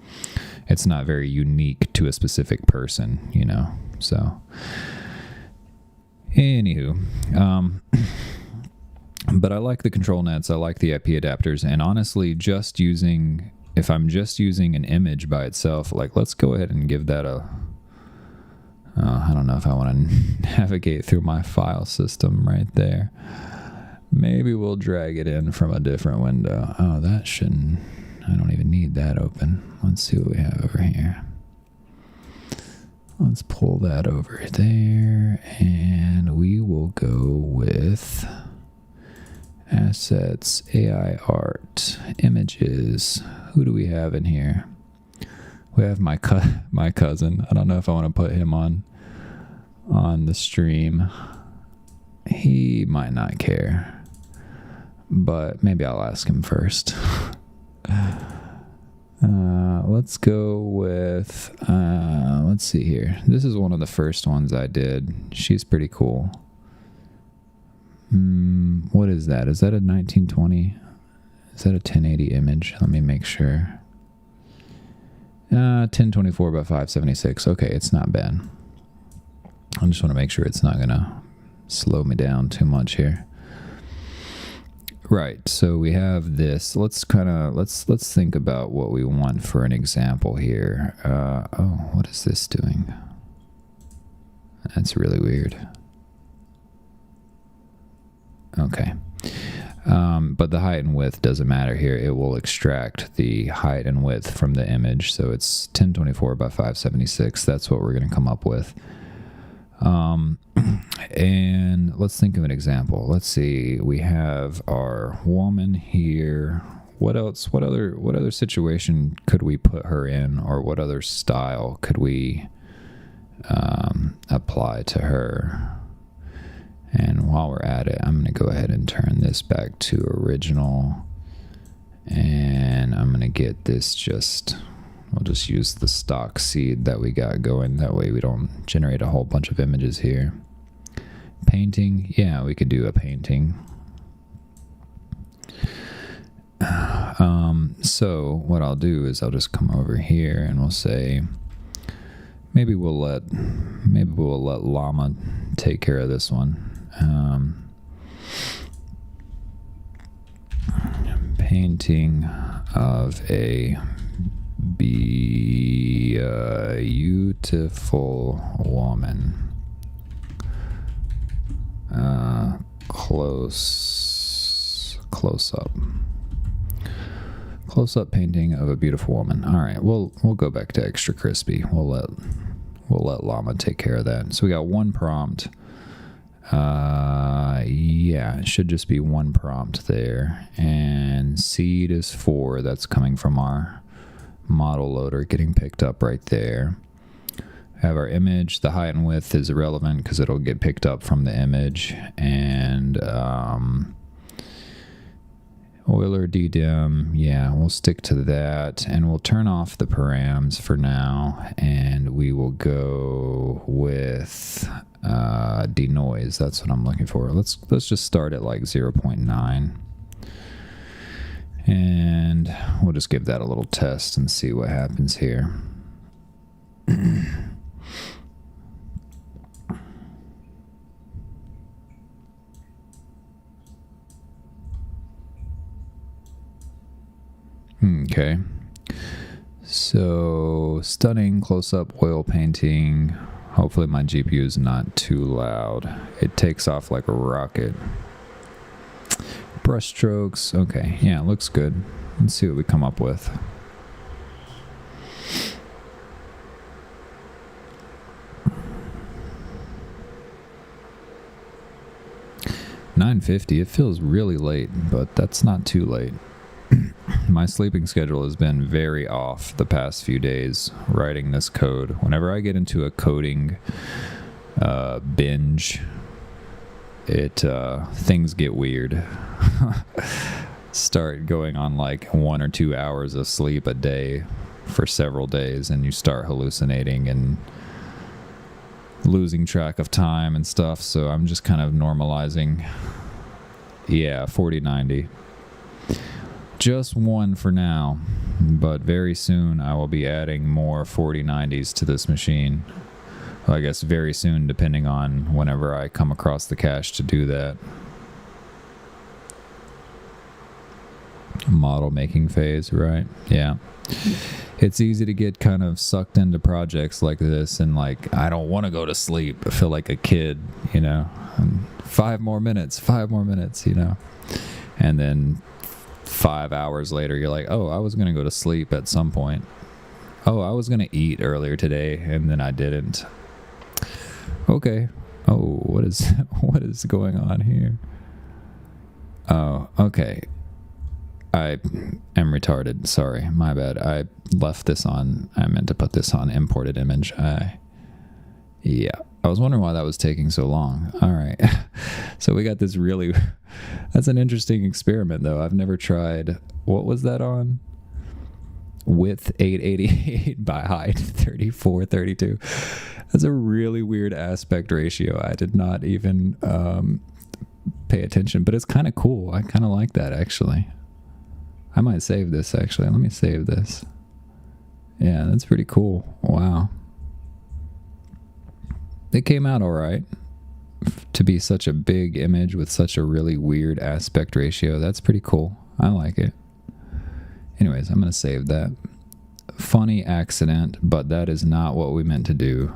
it's not very unique to a specific person, you know. So, anywho, but I like the control nets, I like the IP adapters, and honestly, if I'm just using an image by itself, like, let's go ahead and give that a, I don't know if I want to navigate through my file system right there. Maybe we'll drag it in from a different window. Oh, that shouldn't, I don't even need that open. Let's see what we have over here. Let's pull that over there, and we will go with assets, AI art, images. Who do we have in here? We have my cousin. I don't know if I want to put him on the stream. He might not care, but maybe I'll ask him first. Let's go with, let's see here. This is one of the first ones I did. She's pretty cool. What is that? Is that a 1920? Is that a 1080 image? Let me make sure. 1024 by 576. Okay, it's not bad. I just want to make sure it's not gonna slow me down too much here. Right, so we have this. Let's think about what we want for an example here. Oh, what is this doing? That's really weird. Okay. But the height and width doesn't matter here. It will extract the height and width from the image. So it's 1024 by 576. That's what we're going to come up with. And let's think of an example. Let's see. We have our woman here. What else? What other situation could we put her in, or what other style could we apply to her? And while we're at it, I'm going to go ahead and turn this back to original. And I'm going to get this we'll just use the stock seed that we got going. That way we don't generate a whole bunch of images here. Painting, yeah, we could do a painting. So what I'll do is I'll just come over here and we'll say, maybe we'll let Llama take care of this one. Painting of a beautiful woman. Close up painting of a beautiful woman. All right, we'll go back to extra crispy. We'll let Llama take care of that. So we got one prompt. Yeah, it should just be one prompt there. And seed is 4. That's coming from our model loader, getting picked up right there. Have our image. The height and width is irrelevant because it'll get picked up from the image. And Euler DDIM, yeah, we'll stick to that, and we'll turn off the params for now, and we will go with denoise. That's what I'm looking for. Let's just start at like 0.9, and we'll just give that a little test and see what happens here. Okay, So, stunning close-up oil painting. Hopefully my GPU is not too loud. It takes off like a rocket. Brush strokes. Okay, yeah, it looks good. Let's see what we come up with. $9:50. It feels really late, but that's not too late. My sleeping schedule has been very off the past few days writing this code. Whenever I get into a coding binge, things get weird. Start going on like 1 or 2 hours of sleep a day for several days, and you start hallucinating and losing track of time and stuff. So I'm just kind of normalizing. Yeah, 4090. Just one for now, but very soon I will be adding more 4090s to this machine. Well, I guess very soon, depending on whenever I come across the cache to do that. Model making phase, right? Yeah. It's easy to get kind of sucked into projects like this and like, I don't want to go to sleep. I feel like a kid, you know, and 5 more minutes, you know, and then 5 hours later, you're like, oh, I was going to go to sleep at some point. Oh, I was going to eat earlier today, and then I didn't. Okay. Oh, what is going on here? Oh, okay. I am retarded. Sorry, my bad. I left this on. I meant to put this on imported image. Yeah. I was wondering why that was taking so long. All right. So we got this really... That's an interesting experiment, though. I've never tried... What was that on? Width 888 by height 3432. That's a really weird aspect ratio. I did not even pay attention, but it's kind of cool. I kind of like that, actually. I might save this, actually. Let me save this. Yeah, that's pretty cool. Wow. It came out all right. To be such a big image with such a really weird aspect ratio, that's pretty cool. I like it. Anyways, I'm going to save that. Funny accident, but that is not what we meant to do.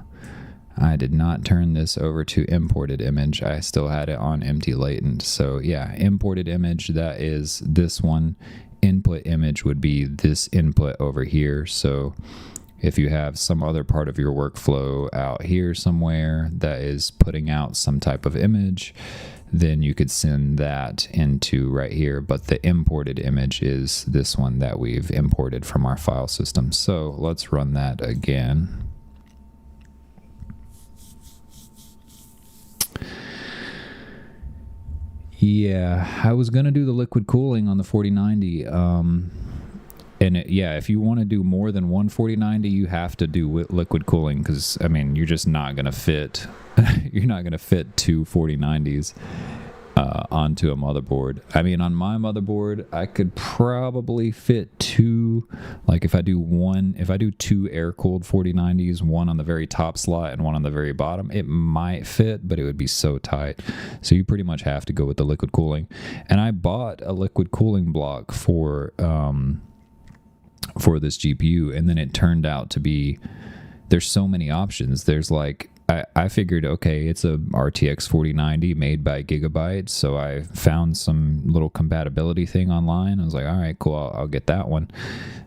I did not turn this over to imported image. I still had it on empty latent. So yeah, imported image, that is this one. Input image would be this input over here. So if you have some other part of your workflow out here somewhere that is putting out some type of image, then you could send that into right here. But the imported image is this one that we've imported from our file system. So let's run that again. Yeah, I was going to do the liquid cooling on the 4090. Yeah, if you want to do more than one 4090, you have to do liquid cooling because, I mean, you're just not going to fit, you're not going to fit two 4090s onto a motherboard. I mean, on my motherboard, I could probably fit two, like if I do two air-cooled 4090s, one on the very top slot and one on the very bottom, it might fit, but it would be so tight. So you pretty much have to go with the liquid cooling. And I bought a liquid cooling block for this GPU, and then it turned out to be, there's so many options. There's like, I figured, okay, it's a RTX 4090 made by Gigabyte, so I found some little compatibility thing online. I was like, all right, cool, I'll get that one.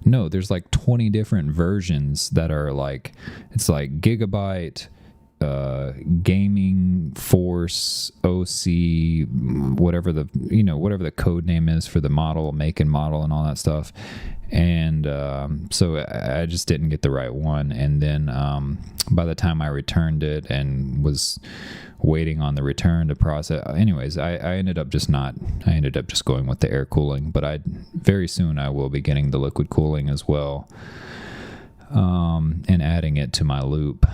No, there's like 20 different versions that are like, it's like Gigabyte, Gaming Force, OC, whatever the code name is for the model, make and model and all that stuff. And so I just didn't get the right one. And then by the time I returned it and was waiting on the return to process, anyways, I ended up just going with the air cooling. But very soon I will be getting the liquid cooling as well, and adding it to my loop,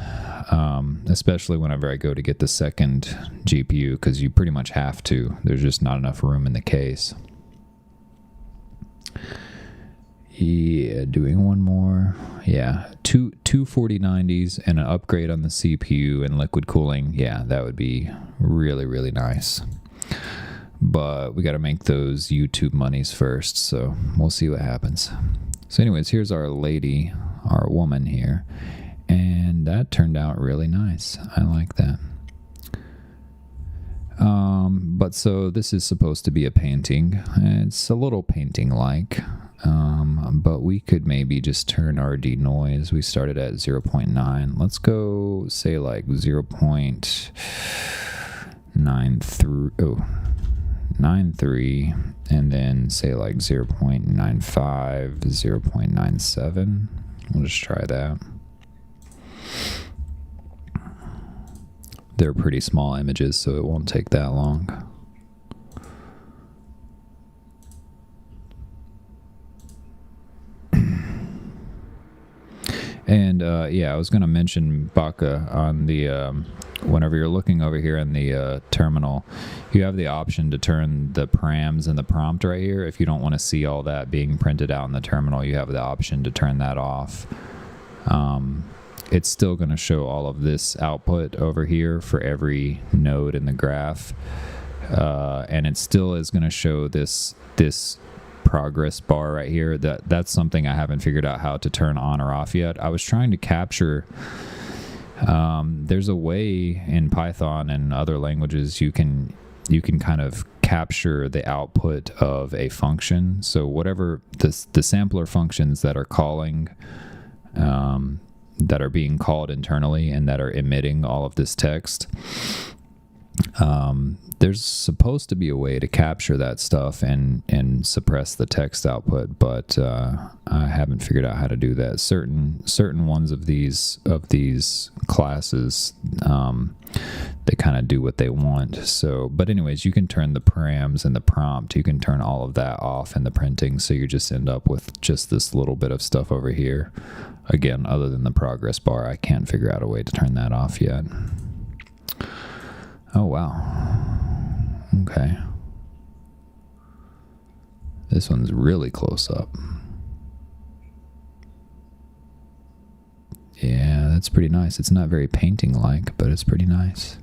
especially whenever I go to get the second GPU, because you pretty much have to. There's just not enough room in the case. Yeah, doing one more. Yeah, two 4090s and an upgrade on the CPU and liquid cooling. Yeah, that would be really, really nice. But we got to make those YouTube monies first, so we'll see what happens. So anyways, here's our lady. our woman here, and that turned out really nice. I like that. But so this is supposed to be a painting. It's a little painting-like, but we could maybe just turn our denoise. We started at 0.9. Let's go say like 0.93, and then say like 0.95, 0.97. We'll just try that. They're pretty small images, so it won't take that long. And yeah, I was going to mention Baka on the whenever you're looking over here in the terminal, you have the option to turn the params and the prompt right here. If you don't want to see all that being printed out in the terminal, you have the option to turn that off. It's still going to show all of this output over here for every node in the graph, and it still is going to show this progress bar right here. That's something I haven't figured out how to turn on or off yet. I was trying to capture. There's a way in Python and other languages you can kind of capture the output of a function. So whatever the sampler functions that are calling. That are being called internally and that are emitting all of this text. There's supposed to be a way to capture that stuff and suppress the text output, but I haven't figured out how to do that. Certain ones of these classes, they kind of do what they want. So, but anyways, you can turn the params and the prompt. You can turn all of that off in the printing, so you just end up with just this little bit of stuff over here. Again, other than the progress bar, I can't figure out a way to turn that off yet. Oh, wow. Okay. This one's really close up. Yeah, that's pretty nice. It's not very painting-like, but it's pretty nice.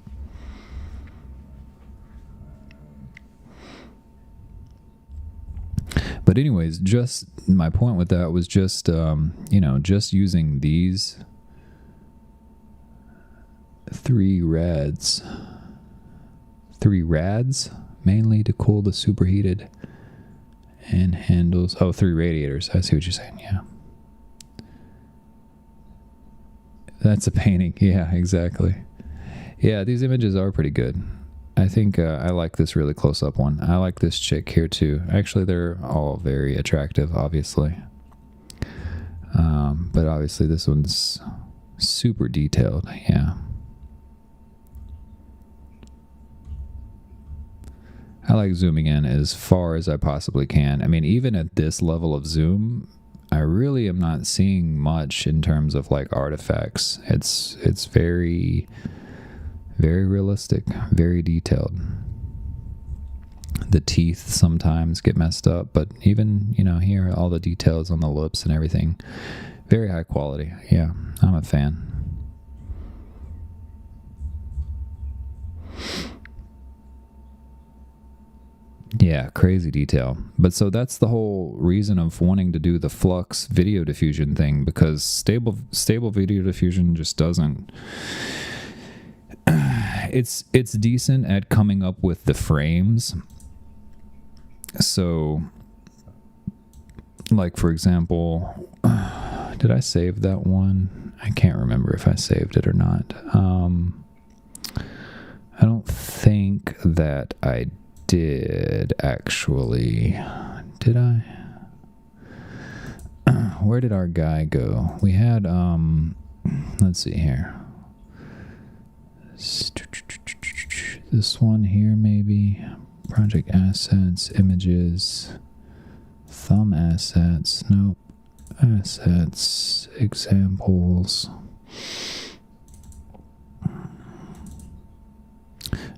But anyways, just my point with that was just, just using these 3 rads mainly to cool the superheated and handles. Oh, 3 radiators. I see what you're saying. Yeah. That's a painting. Yeah, exactly. Yeah, these images are pretty good. I think I like this really close-up one. I like this chick here, too. Actually, they're all very attractive, obviously. But obviously, this one's super detailed. Yeah. I like zooming in as far as I possibly can. I mean, even at this level of zoom, I really am not seeing much in terms of like artifacts. It's very... very realistic, very detailed. The teeth sometimes get messed up, but even, here, all the details on the lips and everything, very high quality. Yeah, I'm a fan. Yeah, crazy detail. But so that's the whole reason of wanting to do the Flux Video Diffusion thing, because stable video diffusion just doesn't... It's decent at coming up with the frames. So, like for example, did I save that one? I can't remember if I saved it or not. I don't think that I did actually. Did I? Where did our guy go? We had let's see here. This one here, maybe. Project assets, images, thumb assets, nope. Assets, examples.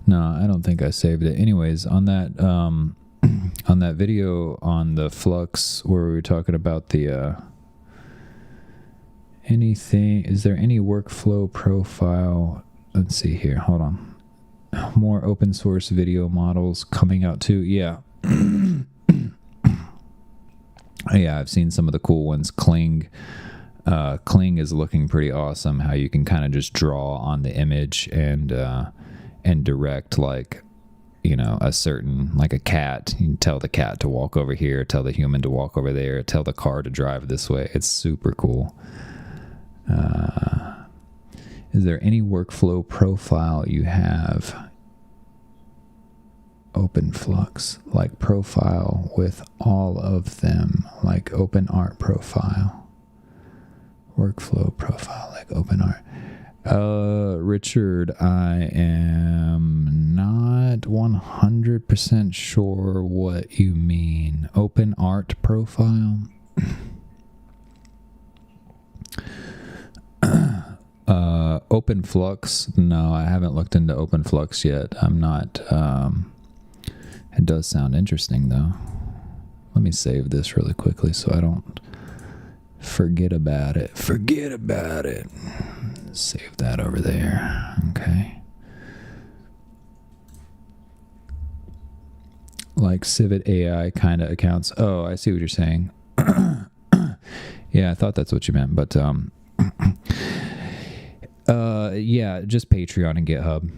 No, I don't think I saved it. Anyways, on that video on the Flux where we were talking about the anything, is there any workflow profile? Let's see here. Hold on. More open source video models coming out too. Yeah. Yeah, I've seen some of the cool ones. Kling. Kling is looking pretty awesome, how you can kind of just draw on the image and direct, like, you know, a certain, like a cat. You can tell the cat to walk over here, tell the human to walk over there, tell the car to drive this way. It's super cool. Is there any workflow profile you have? Open Flux, like profile with all of them, like open art profile. Workflow profile, like open art. Richard, I am not 100% sure what you mean. Open art profile? Open Flux? No, I haven't looked into Open Flux yet. I'm not, it does sound interesting though. Let me save this really quickly so I don't forget about it. Forget about it. Save that over there. Okay. Like Civet AI kind of accounts. Oh, I see what you're saying. Yeah, I thought that's what you meant, but yeah, just Patreon and GitHub.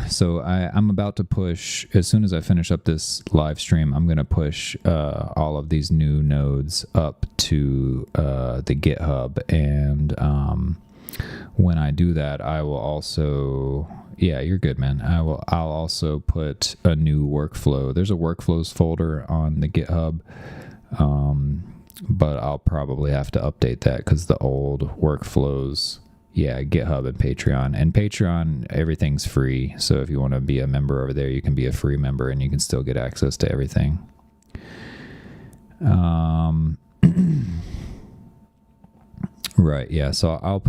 So I'm about to push, as soon as I finish up this live stream, I'm going to push all of these new nodes up to the GitHub. And when I do that, I will also, yeah, you're good, man. I'll also put a new workflow. There's a workflows folder on the GitHub, but I'll probably have to update that because the old workflows, yeah, GitHub and Patreon. And Patreon, everything's free. So if you want to be a member over there, you can be a free member and you can still get access to everything. Right, yeah. So I'll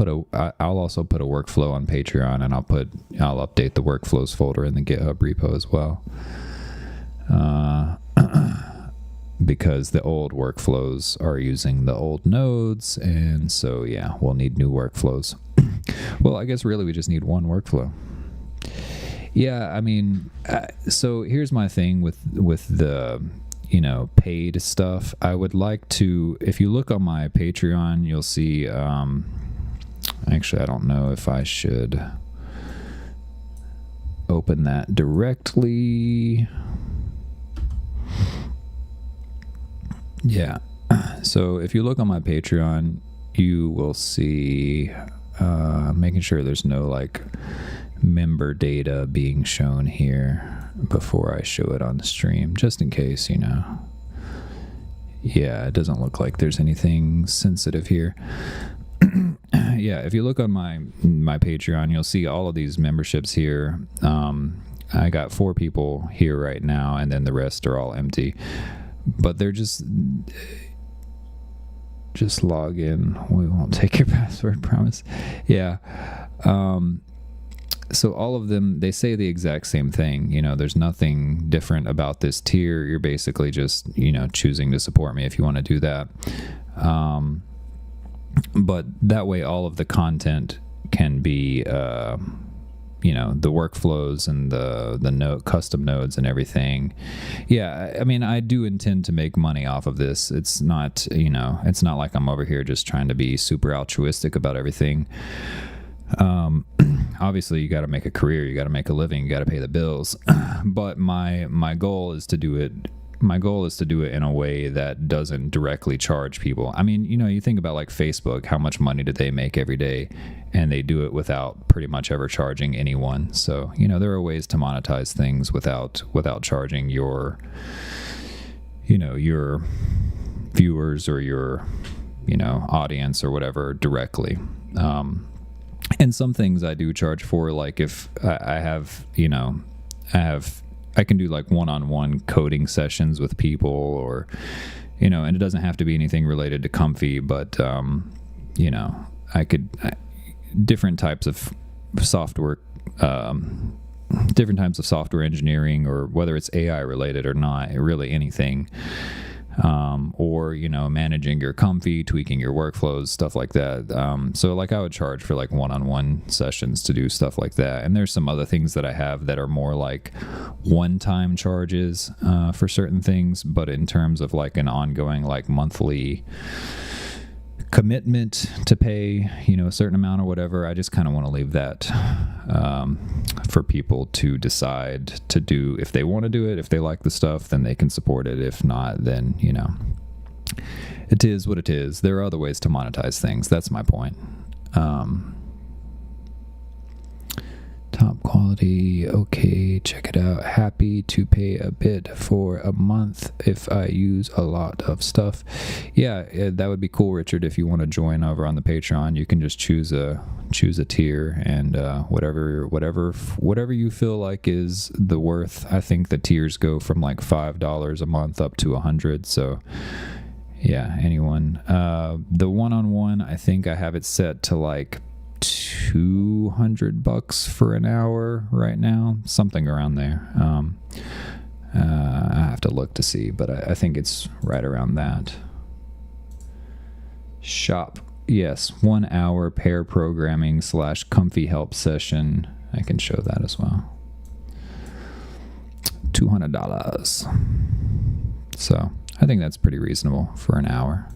also put a workflow on Patreon, and I'll update the workflows folder in the GitHub repo as well. Because the old workflows are using the old nodes, and so yeah, we'll need new workflows. Well, I guess really we just need one workflow. Yeah, I mean, so here's my thing with the, you know, paid stuff. I would like to, if you look on my Patreon, you'll see, actually, I don't know if I should open that directly. Yeah, so if you look on my Patreon, you will see, making sure there's no like member data being shown here before I show it on the stream, just in case, you know. Yeah, it doesn't look like there's anything sensitive here. Yeah, if you look on my Patreon, you'll see all of these memberships here. I got 4 people here right now, and then the rest are all empty. But they're just log in. We won't take your password, promise. Yeah. So all of them, they say the exact same thing. You know, there's nothing different about this tier. You're basically just, you know, choosing to support me if you want to do that. But that way all of the content can be, you know, the workflows and the custom nodes and everything. Yeah, I mean, I do intend to make money off of this. It's not, you know, it's not like I'm over here just trying to be super altruistic about everything. Obviously you got to make a career, you got to make a living, you got to pay the bills. But my goal is to do it. My goal is to do it in a way that doesn't directly charge people. I mean, you know, you think about like Facebook, how much money do they make every day? And they do it without pretty much ever charging anyone. So, you know, there are ways to monetize things without charging your, you know, your viewers or your, you know, audience or whatever directly. And some things I do charge for, like if I have, you know, I can do like one-on-one coding sessions with people, or, you know, and it doesn't have to be anything related to Comfy, but, you know, different types of software, different types of software engineering, or whether it's AI related or not, really anything. Or, you know, managing your Comfy, tweaking your workflows, stuff like that. So like I would charge for like one-on-one sessions to do stuff like that. And there's some other things that I have that are more like one-time charges for certain things, but in terms of like an ongoing, like monthly commitment to pay, a certain amount or whatever. I just kind of want to leave that for people to decide to do. If they want to do it, if they like the stuff, then they can support it. If not, then, it is what it is. There are other ways to monetize things. That's my point. Top quality, okay, check it out. Happy to pay a bit for a month if I use a lot of stuff. Yeah, that would be cool, Richard. If you want to join over on the Patreon, you can just choose a tier, and whatever you feel like is the worth. I think the tiers go from like $5 a month up to $100. So yeah, anyone. The one-on-one, I think I have it set to like $200 for an hour right now, something around there. I have to look to see, but I think it's right around that. Shop, yes, 1 hour pair programming / comfy help session. I can show that as well. $200. So I think that's pretty reasonable for an hour.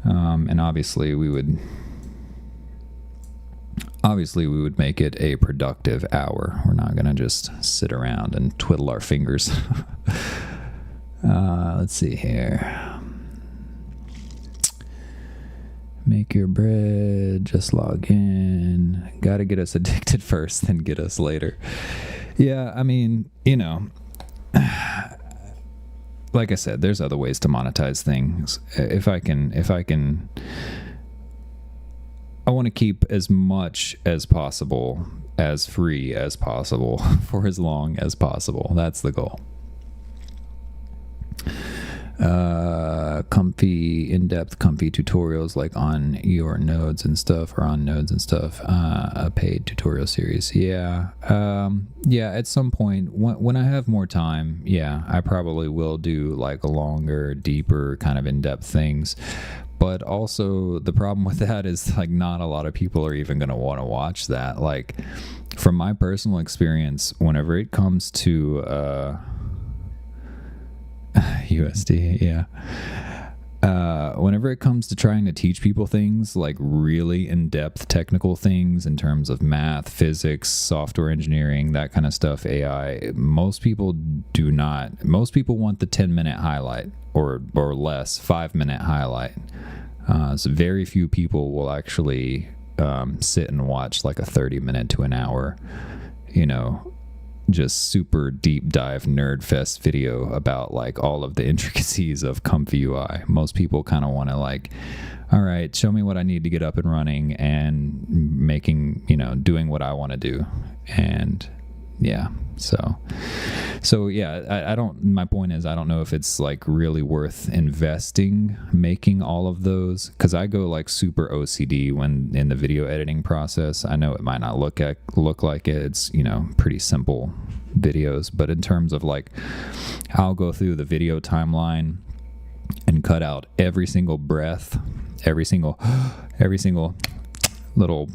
And obviously we would make it a productive hour. We're not going to just sit around and twiddle our fingers. Let's see here. Make your bread, just log in. Got to get us addicted first, then get us later. Yeah, I mean, like I said, there's other ways to monetize things. I want to keep as much as possible as free as possible for as long as possible. That's the goal. In-depth comfy tutorials like on your nodes and stuff, or on nodes and stuff. A paid tutorial series. Yeah. At some point when I have more time, I probably will do like a longer, deeper kind of in-depth things. But also the problem with that is like not a lot of people are even going to want to watch that. Like from my personal experience, whenever it comes to USD, whenever it comes to trying to teach people things like really in-depth technical things in terms of math, physics, software engineering, that kind of stuff, AI, most people want the 10-minute highlight or less, 5-minute highlight. So very few people will actually sit and watch like a 30-minute to an hour, just super deep dive nerd fest video about like all of the intricacies of Comfy UI. Most people kind of want to like, all right, show me what I need to get up and running and doing what I want to do. And my point is, I don't know if it's like really worth investing, making all of those, because I go like super OCD when in the video editing process. I know it might not look like it. It's, pretty simple videos, but in terms of like, I'll go through the video timeline and cut out every single breath, every single little,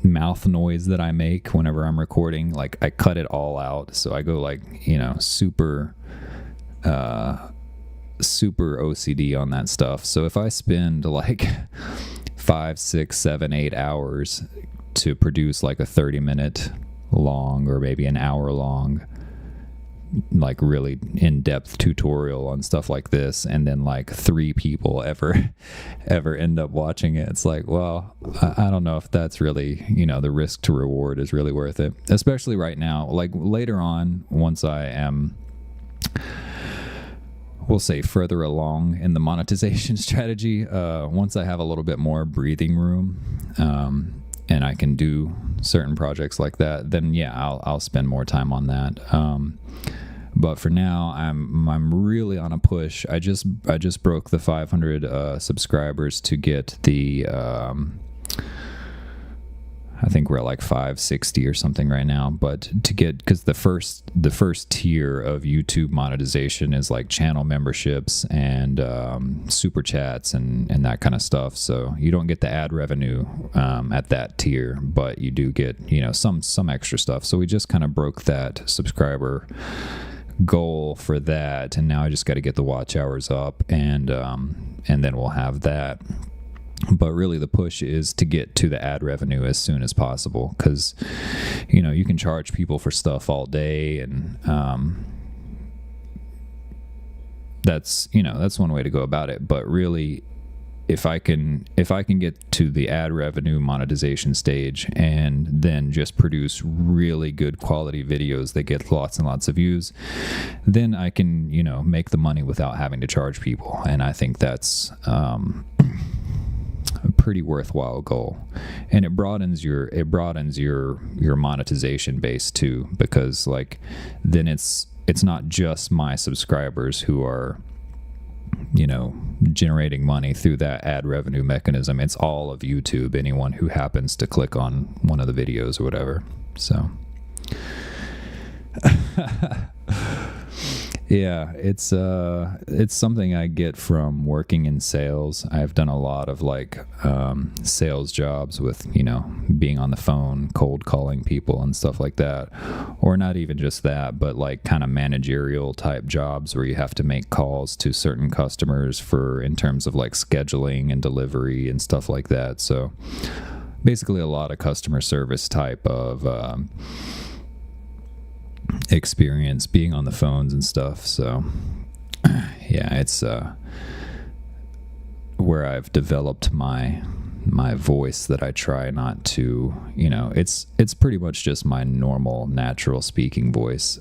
mouth noise that I make whenever I'm recording. Like I cut it all out. So I go like, super OCD on that stuff. So if I spend like 5, 6, 7, 8 hours to produce like a 30-minute long or maybe an hour long, like really in-depth tutorial on stuff like this, and then like 3 people ever end up watching it, it's like, well, I don't know if that's really, the risk to reward is really worth it, especially right now. Like later on, once I am, we'll say, further along in the monetization strategy, once I have a little bit more breathing room, and I can do certain projects like that, then I'll spend more time on that. But for now, I'm really on a push. I just broke the 500 subscribers to get the I think we're at like 560 or something right now. But to get, because the first tier of YouTube monetization is like channel memberships and super chats and that kind of stuff. So you don't get the ad revenue at that tier, but you do get, some extra stuff. So we just kind of broke that subscriber goal for that, and now I just got to get the watch hours up and and then we'll have that. But really the push is to get to the ad revenue as soon as possible, because you can charge people for stuff all day, and that's one way to go about it. But really, if I can get to the ad revenue monetization stage and then just produce really good quality videos that get lots and lots of views, then I can make the money without having to charge people. And I think that's a pretty worthwhile goal, and it broadens your monetization base too, because then it's not just my subscribers who are generating money through that ad revenue mechanism. It's all of YouTube, anyone who happens to click on one of the videos or whatever. So yeah, it's something I get from working in sales. I've done a lot of sales jobs with being on the phone, cold calling people and stuff like that, or not even just that, but kind of managerial type jobs where you have to make calls to certain customers in terms of scheduling and delivery and stuff like that. So basically a lot of customer service type of experience being on the phones and stuff. So yeah, it's where I've developed my voice that I try not to, it's pretty much just my normal natural speaking voice,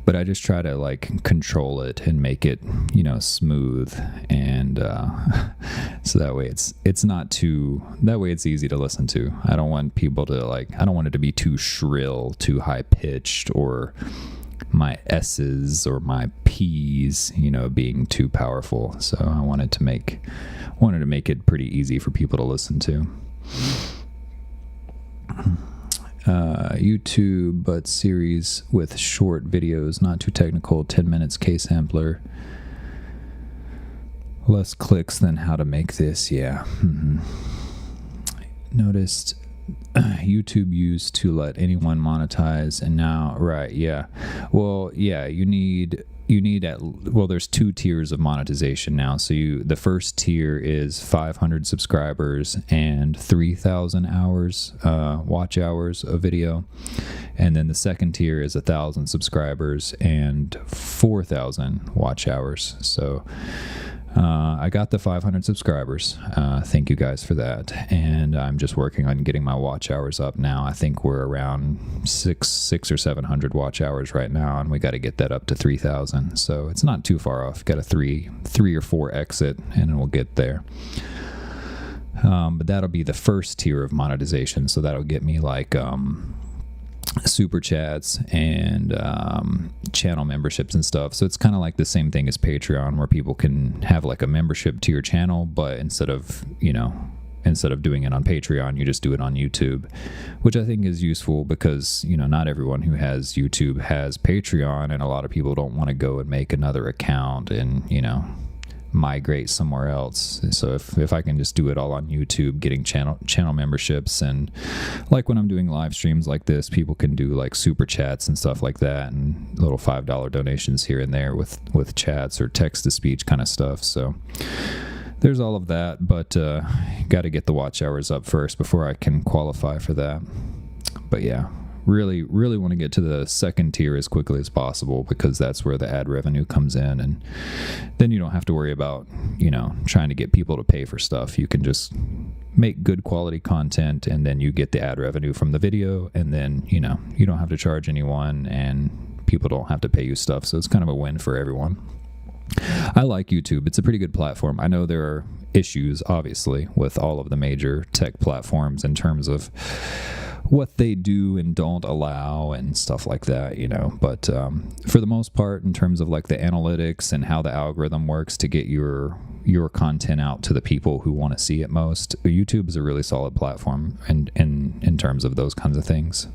but I just try to control it and make it smooth, and so that way it's not too, that way it's easy to listen to. I don't want people to I don't want it to be too shrill, too high pitched, or my S's or my P's being too powerful. So I wanted to make it pretty easy for people to listen to. YouTube, but series with short videos, not too technical, 10 minutes K-sampler, less clicks than how to make this. Yeah. Noticed YouTube used to let anyone monetize, and now, right, yeah. Well, yeah, you need there's 2 tiers of monetization now. So the first tier is 500 subscribers and 3,000 hours, watch hours of video. And then the second tier is 1,000 subscribers and 4,000 watch hours. So I got the 500 subscribers. Thank you guys for that. And I'm just working on getting my watch hours up now. I think we're around 600 or 700 watch hours right now, and we got to get that up to 3,000. So it's not too far off. Got a three or four exit, and we'll get there. But that'll be the first tier of monetization. So that'll get me super chats and channel memberships and stuff. So it's kind of like the same thing as Patreon, where people can have a membership to your channel, but instead of doing it on Patreon, you just do it on YouTube, which I think is useful because not everyone who has YouTube has Patreon, and a lot of people don't want to go and make another account and migrate somewhere else. So if I can just do it all on YouTube, getting channel memberships, and when I'm doing live streams like this, people can do super chats and stuff like that, and little $5 donations here and there with chats or text to speech kind of stuff. So there's all of that, but got to get the watch hours up first before I can qualify for that. But yeah, really want to get to the second tier as quickly as possible, because that's where the ad revenue comes in, and then you don't have to worry about trying to get people to pay for stuff. You can just make good quality content, and then you get the ad revenue from the video, and then you don't have to charge anyone, and people don't have to pay you stuff. So it's kind of a win for everyone. I like YouTube. It's a pretty good platform. I know there are issues, obviously, with all of the major tech platforms in terms of what they do and don't allow and stuff like that, but for the most part, in terms of the analytics and how the algorithm works to get your content out to the people who want to see it most, YouTube is a really solid platform in terms of those kinds of things.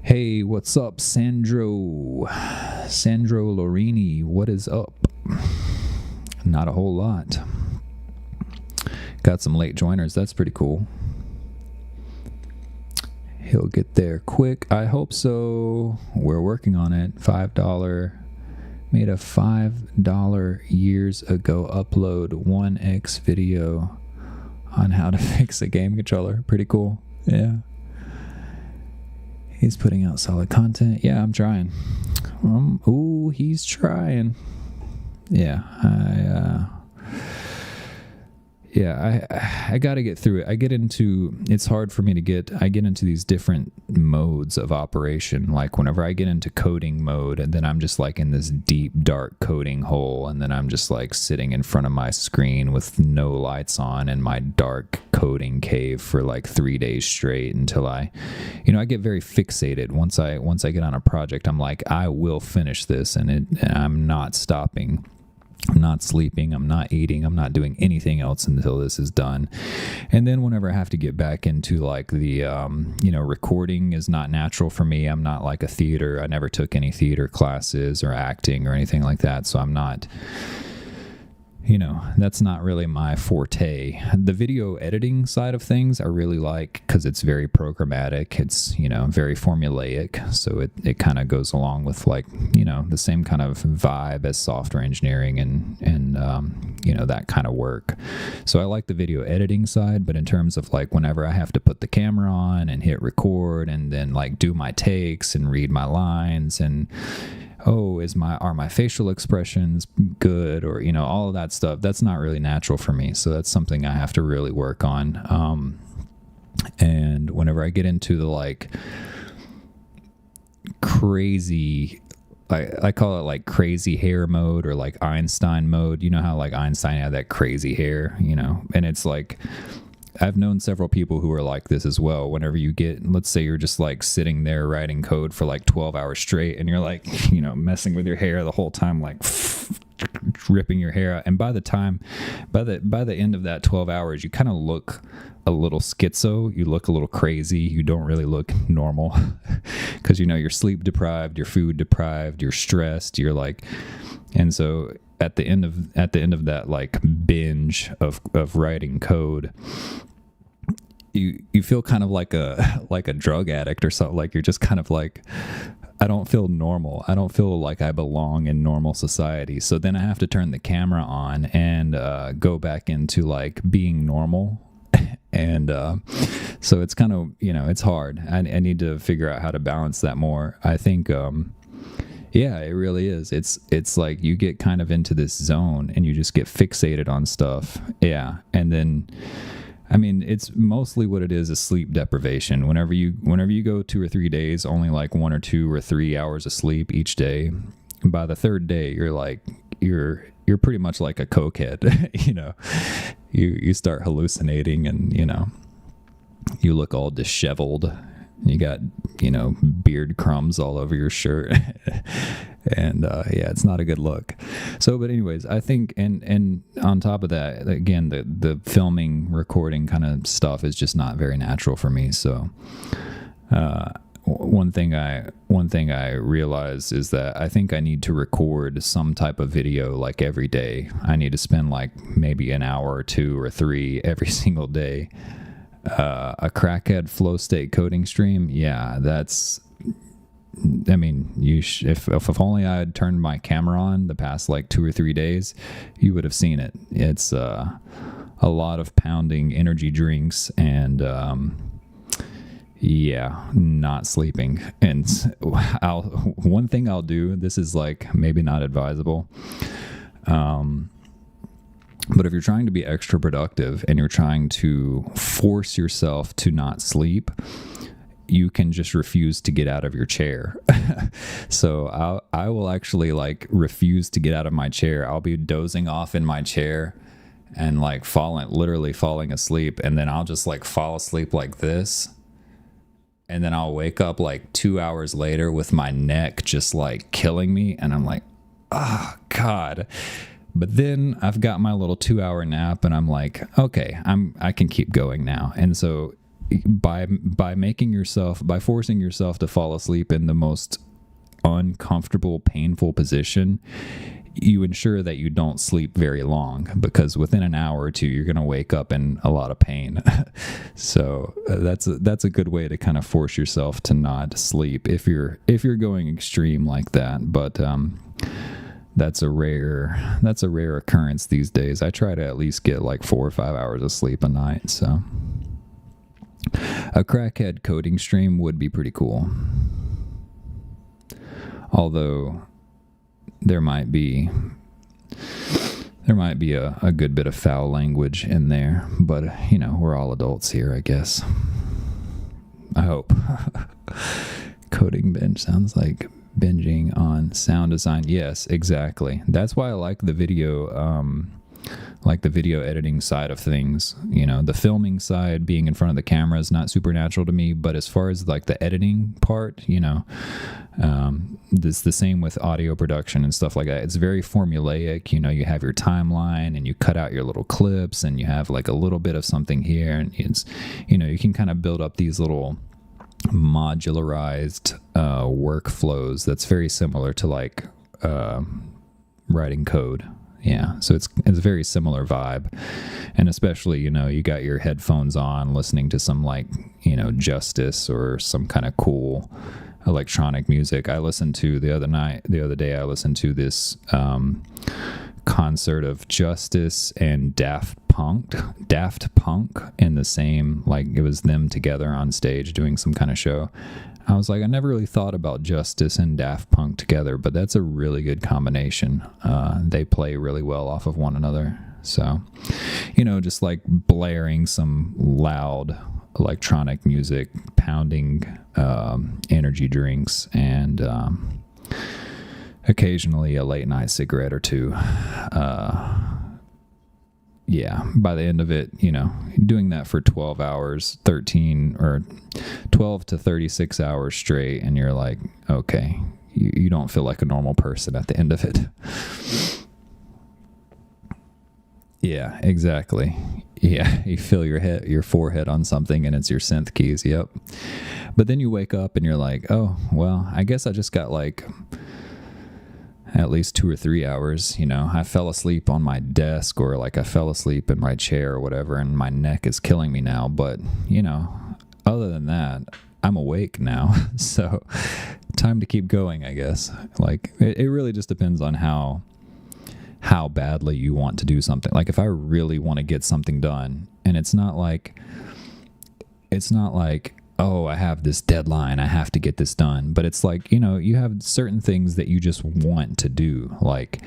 Hey, what's up, Sandro Lorini? What is up? Not a whole lot. Got some late joiners. That's pretty cool. He'll get there quick. I hope so. We're working on it. $5 Made a $5 years ago upload 1x video on how to fix a game controller. Pretty cool. Yeah. He's putting out solid content. Yeah, I'm trying. Ooh, he's trying. Yeah, I got to get through it. It's hard for me I get into these different modes of operation. Like whenever I get into coding mode, and then I'm just like in this deep, dark coding hole, and then I'm just like sitting in front of my screen with no lights on in my dark coding cave for like 3 days straight until I get very fixated. Once I get on a project, I'm like, I will finish this, and I'm not stopping. I'm not sleeping, I'm not eating, I'm not doing anything else until this is done. And then whenever I have to get back into like the, recording is not natural for me. I'm not like a theater. I never took any theater classes or acting or anything like that. So I'm not, that's not really my forte. The video editing side of things I really like because it's very programmatic. It's, very formulaic. So it kind of goes along with like, the same kind of vibe as software engineering and that kind of work. So I like the video editing side, but in terms of like whenever I have to put the camera on and hit record and then like do my takes and read my lines and are my facial expressions good, or all of that stuff, that's not really natural for me. So that's something I have to really work on. And whenever I get into the like crazy, I call it like crazy hair mode or like Einstein mode. You know how like Einstein had that crazy hair, and it's like I've known several people who are like this as well. Whenever you get, let's say you're just like sitting there writing code for like 12 hours straight and you're like, messing with your hair the whole time, like ripping your hair out. And by the end of that 12 hours, you kind of look a little schizo. You look a little crazy. You don't really look normal because, you're sleep deprived, you're food deprived, you're stressed. You're like, and so at the end of that like binge of writing code, you feel kind of like a drug addict or something. Like you're just kind of like, I don't feel normal. I don't feel like I belong in normal society. So then I have to turn the camera on and go back into like being normal. And so it's kind of, it's hard. I need to figure out how to balance that more. I think yeah, it really is. It's like you get kind of into this zone and you just get fixated on stuff. Yeah. And then, it's mostly what it is sleep deprivation. Whenever you go 2 or 3 days, only like 1 or 2 or 3 hours of sleep each day, by the third day, you're like, you're pretty much like a cokehead. You start hallucinating and, you look all disheveled. You got, beard crumbs all over your shirt. And it's not a good look. So, but anyways, I think, and on top of that, again, the filming, recording kind of stuff is just not very natural for me. So, one thing I realized is that I think I need to record some type of video like every day. I need to spend like maybe an hour or 2 or 3 every single day. A crackhead FlowState coding stream, yeah, that's. If only I had turned my camera on the past like 2 or 3 days, you would have seen it. It's a lot of pounding energy drinks and not sleeping. And one thing I'll do. This is like maybe not advisable. But if you're trying to be extra productive and you're trying to force yourself to not sleep, you can just refuse to get out of your chair. So I will actually like refuse to get out of my chair. I'll be dozing off in my chair and like literally falling asleep. And then I'll just like fall asleep like this. And then I'll wake up like 2 hours later with my neck just like killing me. And I'm like, oh God. But then I've got my little 2-hour nap and I'm like, okay, I can keep going now. And so by forcing yourself to fall asleep in the most uncomfortable, painful position, you ensure that you don't sleep very long, because within an hour or 2, you're going to wake up in a lot of pain. So that's a good way to kind of force yourself to not sleep if you're going extreme like that. But that's a rare occurrence these days. I try to at least get like 4 or 5 hours of sleep a night. So a crackhead coding stream would be pretty cool. Although there might be a good bit of foul language in there, but we're all adults here, I guess. I hope. Coding binge sounds like binging on sound design. Yes, exactly. That's why I like the video editing side of things. The filming side, being in front of the camera, is not supernatural to me, but as far as like the editing part, it's the same with audio production and stuff like that. It's very formulaic. You have your timeline and you cut out your little clips and you have like a little bit of something here, and it's you can kind of build up these little modularized workflows that's very similar to like writing code. Yeah, so it's a very similar vibe. And especially, you got your headphones on listening to some like, Justice or some kind of cool electronic music. I listened to the other day I listened to this concert of Justice and Daft Punk in the same, like it was them together on stage doing some kind of show. I was like, I never really thought about Justice and Daft Punk together, but that's a really good combination. They play really well off of one another. So, just like blaring some loud electronic music, pounding energy drinks, and occasionally a late night cigarette or two. Yeah, by the end of it, doing that for 12 hours, 13 or 12 to 36 hours straight, and you're like, okay, you don't feel like a normal person at the end of it. Yeah, exactly. Yeah, you feel your forehead on something, and it's your synth keys. Yep. But then you wake up and you're like, oh, well, I guess I just got like at least 2 or 3 hours. I fell asleep on my desk, or like I fell asleep in my chair or whatever, and my neck is killing me now. But, other than that, I'm awake now. So time to keep going, I guess. Like it really just depends on how badly you want to do something. Like if I really want to get something done, and it's not like, oh, I have this deadline, I have to get this done. But it's like, you have certain things that you just want to do. Like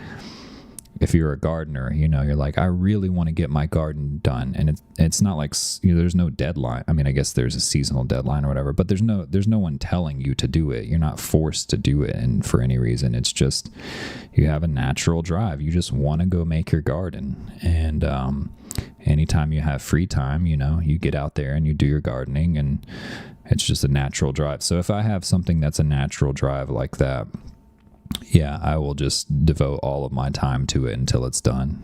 if you're a gardener, you're like, I really want to get my garden done. And it's not like, there's no deadline. I mean, I guess there's a seasonal deadline or whatever, but there's no one telling you to do it. You're not forced to do it, and for any reason. It's just, you have a natural drive. You just want to go make your garden. And anytime you have free time, you get out there and you do your gardening, and it's just a natural drive. So if I have something that's a natural drive like that, yeah, I will just devote all of my time to it until it's done.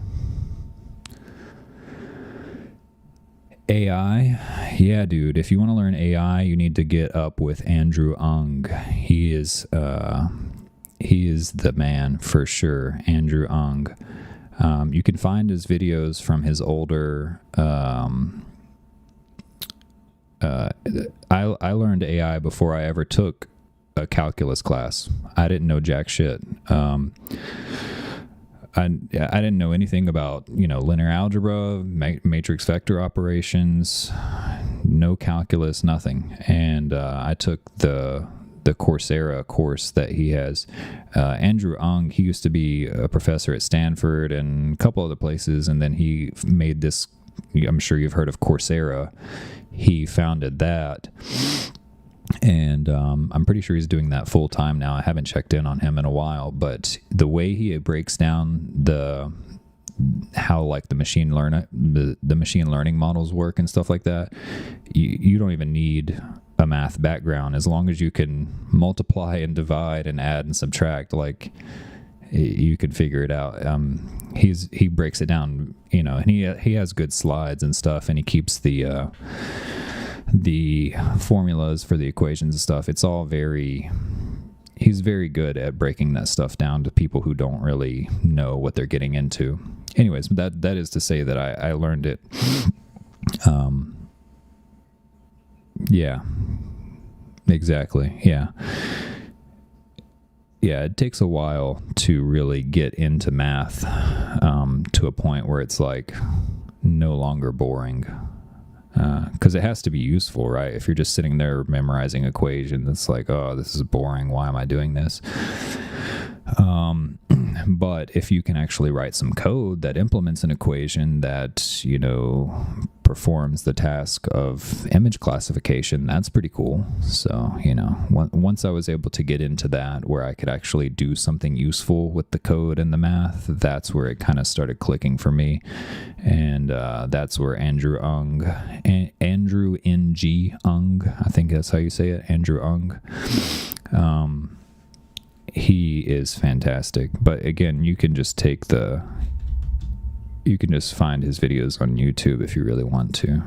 AI, yeah, dude. If you want to learn AI, you need to get up with Andrew Ng. He is the man for sure. Andrew Ng. You can find his videos from his older. I learned AI before I ever took a calculus class. I didn't know jack shit. I didn't know anything about linear algebra, matrix vector operations, no calculus, nothing. And I took the Coursera course that he has. Andrew Ng, he used to be a professor at Stanford and a couple other places, and then he made this. I'm sure you've heard of Coursera. He founded that. And I'm pretty sure he's doing that full time now. I haven't checked in on him in a while, but the way he breaks down how like the machine learning models work and stuff like that, you don't even need a math background. As long as you can multiply and divide and add and subtract, like you could figure it out. He breaks it down, and he has good slides and stuff, and he keeps the formulas for the equations and stuff. It's all he's very good at breaking that stuff down to people who don't really know what they're getting into. Anyways, that is to say that I learned it. Yeah, exactly. Yeah. yeah, it takes a while to really get into math to a point where it's like no longer boring. Because it has to be useful, right? If you're just sitting there memorizing equations, it's like, oh, this is boring. Why am I doing this? But if you can actually write some code that implements an equation that, you know, performs the task of image classification, that's pretty cool. So, you know, once I was able to get into that, where I could actually do something useful with the code and the math, that's where it kind of started clicking for me. And that's where Andrew Ng Ung, I think that's how you say it, Andrew Ung. He is fantastic. But again, you can just find his videos on YouTube if you really want to.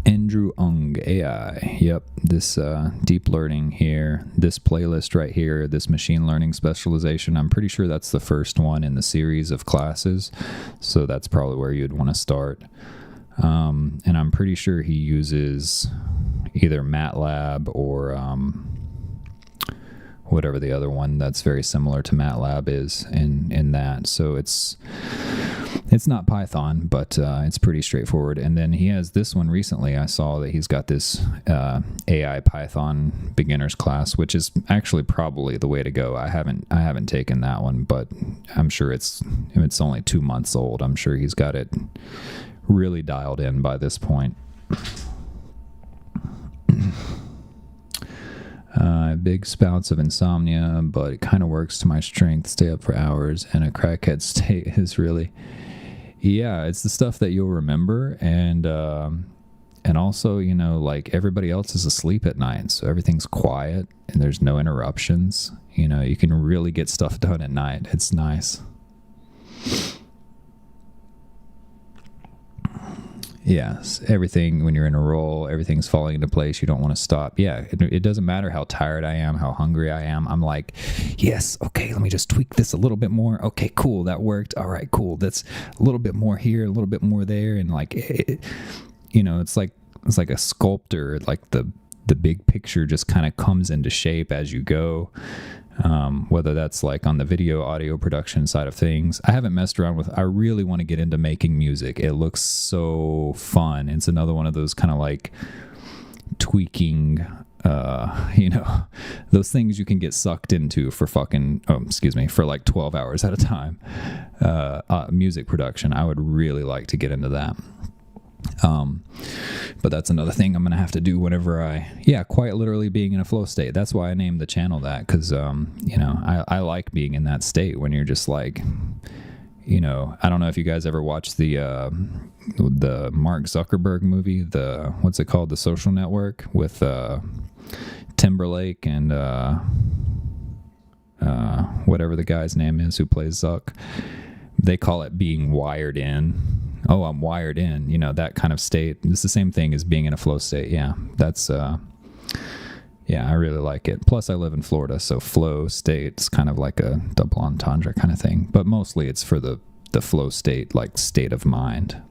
Andrew Ung AI. Yep, this deep learning here, this playlist right here, this machine learning specialization, I'm pretty sure that's the first one in the series of classes. So that's probably where you'd want to start. And I'm pretty sure he uses either MATLAB or whatever the other one that's very similar to MATLAB is in that. So it's not Python, but it's pretty straightforward. And then he has this one recently. I saw that he's got this AI Python beginners class, which is actually probably the way to go. I haven't taken that one, but I'm sure it's only 2 months old. I'm sure he's got it really dialed in by this point. Big spouts of insomnia, but it kind of works to my strength. Stay up for hours, and a crackhead state is really, yeah, it's the stuff that you'll remember, and also, you know, like everybody else is asleep at night, so everything's quiet and there's no interruptions. You know, you can really get stuff done at night. It's nice. Yes, everything, when you're in a role, everything's falling into place. You don't want to stop. Yeah, it doesn't matter how tired I am, how hungry I am. I'm like, yes, okay, let me just tweak this a little bit more. Okay, cool, that worked. All right, cool. That's a little bit more here, a little bit more there. And like, you know, it's like a sculptor. Like the big picture just kind of comes into shape as you go. Whether that's like on the video audio production side of things. I haven't messed around with, I really want to get into making music. It looks so fun. It's another one of those kind of like tweaking, you know, those things you can get sucked into for for like 12 hours at a time. Music production. I would really like to get into that. But that's another thing I'm going to have to do whenever quite literally being in a flow state. That's why I named the channel that, because, you know, I like being in that state when you're just like, you know, I don't know if you guys ever watched the Mark Zuckerberg movie, what's it called? The Social Network, with, Timberlake and, whatever the guy's name is who plays Zuck. They call it being wired in. Oh, I'm wired in, you know, that kind of state. It's the same thing as being in a flow state. Yeah, that's, yeah, I really like it. Plus, I live in Florida, so flow state's kind of like a double entendre kind of thing. But mostly it's for the flow state, like state of mind.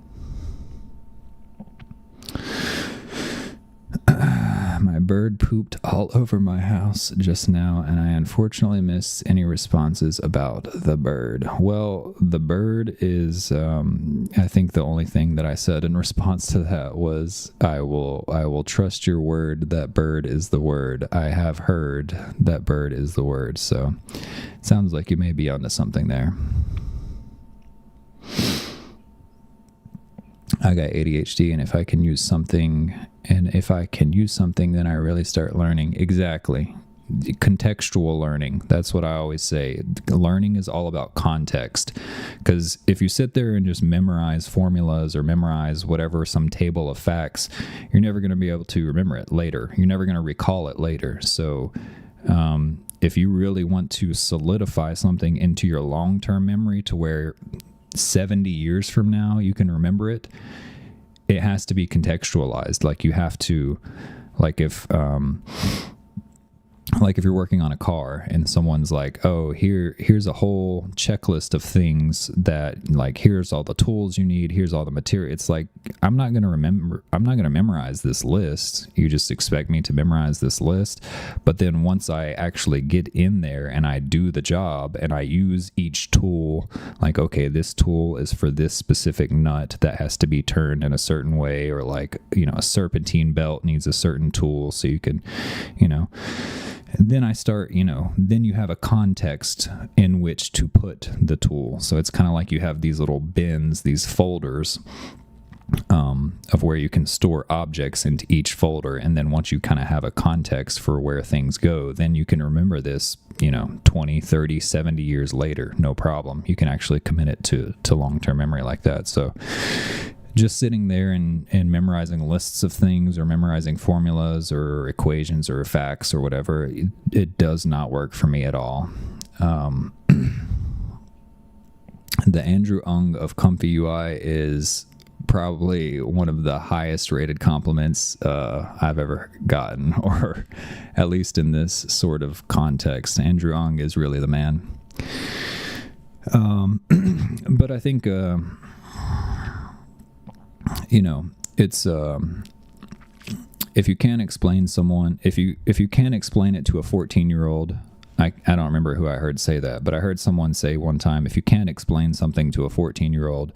My bird pooped all over my house just now, and I unfortunately missed any responses about the bird. Well, the bird is, I think the only thing that I said in response to that was, I will trust your word that bird is the word. I have heard that bird is the word. So it sounds like you may be onto something there. I got ADHD, and if I can use something, then I really start learning. Exactly. Contextual learning. That's what I always say. Learning is all about context. Because if you sit there and just memorize formulas or memorize whatever, some table of facts, you're never going to be able to remember it later. You're never going to recall it later. So if you really want to solidify something into your long-term memory to where 70 years from now you can remember it, it has to be contextualized. Like you have to, like if like if you're working on a car and someone's like, oh, here's a whole checklist of things that, like, here's all the tools you need, here's all the material. It's like, I'm not going to memorize this list. You just expect me to memorize this list. But then once I actually get in there and I do the job and I use each tool, like, okay, this tool is for this specific nut that has to be turned in a certain way, or like, a serpentine belt needs a certain tool so you can, then I start, then you have a context in which to put the tool. So it's kind of like you have these little bins, these folders of where you can store objects into each folder. And then once you kind of have a context for where things go, then you can remember this, 20, 30, 70 years later, no problem. You can actually commit it to long-term memory like that. So just sitting there and memorizing lists of things, or memorizing formulas or equations or facts or whatever, it does not work for me at all. The Andrew Ng of Comfy UI is probably one of the highest rated compliments I've ever gotten, or at least in this sort of context. Andrew Ng is really the man. But I think it's if you can't explain if you can't explain it to a 14-year-old, I don't remember who I heard say that, but I heard someone say one time, if you can't explain something to a 14-year-old,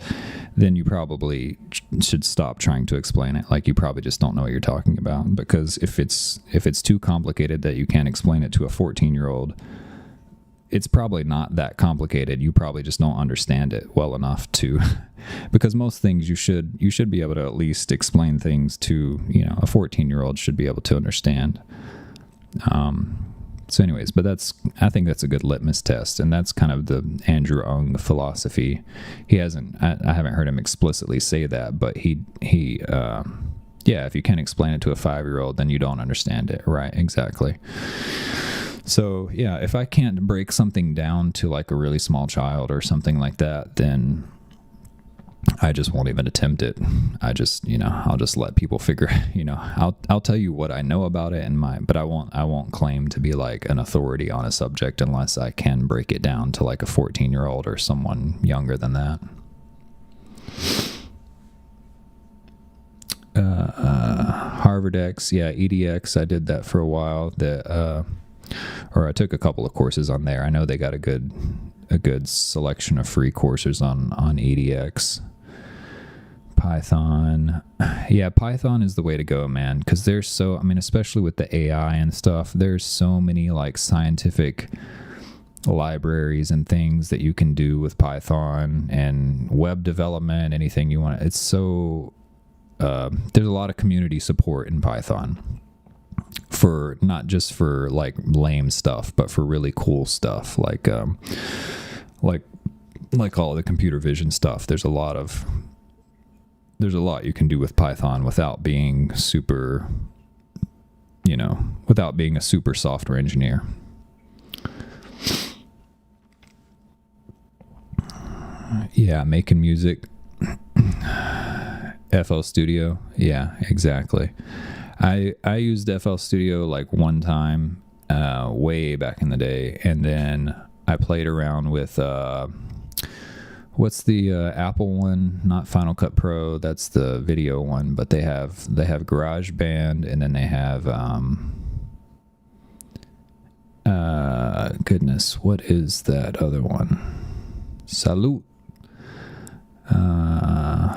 then you probably should stop trying to explain it. Like, you probably just don't know what you're talking about, because if it's too complicated that you can't explain it to a 14-year-old, it's probably not that complicated. You probably just don't understand it well enough to, because most things you should be able to at least explain things to, a 14-year-old should be able to understand. So anyways, but I think that's a good litmus test, and that's kind of the Andrew Ng philosophy. He hasn't, I haven't heard him explicitly say that, but he if you can't explain it to a 5-year-old, then you don't understand it. Right. Exactly. So yeah, if I can't break something down to like a really small child or something like that, then I just won't even attempt it. I just, I'll just let people figure, I'll tell you what I know about it but I won't claim to be like an authority on a subject unless I can break it down to like a 14-year-old or someone younger than that. Harvard X, yeah, EDX, I did that for a while. Or I took a couple of courses on there. I know they got a good selection of free courses on EDX. Python. Yeah, Python is the way to go, man, because especially with the AI and stuff, there's so many like scientific libraries and things that you can do with Python, and web development, anything you want. It's so there's a lot of community support in Python, for not just for like lame stuff, but for really cool stuff, like all the computer vision stuff. There's a lot you can do with Python without being super, without being a super software engineer. Yeah, making music. FL Studio. Yeah, exactly. I used FL Studio like one time, way back in the day, and then I played around with what's the Apple one? Not Final Cut Pro. That's the video one. But they have GarageBand, and then they have goodness, what is that other one? Salute.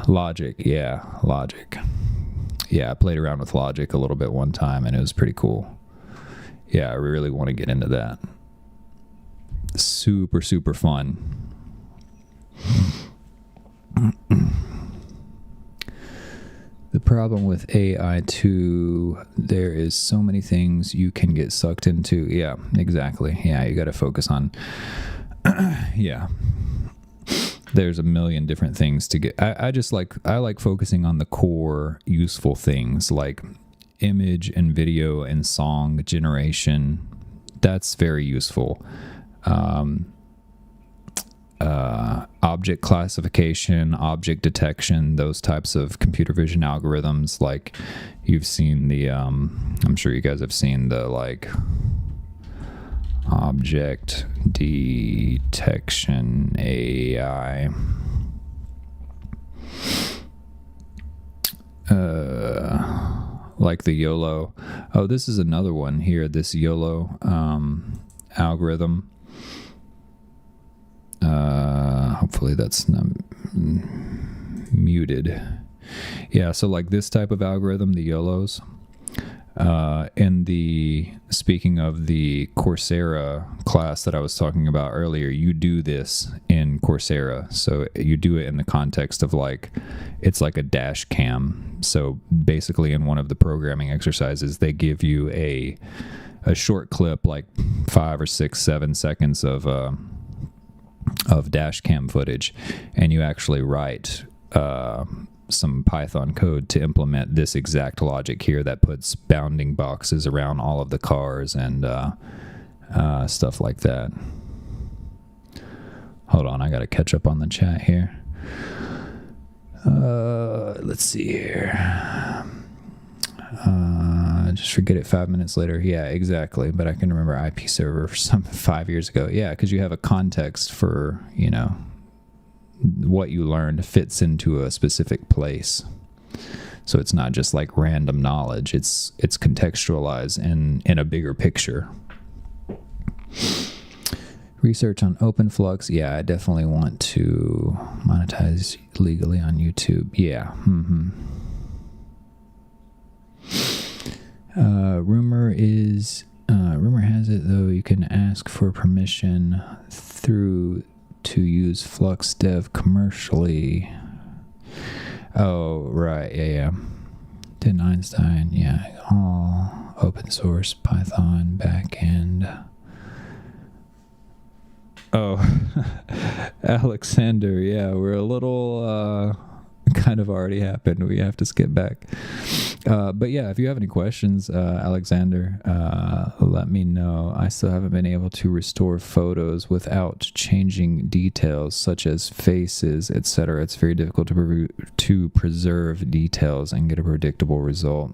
Logic. Yeah, Logic. Yeah, I played around with Logic a little bit one time, and it was pretty cool. Yeah, I really want to get into that. Super, super fun. The problem with AI too, there is so many things you can get sucked into. Yeah, exactly. Yeah, you got to focus on. Yeah. There's a million different things to get. I like focusing on the core useful things, like image and video and song generation. That's very useful. Object classification, object detection, those types of computer vision algorithms. Like you've seen the, I'm sure you guys have seen the like Object detection AI. Like the YOLO. Oh, this is another one here, this YOLO algorithm. Hopefully that's not muted. Yeah, so like this type of algorithm, the YOLOs, speaking of the Coursera class that I was talking about earlier, you do this in Coursera. So you do it in the context of like, it's like a dash cam. So basically in one of the programming exercises, they give you a short clip, like 5 or 6, 7 seconds of dash cam footage, and you actually write some Python code to implement this exact logic here that puts bounding boxes around all of the cars and stuff like that. Hold on, I gotta catch up on the chat here. Let's see here. Just forget it 5 minutes later. Yeah, exactly. But I can remember IP server from 5 years ago. Yeah, because you have a context for, you know, what you learned fits into a specific place. So it's not just like random knowledge. It's contextualized in a bigger picture. Research on OpenFlux. Yeah, I definitely want to monetize legally on YouTube. Yeah. Rumor has it though you can ask for permission to use Flux Dev commercially. Oh, right, yeah. Didn't Einstein? Yeah, all open source Python backend. Oh, Alexander, yeah, we're a little kind of already happened. We have to skip back. But yeah, if you have any questions, Alexander, let me know. I still haven't been able to restore photos without changing details such as faces, etc. It's very difficult to preserve details and get a predictable result.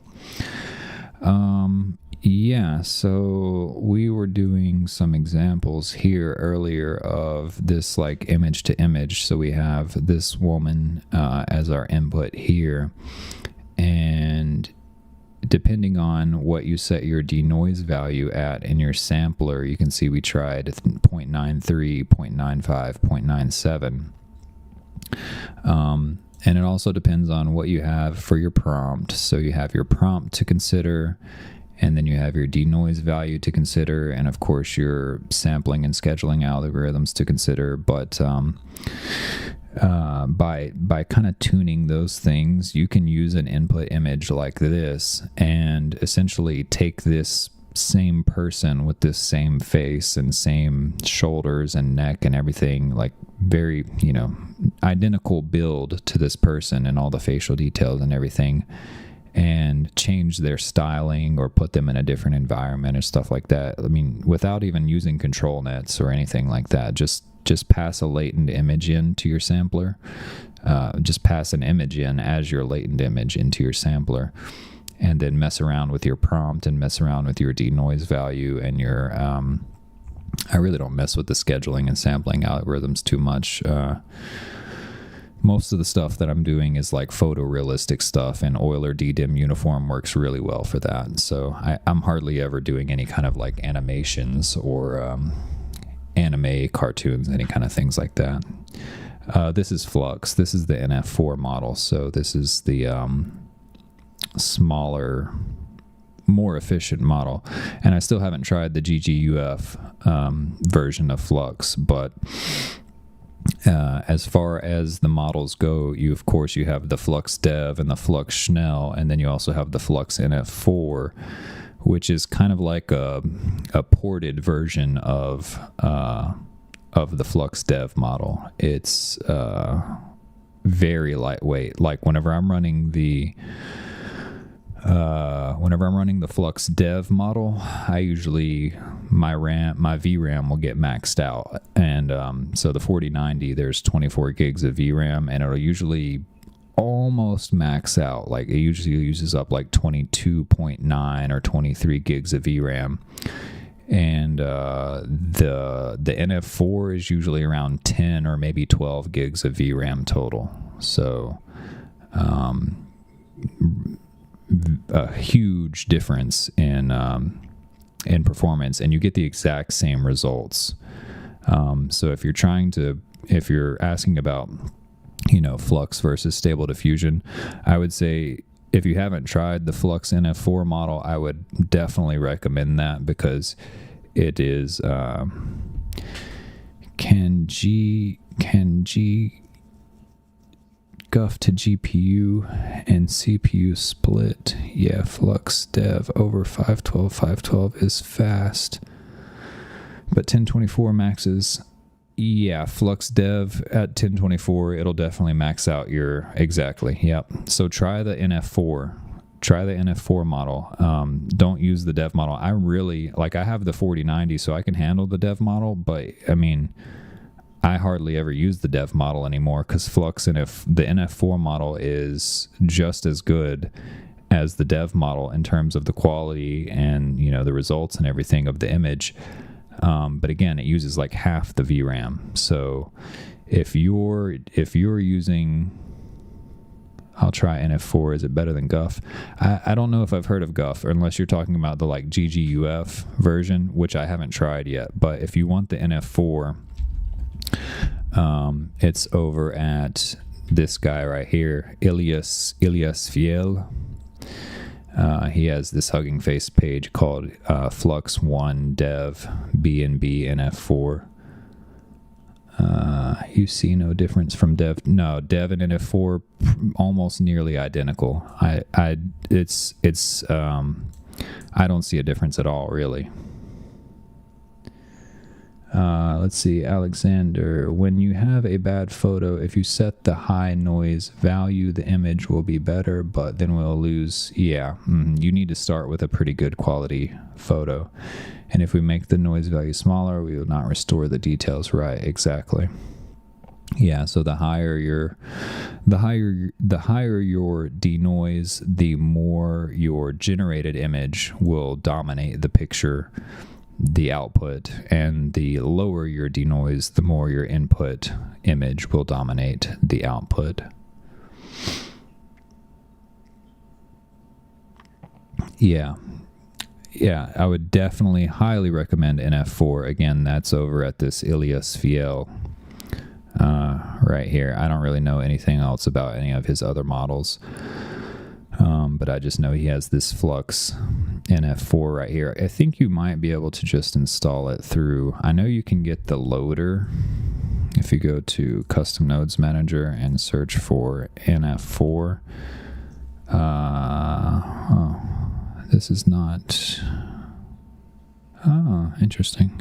Yeah, so we were doing some examples here earlier of this like image to image. So we have this woman as our input here, and depending on what you set your denoise value at in your sampler, you can see we tried 0.93, 0.95, 0.97. And it also depends on what you have for your prompt. So you have your prompt to consider, and then you have your denoise value to consider, and of course your sampling and scheduling algorithms to consider. But by kind of tuning those things, you can use an input image like this and essentially take this same person with this same face and same shoulders and neck and everything, like very, you know, identical build to this person and all the facial details and everything, and change their styling or put them in a different environment or stuff like that. I mean, without even using control nets or anything like that, just pass a latent image into your sampler. Just pass an image in as your latent image into your sampler, and then mess around with your prompt and mess around with your denoise value and your I really don't mess with the scheduling and sampling algorithms too much. Most of the stuff that I'm doing is like photorealistic stuff, and Euler DDIM uniform works really well for that. So I'm hardly ever doing any kind of like animations or anime cartoons, any kind of things like that. This is Flux. This is the NF4 model. So this is the smaller, more efficient model. And I still haven't tried the GGUF version of Flux, but as far as the models go, of course you have the Flux Dev and the Flux Schnell, and then you also have the Flux NF4, which is kind of like a ported version of the Flux Dev model. It's very lightweight. Like whenever I'm running the Flux Dev model, I usually my VRAM will get maxed out, and so the 4090, there's 24 gigs of VRAM, and it'll usually almost max out. Like it usually uses up like 22.9 or 23 gigs of VRAM, And the NF4 is usually around 10 or maybe 12 gigs of VRAM total. So a huge difference in performance, and you get the exact same results. So if you're asking about, Flux versus Stable Diffusion, I would say if you haven't tried the Flux NF4 model, I would definitely recommend that, because it is can G Guff to GPU and CPU split. Yeah, Flux Dev over 512 is fast, but 1024 maxes. Yeah, Flux Dev at 1024, it'll definitely max out your, exactly, yep. So try the NF4. Try the NF4 model. Don't use the dev model. I have the 4090, so I can handle the dev model, but I mean, I hardly ever use the dev model anymore, because Flux the NF4 model is just as good as the dev model in terms of the quality and, the results and everything of the image. But again, it uses like half the VRAM. So if you're using, I'll try NF4. Is it better than Guff? I don't know if I've heard of Guff, unless you're talking about the like GGUF version, which I haven't tried yet. But if you want the NF4, it's over at this guy right here, Ilias Fiel. He has this Hugging Face page called Flux One Dev B&B NF4. You see no difference from Dev. No, Dev and NF4 almost nearly identical. I don't see a difference at all, really. Let's see, Alexander. When you have a bad photo, if you set the high noise value, the image will be better, but then we'll lose. Yeah, you need to start with a pretty good quality photo. And if we make the noise value smaller, we will not restore the details right. Exactly. Yeah, so the higher your denoise, the more your generated image will dominate the picture, the output, and the lower your denoise, the more your input image will dominate the output. Yeah, I would definitely highly recommend NF4. Again, that's over at this Ilias Fiel right here. I don't really know anything else about any of his other models, but I just know he has this Flux NF4 right here. I think you might be able to just install it through, I know you can get the loader if you go to Custom Nodes Manager and search for NF4. This is not, interesting.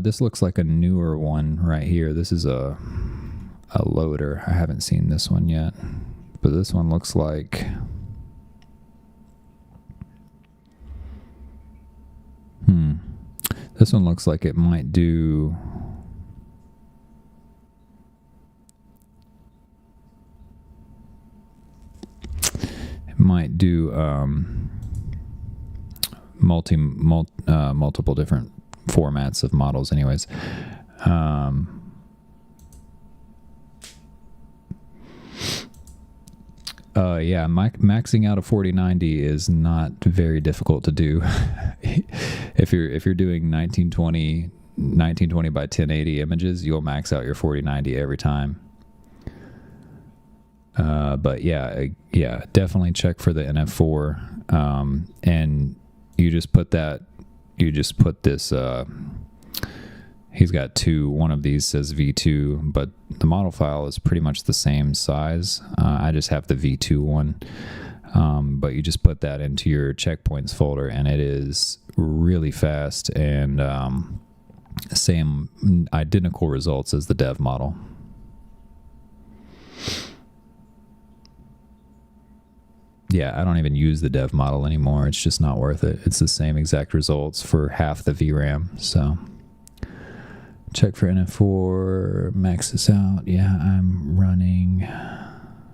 This looks like a newer one right here. This is a loader. I haven't seen this one yet, but this one looks like, this one looks like it might do, multiple different formats of models anyways. Yeah, maxing out a 4090 is not very difficult to do. If you're doing 1920 by 1080 images, you'll max out your 4090 every time. But yeah, definitely check for the NF4, and you just put this, he's got two, one of these says V2, but the model file is pretty much the same size. I just have the V2 one, but you just put that into your checkpoints folder, and it is really fast and same identical results as the dev model. Yeah, I don't even use the dev model anymore. It's just not worth it. It's the same exact results for half the VRAM. So check for NF4, max this out. Yeah, I'm running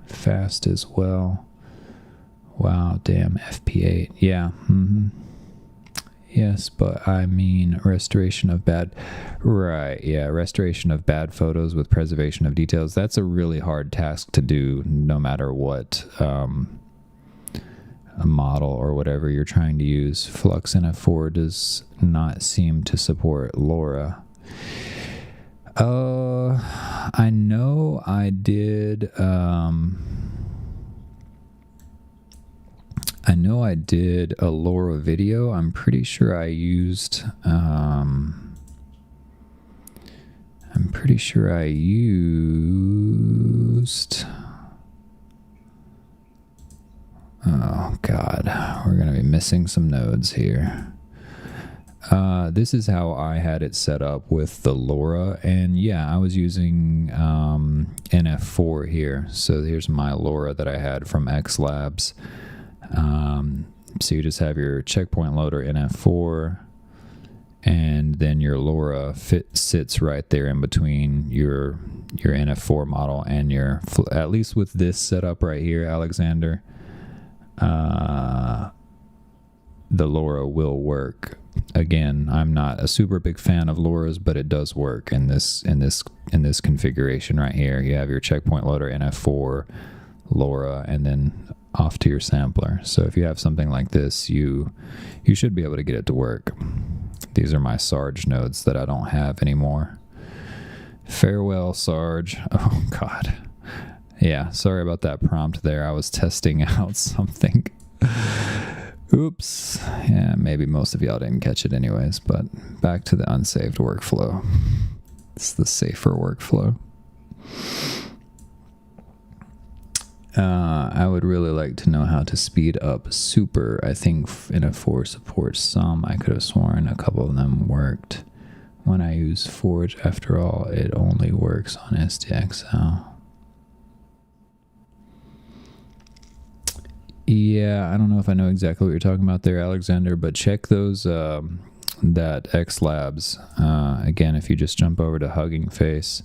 fast as well. Wow, damn, FP8. Yeah, Yes, but I mean restoration of bad... Right, yeah, restoration of bad photos with preservation of details. That's a really hard task to do no matter what a model or whatever you're trying to use. Flux NF4 does not seem to support LoRa. I know I did... I know I did a LoRa video. I'm pretty sure I used... Oh, God. We're going to be missing some nodes here. This is how I had it set up with the LoRa. And yeah, I was using NF4 here. So here's my LoRa that I had from X Labs. So you just have your checkpoint loader NF4, and then your LoRa sits right there in between your NF4 model and your, at least with this setup right here, Alexander, the LoRa will work. Again, I'm not a super big fan of LoRa's, but it does work in this configuration right here. You have your checkpoint loader NF4, LoRa, and then off to your sampler. So if you have something like this, you should be able to get it to work. These are my Sarge nodes that I don't have anymore. Farewell, Sarge. Oh, God. Yeah, sorry about that prompt there. I was testing out something. Oops. Yeah, maybe most of y'all didn't catch it anyways, but back to the unsaved workflow. It's the safer workflow. I would really like to know how to speed up Super. I think NF4 supports some. I could have sworn a couple of them worked. When I use Forge, after all, it only works on SDXL. Yeah, I don't know if I know exactly what you're talking about there, Alexander, but check those, that X Labs. Again, if you just jump over to Hugging Face,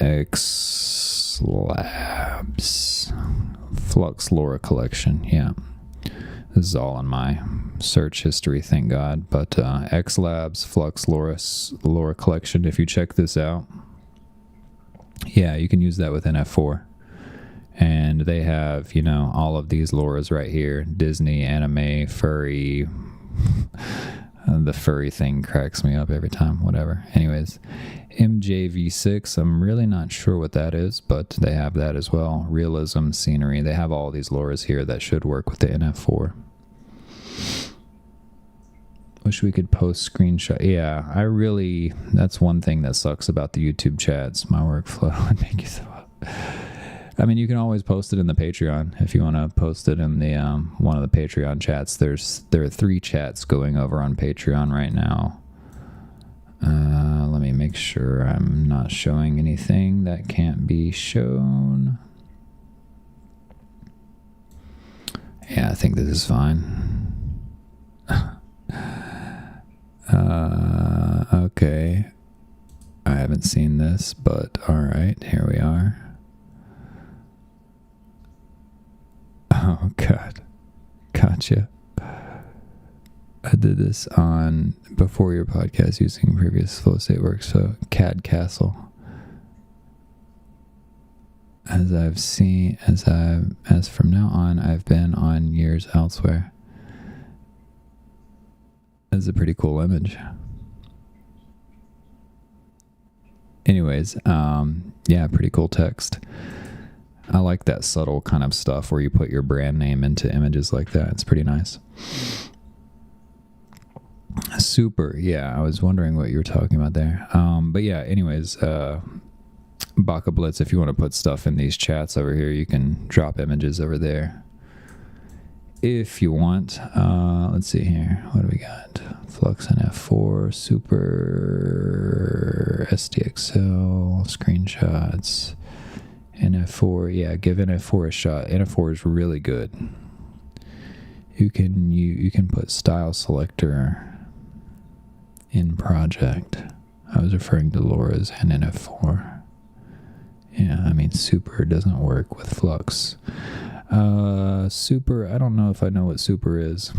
X Labs, Flux LoRa collection. Yeah, this is all on my search history, thank God. But X Labs, Flux LoRa collection. If you check this out, yeah, you can use that with NF4. And they have, you know, all of these LoRa's right here. Disney, anime, furry. The furry thing cracks me up every time, whatever. Anyways, MJV6, I'm really not sure what that is, but they have that as well. Realism, scenery, they have all these LoRa's here that should work with the NF4. Wish we could post screenshot. Yeah, that's one thing that sucks about the YouTube chats. My workflow would make you throw up. I mean, you can always post it in the Patreon if you want to post it in the one of the Patreon chats. There are 3 chats going over on Patreon right now. Let me make sure I'm not showing anything that can't be shown. Yeah, I think this is fine. Okay. I haven't seen this, but all right, here we are. Oh, God. Gotcha. I did this on before your podcast using previous FlowState work, so CAD Castle. As from now on, I've been on years elsewhere. That's a pretty cool image. Anyways, yeah, pretty cool text. I like that subtle kind of stuff where you put your brand name into images like that. It's pretty nice. Super. Yeah, I was wondering what you were talking about there. But yeah, anyways, Baka Blitz, if you want to put stuff in these chats over here, you can drop images over there if you want. Let's see here. What do we got? Flux NF4, Super, SDXL, screenshots. NF4, yeah, give NF4 a shot. NF4 is really good. You can put style selector in project. I was referring to LoRa's and NF4. Yeah, I mean Super doesn't work with Flux. Super, I don't know if I know what super is.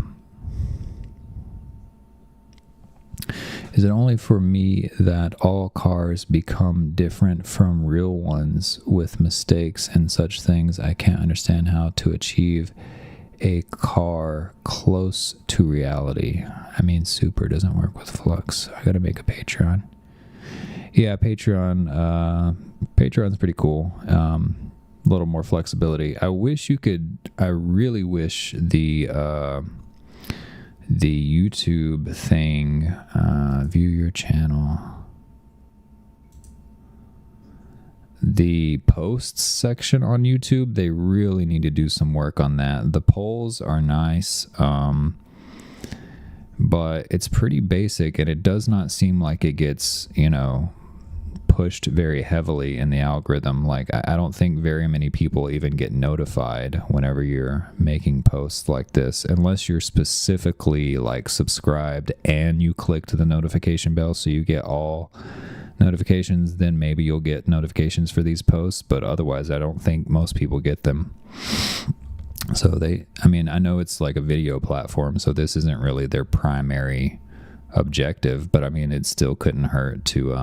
Is it only for me that all cars become different from real ones with mistakes and such things? I can't understand how to achieve a car close to reality. I mean, super doesn't work with Flux. I gotta make a Patreon. Yeah, Patreon's pretty cool. A little more flexibility. I really wish the YouTube thing, view your channel, the posts section on YouTube, they really need to do some work on that. The polls are nice, but it's pretty basic, and it does not seem like it gets, pushed very heavily in the algorithm. Like, I don't think very many people even get notified whenever you're making posts like this, unless you're specifically like subscribed and you clicked the notification bell so you get all notifications. Then maybe you'll get notifications for these posts, but otherwise I don't think most people get them. So I know it's like a video platform, so this isn't really their primary objective, but I mean, it still couldn't hurt to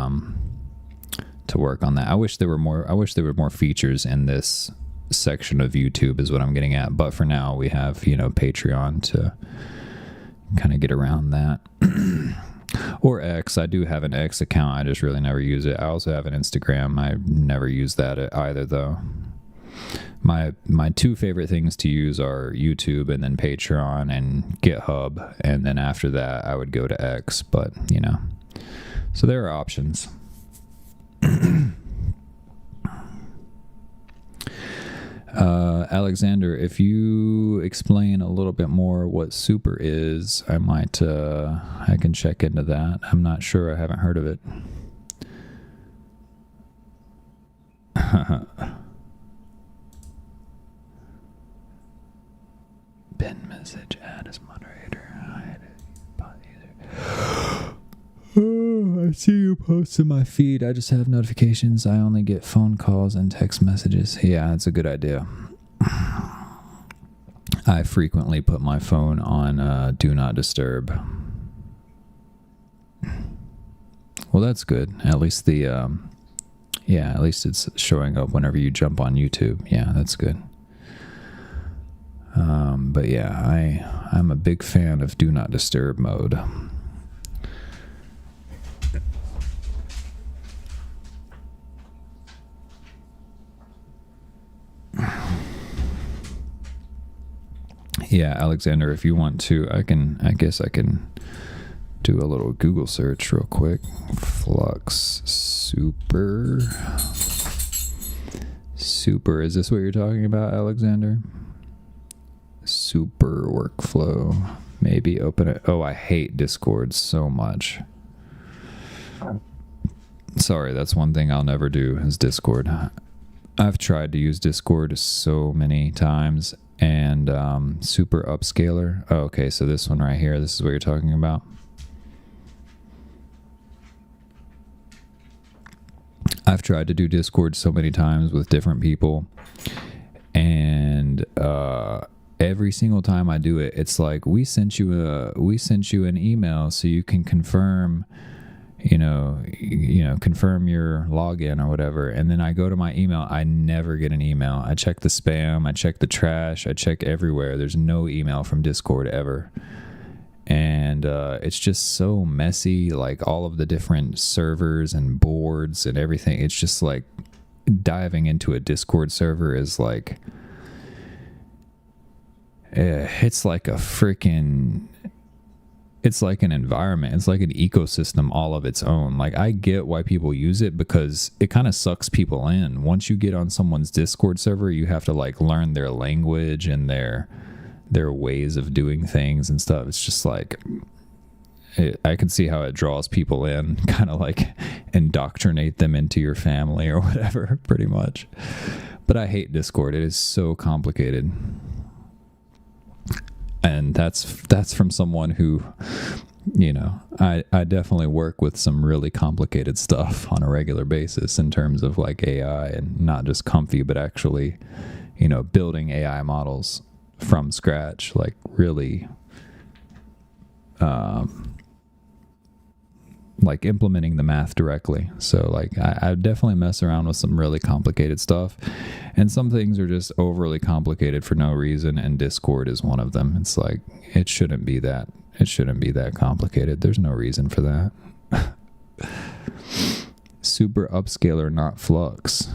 work on that. I wish there were more features in this section of YouTube is what I'm getting at. But for now, we have, Patreon to kind of get around that. Or X. I do have an X account. I just really never use it. I also have an Instagram. I never use that either, though. My two favorite things to use are YouTube and then Patreon and GitHub. And then after that, I would go to X. But, so there are options. Alexander, if you explain a little bit more what super is, I can check into that. I'm not sure. I haven't heard of it. Pin message, add as moderator, hide it. Oh, I see you posts in my feed. I just have notifications. I only get phone calls and text messages. Yeah, that's a good idea. I frequently put my phone on do not disturb. Well, that's good. At least at least it's showing up whenever you jump on YouTube. Yeah, that's good. But yeah, I'm a big fan of do not disturb mode. Yeah, Alexander, if you want to, I guess I can do a little Google search real quick. Flux super. Super, is this what you're talking about, Alexander? Super workflow. Maybe open it. Oh, I hate Discord so much. Sorry, that's one thing I'll never do is Discord. I've tried to use Discord so many times. And super upscaler. Oh, okay, so this one right here, this is what you're talking about. I've tried to do Discord so many times with different people, and every single time I do it, it's like we sent you an email so you can confirm, confirm your login or whatever. And then I go to my email, I never get an email. I check the spam, I check the trash, I check everywhere. There's no email from Discord ever. And it's just so messy, like all of the different servers and boards and everything. It's just like diving into a Discord server is like, it's like a freaking... It's like an environment. It's like an ecosystem all of its own. Like, I get why people use it because it kind of sucks people in. Once you get on someone's Discord server, you have to like learn their language and their ways of doing things and stuff. It's just like, I can see how it draws people in, kind of like indoctrinate them into your family or whatever, pretty much. But I hate Discord. It is so complicated. And that's from someone who, I definitely work with some really complicated stuff on a regular basis in terms of like AI, and not just comfy, but actually, building AI models from scratch, like really like implementing the math directly. So like I definitely mess around with some really complicated stuff, and some things are just overly complicated for no reason, and Discord is one of them. It's like it shouldn't be that complicated. There's no reason for that. Super upscaler, not Flux.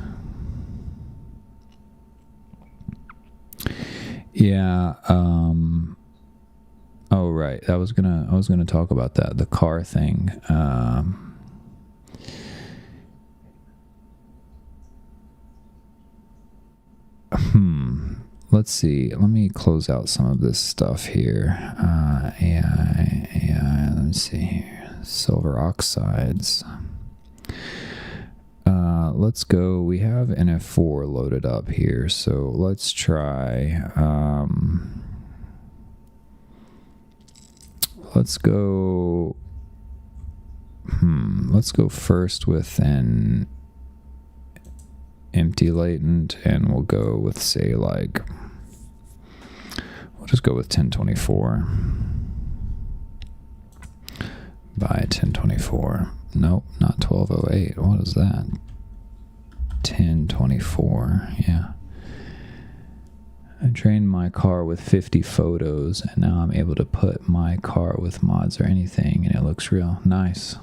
Yeah. Oh right, I was gonna talk about that, the car thing. Let's see. Let me close out some of this stuff here. AI. Let me see here. Silver oxides. Let's go. We have NF4 loaded up here, so let's try. Let's go. Let's go first with an empty latent, and we'll go with, say, like, we'll just go with 1024 by 1024. Nope, not 1208. What is that? 1024. Yeah. I trained my car with 50 photos, and now I'm able to put my car with mods or anything, and it looks real nice.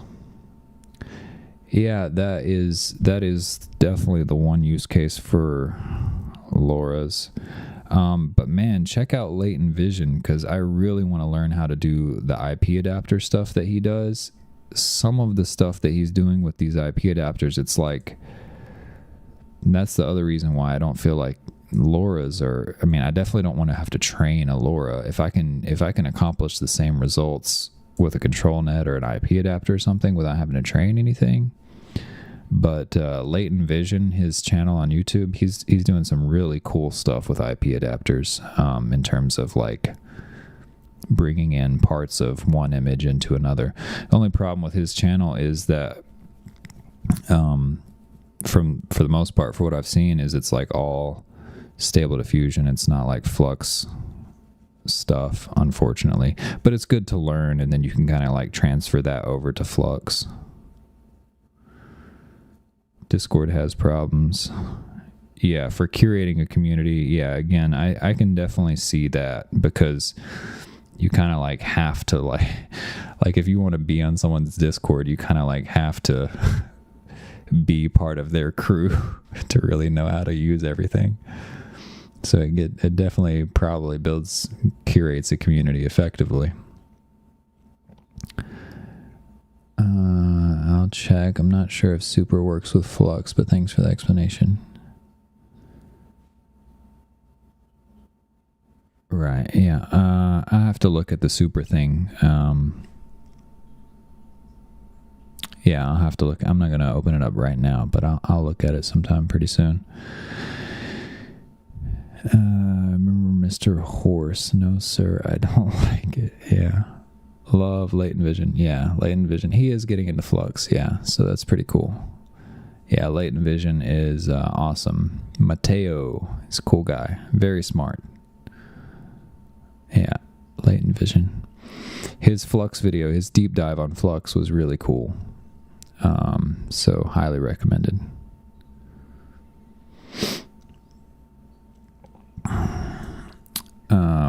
Yeah, that is definitely the one use case for LoRa's. But man, check out Latent Vision, because I really want to learn how to do the IP adapter stuff that he does. Some of the stuff that he's doing with these IP adapters, it's like, that's the other reason why I don't feel like LoRa's are, I mean, I definitely don't want to have to train a LoRa. If I can accomplish the same results with a control net or an IP adapter or something without having to train anything. But Latent Vision, his channel on YouTube, he's doing some really cool stuff with IP adapters, in terms of like bringing in parts of one image into another. The only problem with his channel is that for the most part, for what I've seen, is it's like all stable diffusion. It's not like Flux stuff, unfortunately, but it's good to learn, and then you can kind of like transfer that over to Flux. Discord has problems. Yeah, for curating a community, yeah, again, I can definitely see that, because you kind of like have to like if you want to be on someone's Discord, you kind of like have to be part of their crew to really know how to use everything. So it definitely probably curates a community effectively. I'll check. I'm not sure if Super works with Flux, but thanks for the explanation. Right, yeah. I have to look at the Super thing. Yeah, I'll have to look. I'm not going to open it up right now, but I'll look at it sometime pretty soon. Remember Mr. Horse? No, sir, I don't like it. Yeah. Love Latent Vision. Yeah, Latent Vision. He is getting into Flux. Yeah, so that's pretty cool. Yeah, Latent Vision is awesome. Mateo is a cool guy. Very smart. Yeah, Latent Vision. His Flux video, his deep dive on Flux was really cool. So highly recommended.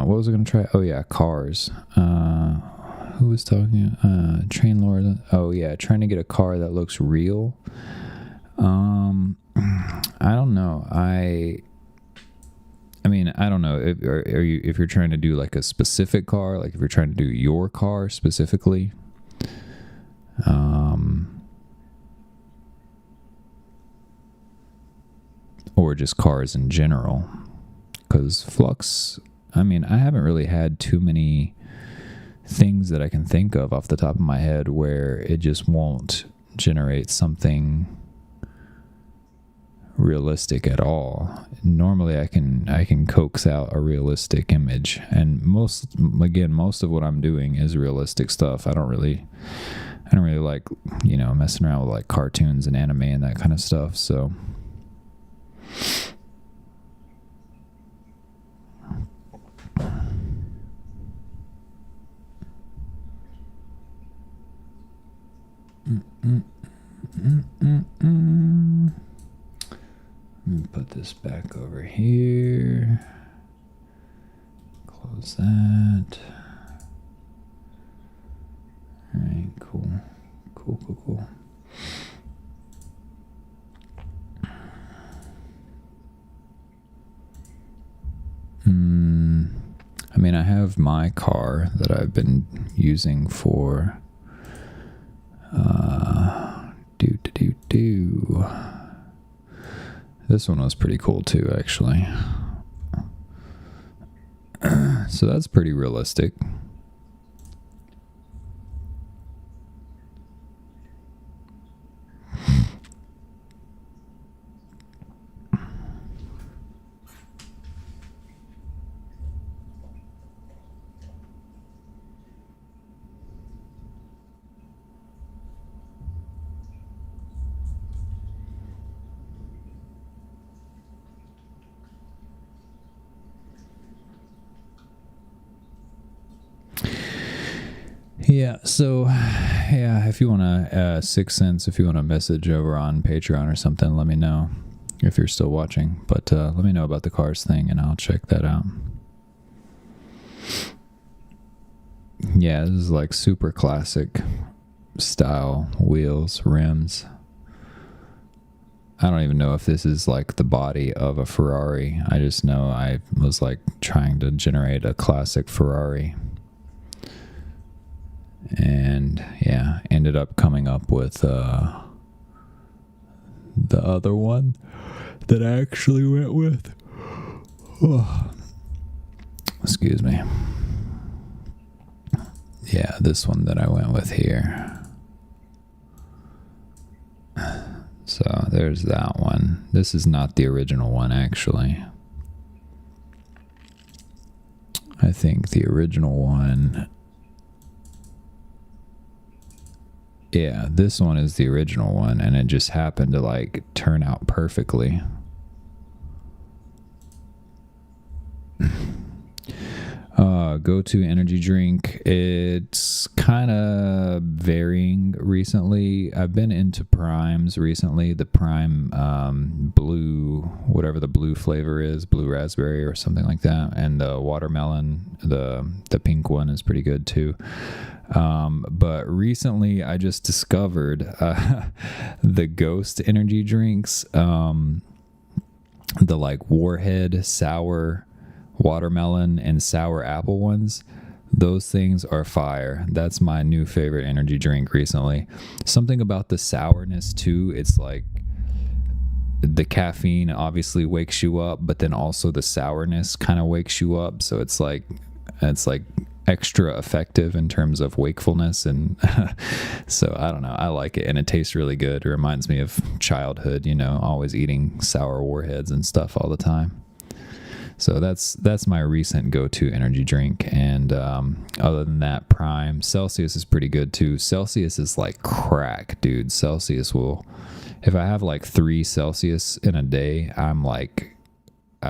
What was I going to try? Oh yeah, cars. Who was talking? Train Lord. Oh yeah, trying to get a car that looks real. I don't know. I mean, I don't know. If you're trying to do like a specific car, like if you're trying to do your car specifically, or just cars in general, because Flux, I mean, I haven't really had too many things that I can think of off the top of my head where it just won't generate something realistic at all. Normally I can coax out a realistic image, and most of what I'm doing is realistic stuff. I don't really like, messing around with like cartoons and anime and that kind of stuff. So Let me put this back over here. Close that. All right, cool. Cool. I mean, I have my car that I've been using for This one was pretty cool too, actually. So that's pretty realistic. Yeah, so, if you want to, 6 cents, if you want to message over on Patreon or something, let me know if you're still watching. But let me know about the cars thing, and I'll check that out. Yeah, this is like super classic style wheels, rims. I don't even know if this is like the body of a Ferrari. I just know I was like trying to generate a classic Ferrari. And yeah, ended up coming up with the other one that I actually went with. Oh. Excuse me. Yeah, this one that I went with here. So there's that one. This is not the original one, actually. I think the original one... Yeah, this one is the original one, and it just happened to like turn out perfectly. Go-to energy drink. It's kind of varying recently. I've been into Primes recently. The Prime blue, whatever the blue flavor is, blue raspberry or something like that, and the watermelon, the pink one is pretty good too. But recently I just discovered the Ghost energy drinks, the like Warhead sour watermelon and sour apple ones. Those things are fire. That's my new favorite energy drink recently. Something about the sourness too. It's like the caffeine obviously wakes you up, but then also the sourness kind of wakes you up. So it's like extra effective in terms of wakefulness, and so I don't know, I like it, and it tastes really good. It reminds me of childhood, always eating sour Warheads and stuff all the time. So that's my recent go-to energy drink. And other than that, Prime. Celsius is pretty good too. Celsius is like crack, dude. Celsius will, if I have like 3 Celsius in a day, I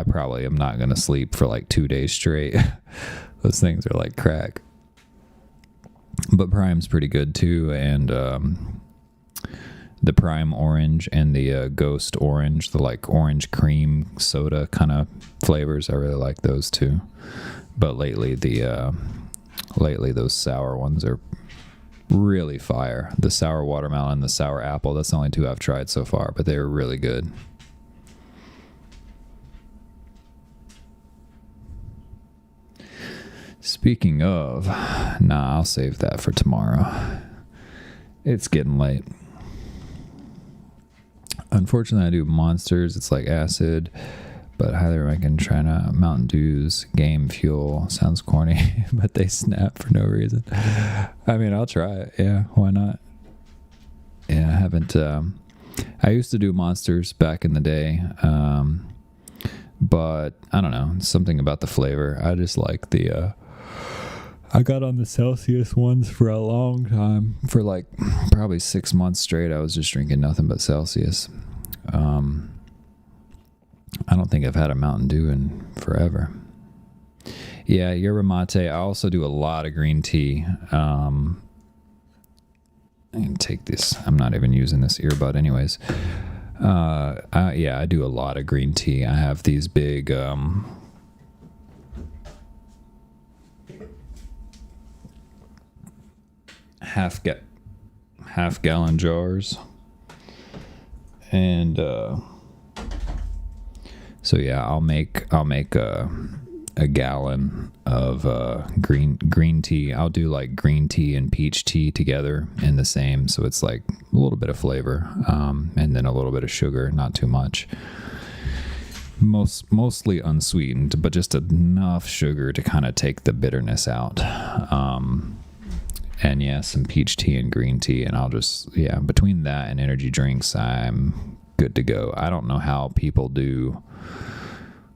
probably am not going to sleep for like 2 days straight. Those things are like crack. But Prime's pretty good too. And the Prime Orange and the Ghost Orange, the like orange cream soda kind of flavors, I really like those too. But lately those sour ones are really fire. The sour watermelon, the sour apple, that's the only 2 I've tried so far, but they're really good. Speaking of, I'll save that for tomorrow. It's getting late. Unfortunately, I do Monsters. It's like acid, but I highly recommend trying out Mountain Dew's Game Fuel. Sounds corny, but they snap for no reason. I mean, I'll try it. Yeah, why not? Yeah, I haven't. I used to do Monsters back in the day, but I don't know, something about the flavor. I just like the. I got on the Celsius ones for a long time. For like probably 6 months straight, I was just drinking nothing but Celsius. I don't think I've had a Mountain Dew in forever. Yeah, yerba mate. I also do a lot of green tea. can take this. I'm not even using this earbud anyways. I do a lot of green tea. I have these big half gallon jars, and so yeah, I'll make a gallon of green tea. I'll do like green tea and peach tea together in the same, so it's like a little bit of flavor, and then a little bit of sugar, not too much. Mostly unsweetened, but just enough sugar to kind of take the bitterness out. And yeah, some peach tea and green tea, and I'll just, between that and energy drinks, I'm good to go. I don't know how people do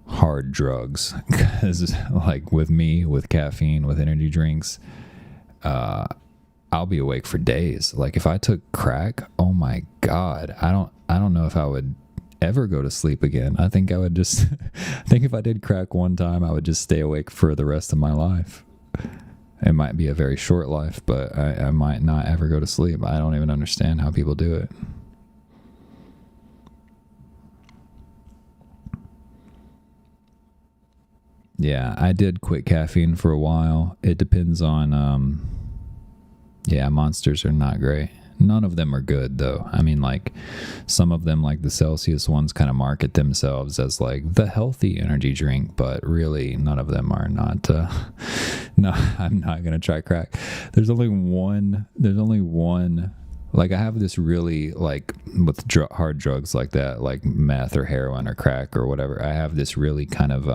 hard drugs, because like with me, with caffeine, with energy drinks, I'll be awake for days. Like if I took crack, oh my God, I don't know if I would ever go to sleep again. I think I would just I think if I did crack one time, I would just stay awake for the rest of my life. It might be a very short life, but I might not ever go to sleep. I don't even understand how people do it. Yeah, I did quit caffeine for a while. It depends on, Monsters are not great. None of them are good, though. I mean, like, some of them, like the Celsius ones, kind of market themselves as, like, the healthy energy drink, but really, none of them are not, no, I'm not going to try crack. There's only one, like, I have this really, like, with hard drugs like that, like meth or heroin or crack or whatever, I have this really kind of,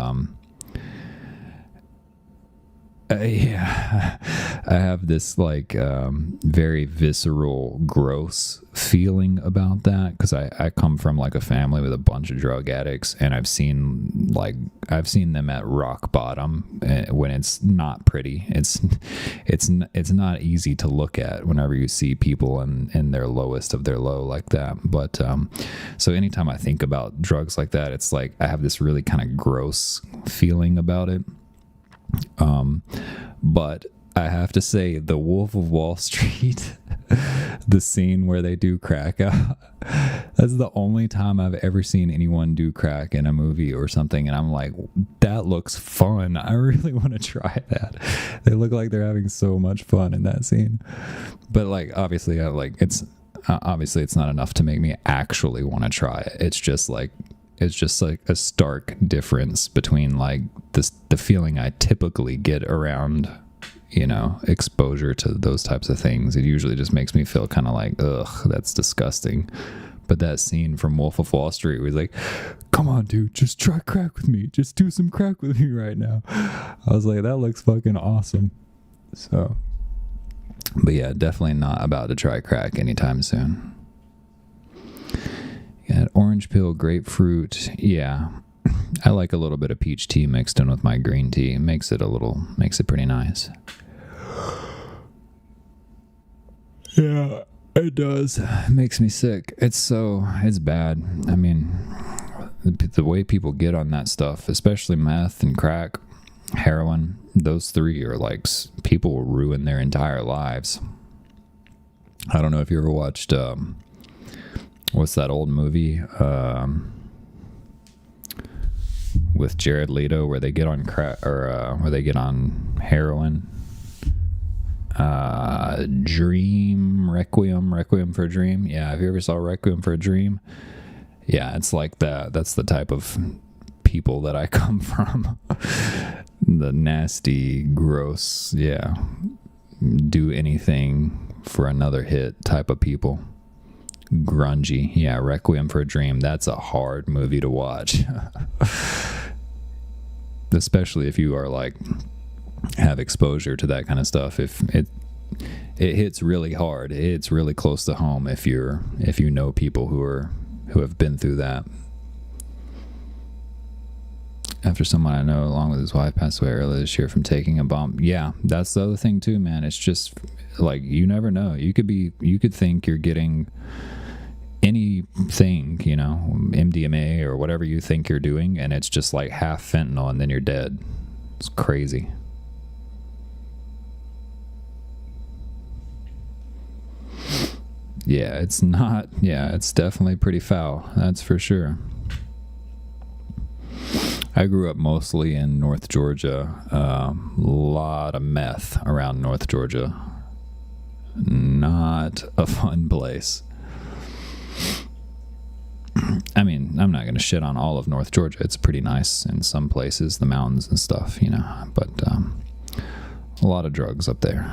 I have this like very visceral, gross feeling about that, because I come from like a family with a bunch of drug addicts, and I've seen them at rock bottom when it's not pretty. It's not easy to look at whenever you see people in their lowest of their low like that. But so anytime I think about drugs like that, it's like I have this really kind of gross feeling about it. But I have to say, The Wolf of Wall Street, the scene where they do crack, that's the only time I've ever seen anyone do crack in a movie or something, and I'm like, that looks fun. I really want to try that. They look like they're having so much fun in that scene. But like, obviously, it's not enough to make me actually want to try it. It's just like a stark difference between like the feeling I typically get around, exposure to those types of things. It usually just makes me feel kind of like, ugh, that's disgusting. But that scene from Wolf of Wall Street was like, come on, dude, just try crack with me. Just do some crack with me right now. I was like, that looks fucking awesome. So, but yeah, definitely not about to try crack anytime soon. Yeah, orange peel, grapefruit. Yeah, I like a little bit of peach tea mixed in with my green tea. It makes it pretty nice. Yeah, it does. It makes me sick. It's bad. I mean, the way people get on that stuff, especially meth and crack, heroin, those three are like, people will ruin their entire lives. I don't know if you ever watched, what's that old movie with Jared Leto where they get on crack, or where they get on heroin? Requiem for a Dream. Yeah, have you ever saw Requiem for a Dream? Yeah, it's like that. That's the type of people that I come from. The nasty, gross, do anything for another hit type of people. Grungy. Yeah, Requiem for a Dream. That's a hard movie to watch. Especially if you are like, have exposure to that kind of stuff. If it hits really hard, it's really close to home if you know people who have been through that. After someone I know, along with his wife, passed away earlier this year from taking a bump. Yeah, that's the other thing too, man. It's just like, you never know. You could think you're getting anything, MDMA or whatever you think you're doing, and it's just like half fentanyl, and then you're dead. It's crazy. Yeah, it's not. Yeah, it's definitely pretty foul. That's for sure. I grew up mostly in North Georgia. Lot of meth around North Georgia. Not a fun place. I mean, I'm not going to shit on all of North Georgia. It's pretty nice in some places, the mountains and stuff, you know. But a lot of drugs up there.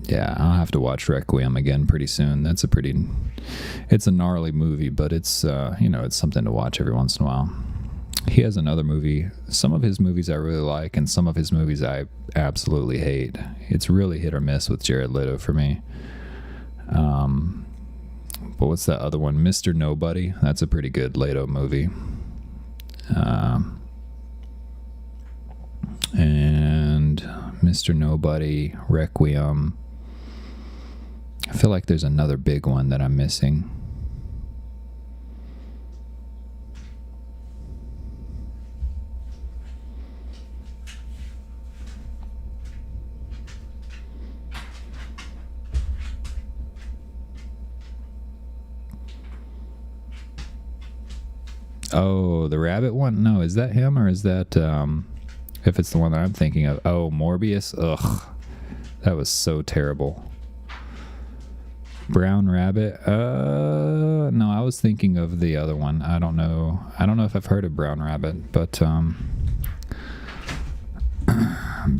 Yeah, I'll have to watch Requiem again pretty soon. It's a gnarly movie, but it's, it's something to watch every once in a while. He has another movie. Some of his movies I really like, and some of his movies I absolutely hate. It's really hit or miss with Jared Leto for me. But what's that other one? Mr. Nobody. That's a pretty good Leto movie. And Mr. Nobody, Requiem. I feel like there's another big one that I'm missing. Oh, the rabbit one? No, is that him or is that, if it's the one that I'm thinking of? Oh, Morbius? Ugh. That was so terrible. Brown Rabbit? No, I was thinking of the other one. I don't know if I've heard of Brown Rabbit, but,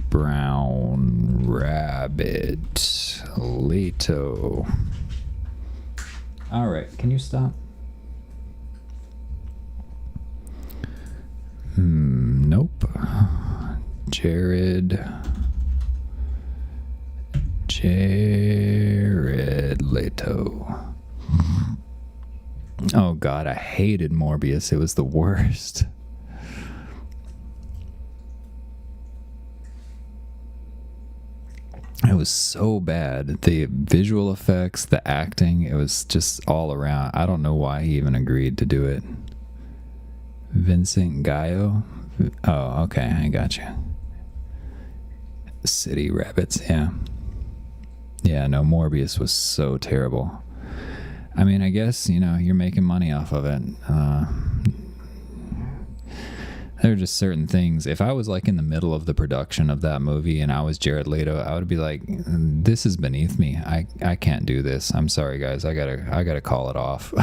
Brown Rabbit. Leto. Alright, can you stop? Nope. Jared Leto. Oh God, I hated Morbius. It was the worst. It was so bad. The visual effects, the acting, it was just all around. I don't know why he even agreed to do it. Vincent Gallo? Oh, okay, I got you. City Rabbits, yeah. Yeah, no, Morbius was so terrible. I mean, I guess, you're making money off of it. There are just certain things. If I was like in the middle of the production of that movie and I was Jared Leto, I would be like, this is beneath me. I can't do this. I'm sorry, guys. I gotta call it off.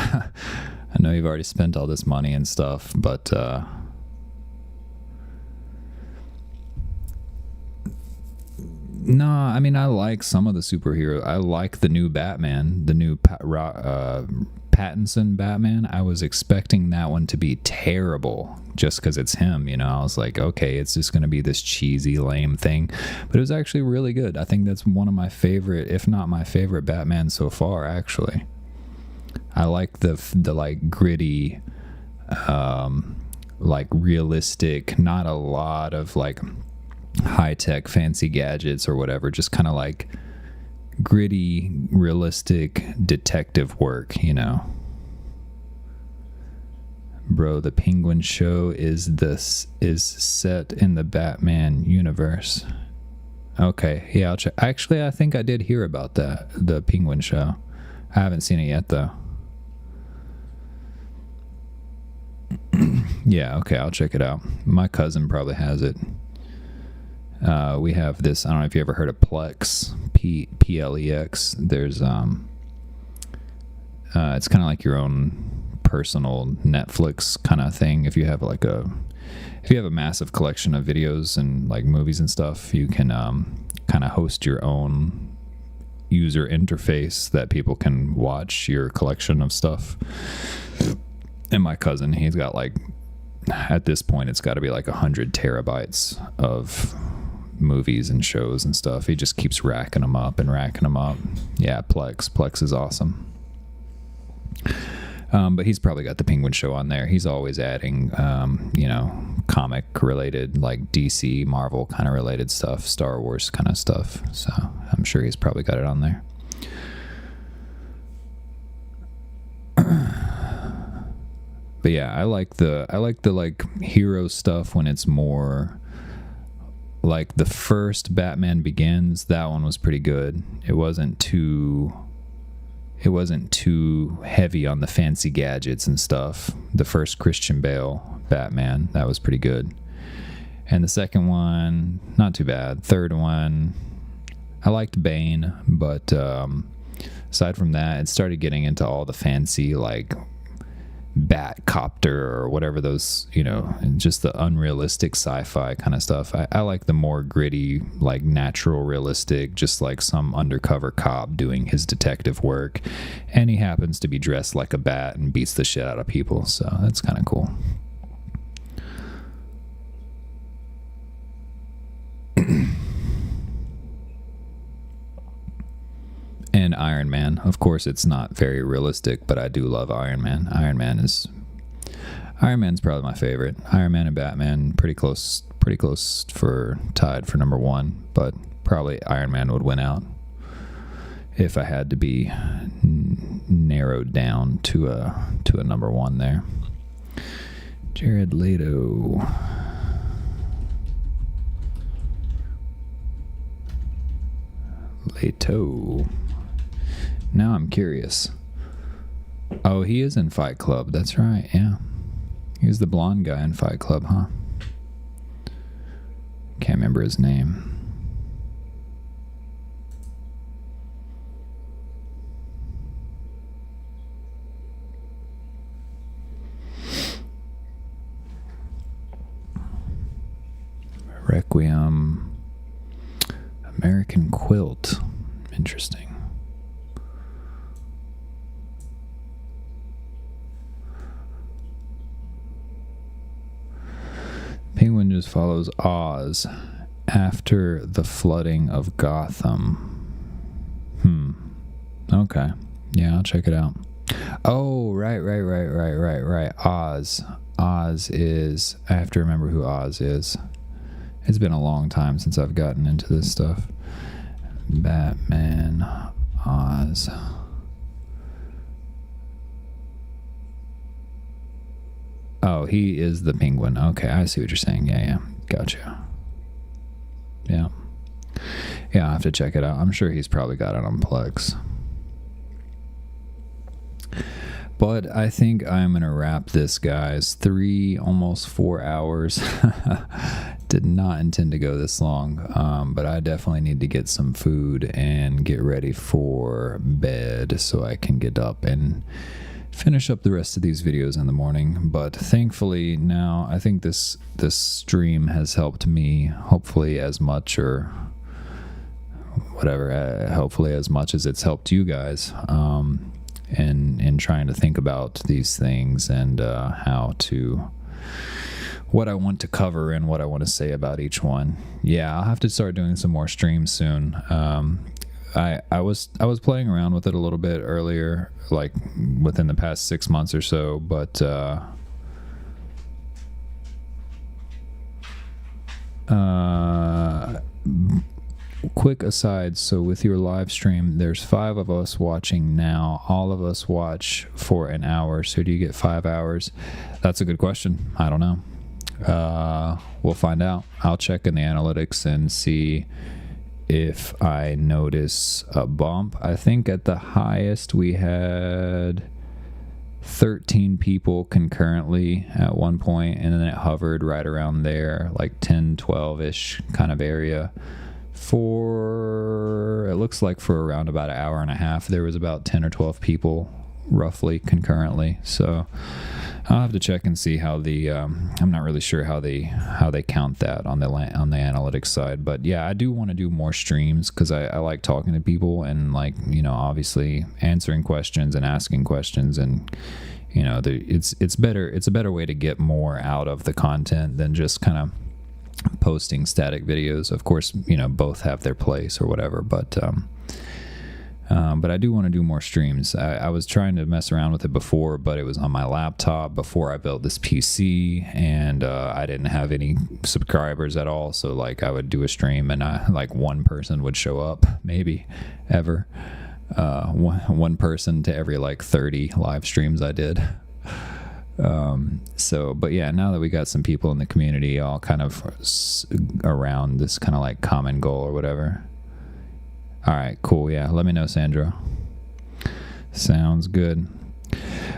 I know you've already spent all this money and stuff, but no, I mean, I like some of the superheroes. I like the new Batman, the new Pattinson Batman. I was expecting that one to be terrible just because it's him, I was like, okay, it's just going to be this cheesy, lame thing. But it was actually really good. I think that's one of my favorite, if not my favorite Batman so far, actually. I like the like gritty, like realistic, not a lot of like high-tech fancy gadgets or whatever, just kind of like gritty, realistic detective work, Bro, the Penguin show is set in the Batman universe. Okay, yeah, I'll check. Actually, I think I did hear about that, the Penguin show. I haven't seen it yet, though. Yeah, okay, I'll check it out. My cousin probably has it. We have this, I don't know if you ever heard of Plex, Plex. There's, it's kind of like your own personal Netflix kind of thing. If you have a massive collection of videos and like movies and stuff, you can kind of host your own user interface that people can watch your collection of stuff. And my cousin, he's got like, at this point, it's got to be like 100 terabytes of movies and shows and stuff. He just keeps racking them up and racking them up. Yeah, Plex is awesome. But he's probably got the Penguin show on there. He's always adding, comic related, like DC, Marvel kind of related stuff, Star Wars kind of stuff. So I'm sure he's probably got it on there. But yeah, I like the like hero stuff when it's more like the first Batman Begins, that one was pretty good. It wasn't too heavy on the fancy gadgets and stuff. The first Christian Bale Batman, that was pretty good. And the second one, not too bad. Third one, I liked Bane, but aside from that, it started getting into all the fancy, like, Batcopter or whatever those, and just the unrealistic sci-fi kind of stuff. I like the more gritty, like, natural realistic, just like some undercover cop doing his detective work, and he happens to be dressed like a bat and beats the shit out of people, so that's kind of cool. And Iron Man. Of course, it's not very realistic, but I do love Iron Man. Iron Man's probably my favorite. Iron Man and Batman, pretty close for tied for number one, but probably Iron Man would win out if I had to be narrowed down to a number one there. Jared Leto. Now I'm curious. Oh, he is in Fight Club. That's right, yeah. He's the blonde guy in Fight Club, huh? Can't remember his name. Requiem. American Quilt. Interesting. Penguin just follows Oz after the flooding of Gotham. Okay. Yeah, I'll check it out. Oh, right. Oz is... I have to remember who Oz is. It's been a long time since I've gotten into this stuff. Batman, Oz. Oh, he is the Penguin. Okay, I see what you're saying. Yeah. Gotcha. Yeah. Yeah, I'll have to check it out. I'm sure he's probably got it on Plex. But I think I'm going to wrap this, guys. 3, almost 4 hours. Did not intend to go this long, but I definitely need to get some food and get ready for bed so I can get up and finish up the rest of these videos in the morning. But thankfully now I think this stream has helped me, hopefully as much or whatever, hopefully as much as it's helped you guys in trying to think about these things and what I want to cover and what I want to say about each one. Yeah, I'll have to start doing some more streams soon. I was playing around with it a little bit earlier, like within the past 6 months or so, but quick aside, so with your live stream, there's 5 of us watching now. All of us watch for an hour, so do you get 5 hours? That's a good question. I don't know. We'll find out. I'll check in the analytics and see if I notice a bump. I think at the highest we had 13 people concurrently at one point, and then it hovered right around there, like 10, 12-ish kind of area. It looks like for around about an hour and a half, there was about 10 or 12 people roughly concurrently. So I'll have to check and see how I'm not really sure how they count that on the analytics side. But yeah, I do want to do more streams because I like talking to people and, like, obviously answering questions and asking questions, and it's a better way to get more out of the content than just kind of posting static videos. Of course, both have their place or whatever, but I do want to do more streams. I was trying to mess around with it before, but it was on my laptop before I built this PC, and I didn't have any subscribers at all. So, like, I would do a stream and like one person would show up, maybe ever. One person to every like 30 live streams I did. But yeah, now that we got some people in the community all kind of around this kind of like common goal or whatever. All right, cool. Yeah, let me know, Sandra. Sounds good.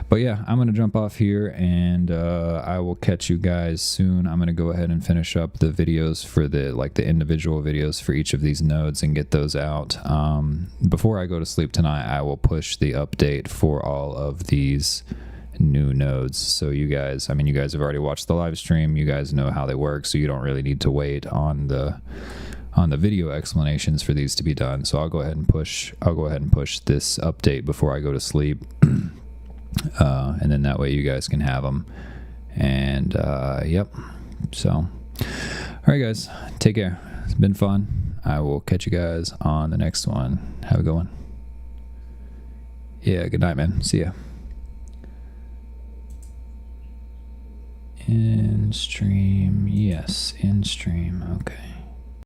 But yeah, I'm going to jump off here, and I will catch you guys soon. I'm going to go ahead and finish up the videos for the individual videos for each of these nodes and get those out. Before I go to sleep tonight, I will push the update for all of these new nodes. So you guys, you guys have already watched the live stream. You guys know how they work, so you don't really need to wait on the video explanations for these to be done. So I'll go ahead and push this update before I go to sleep. And then that way you guys can have them. And yep. So all right, guys, take care. It's been fun. I will catch you guys on the next one. Have a good one. Yeah, good night, man. See ya. In stream, yes, in stream. Okay.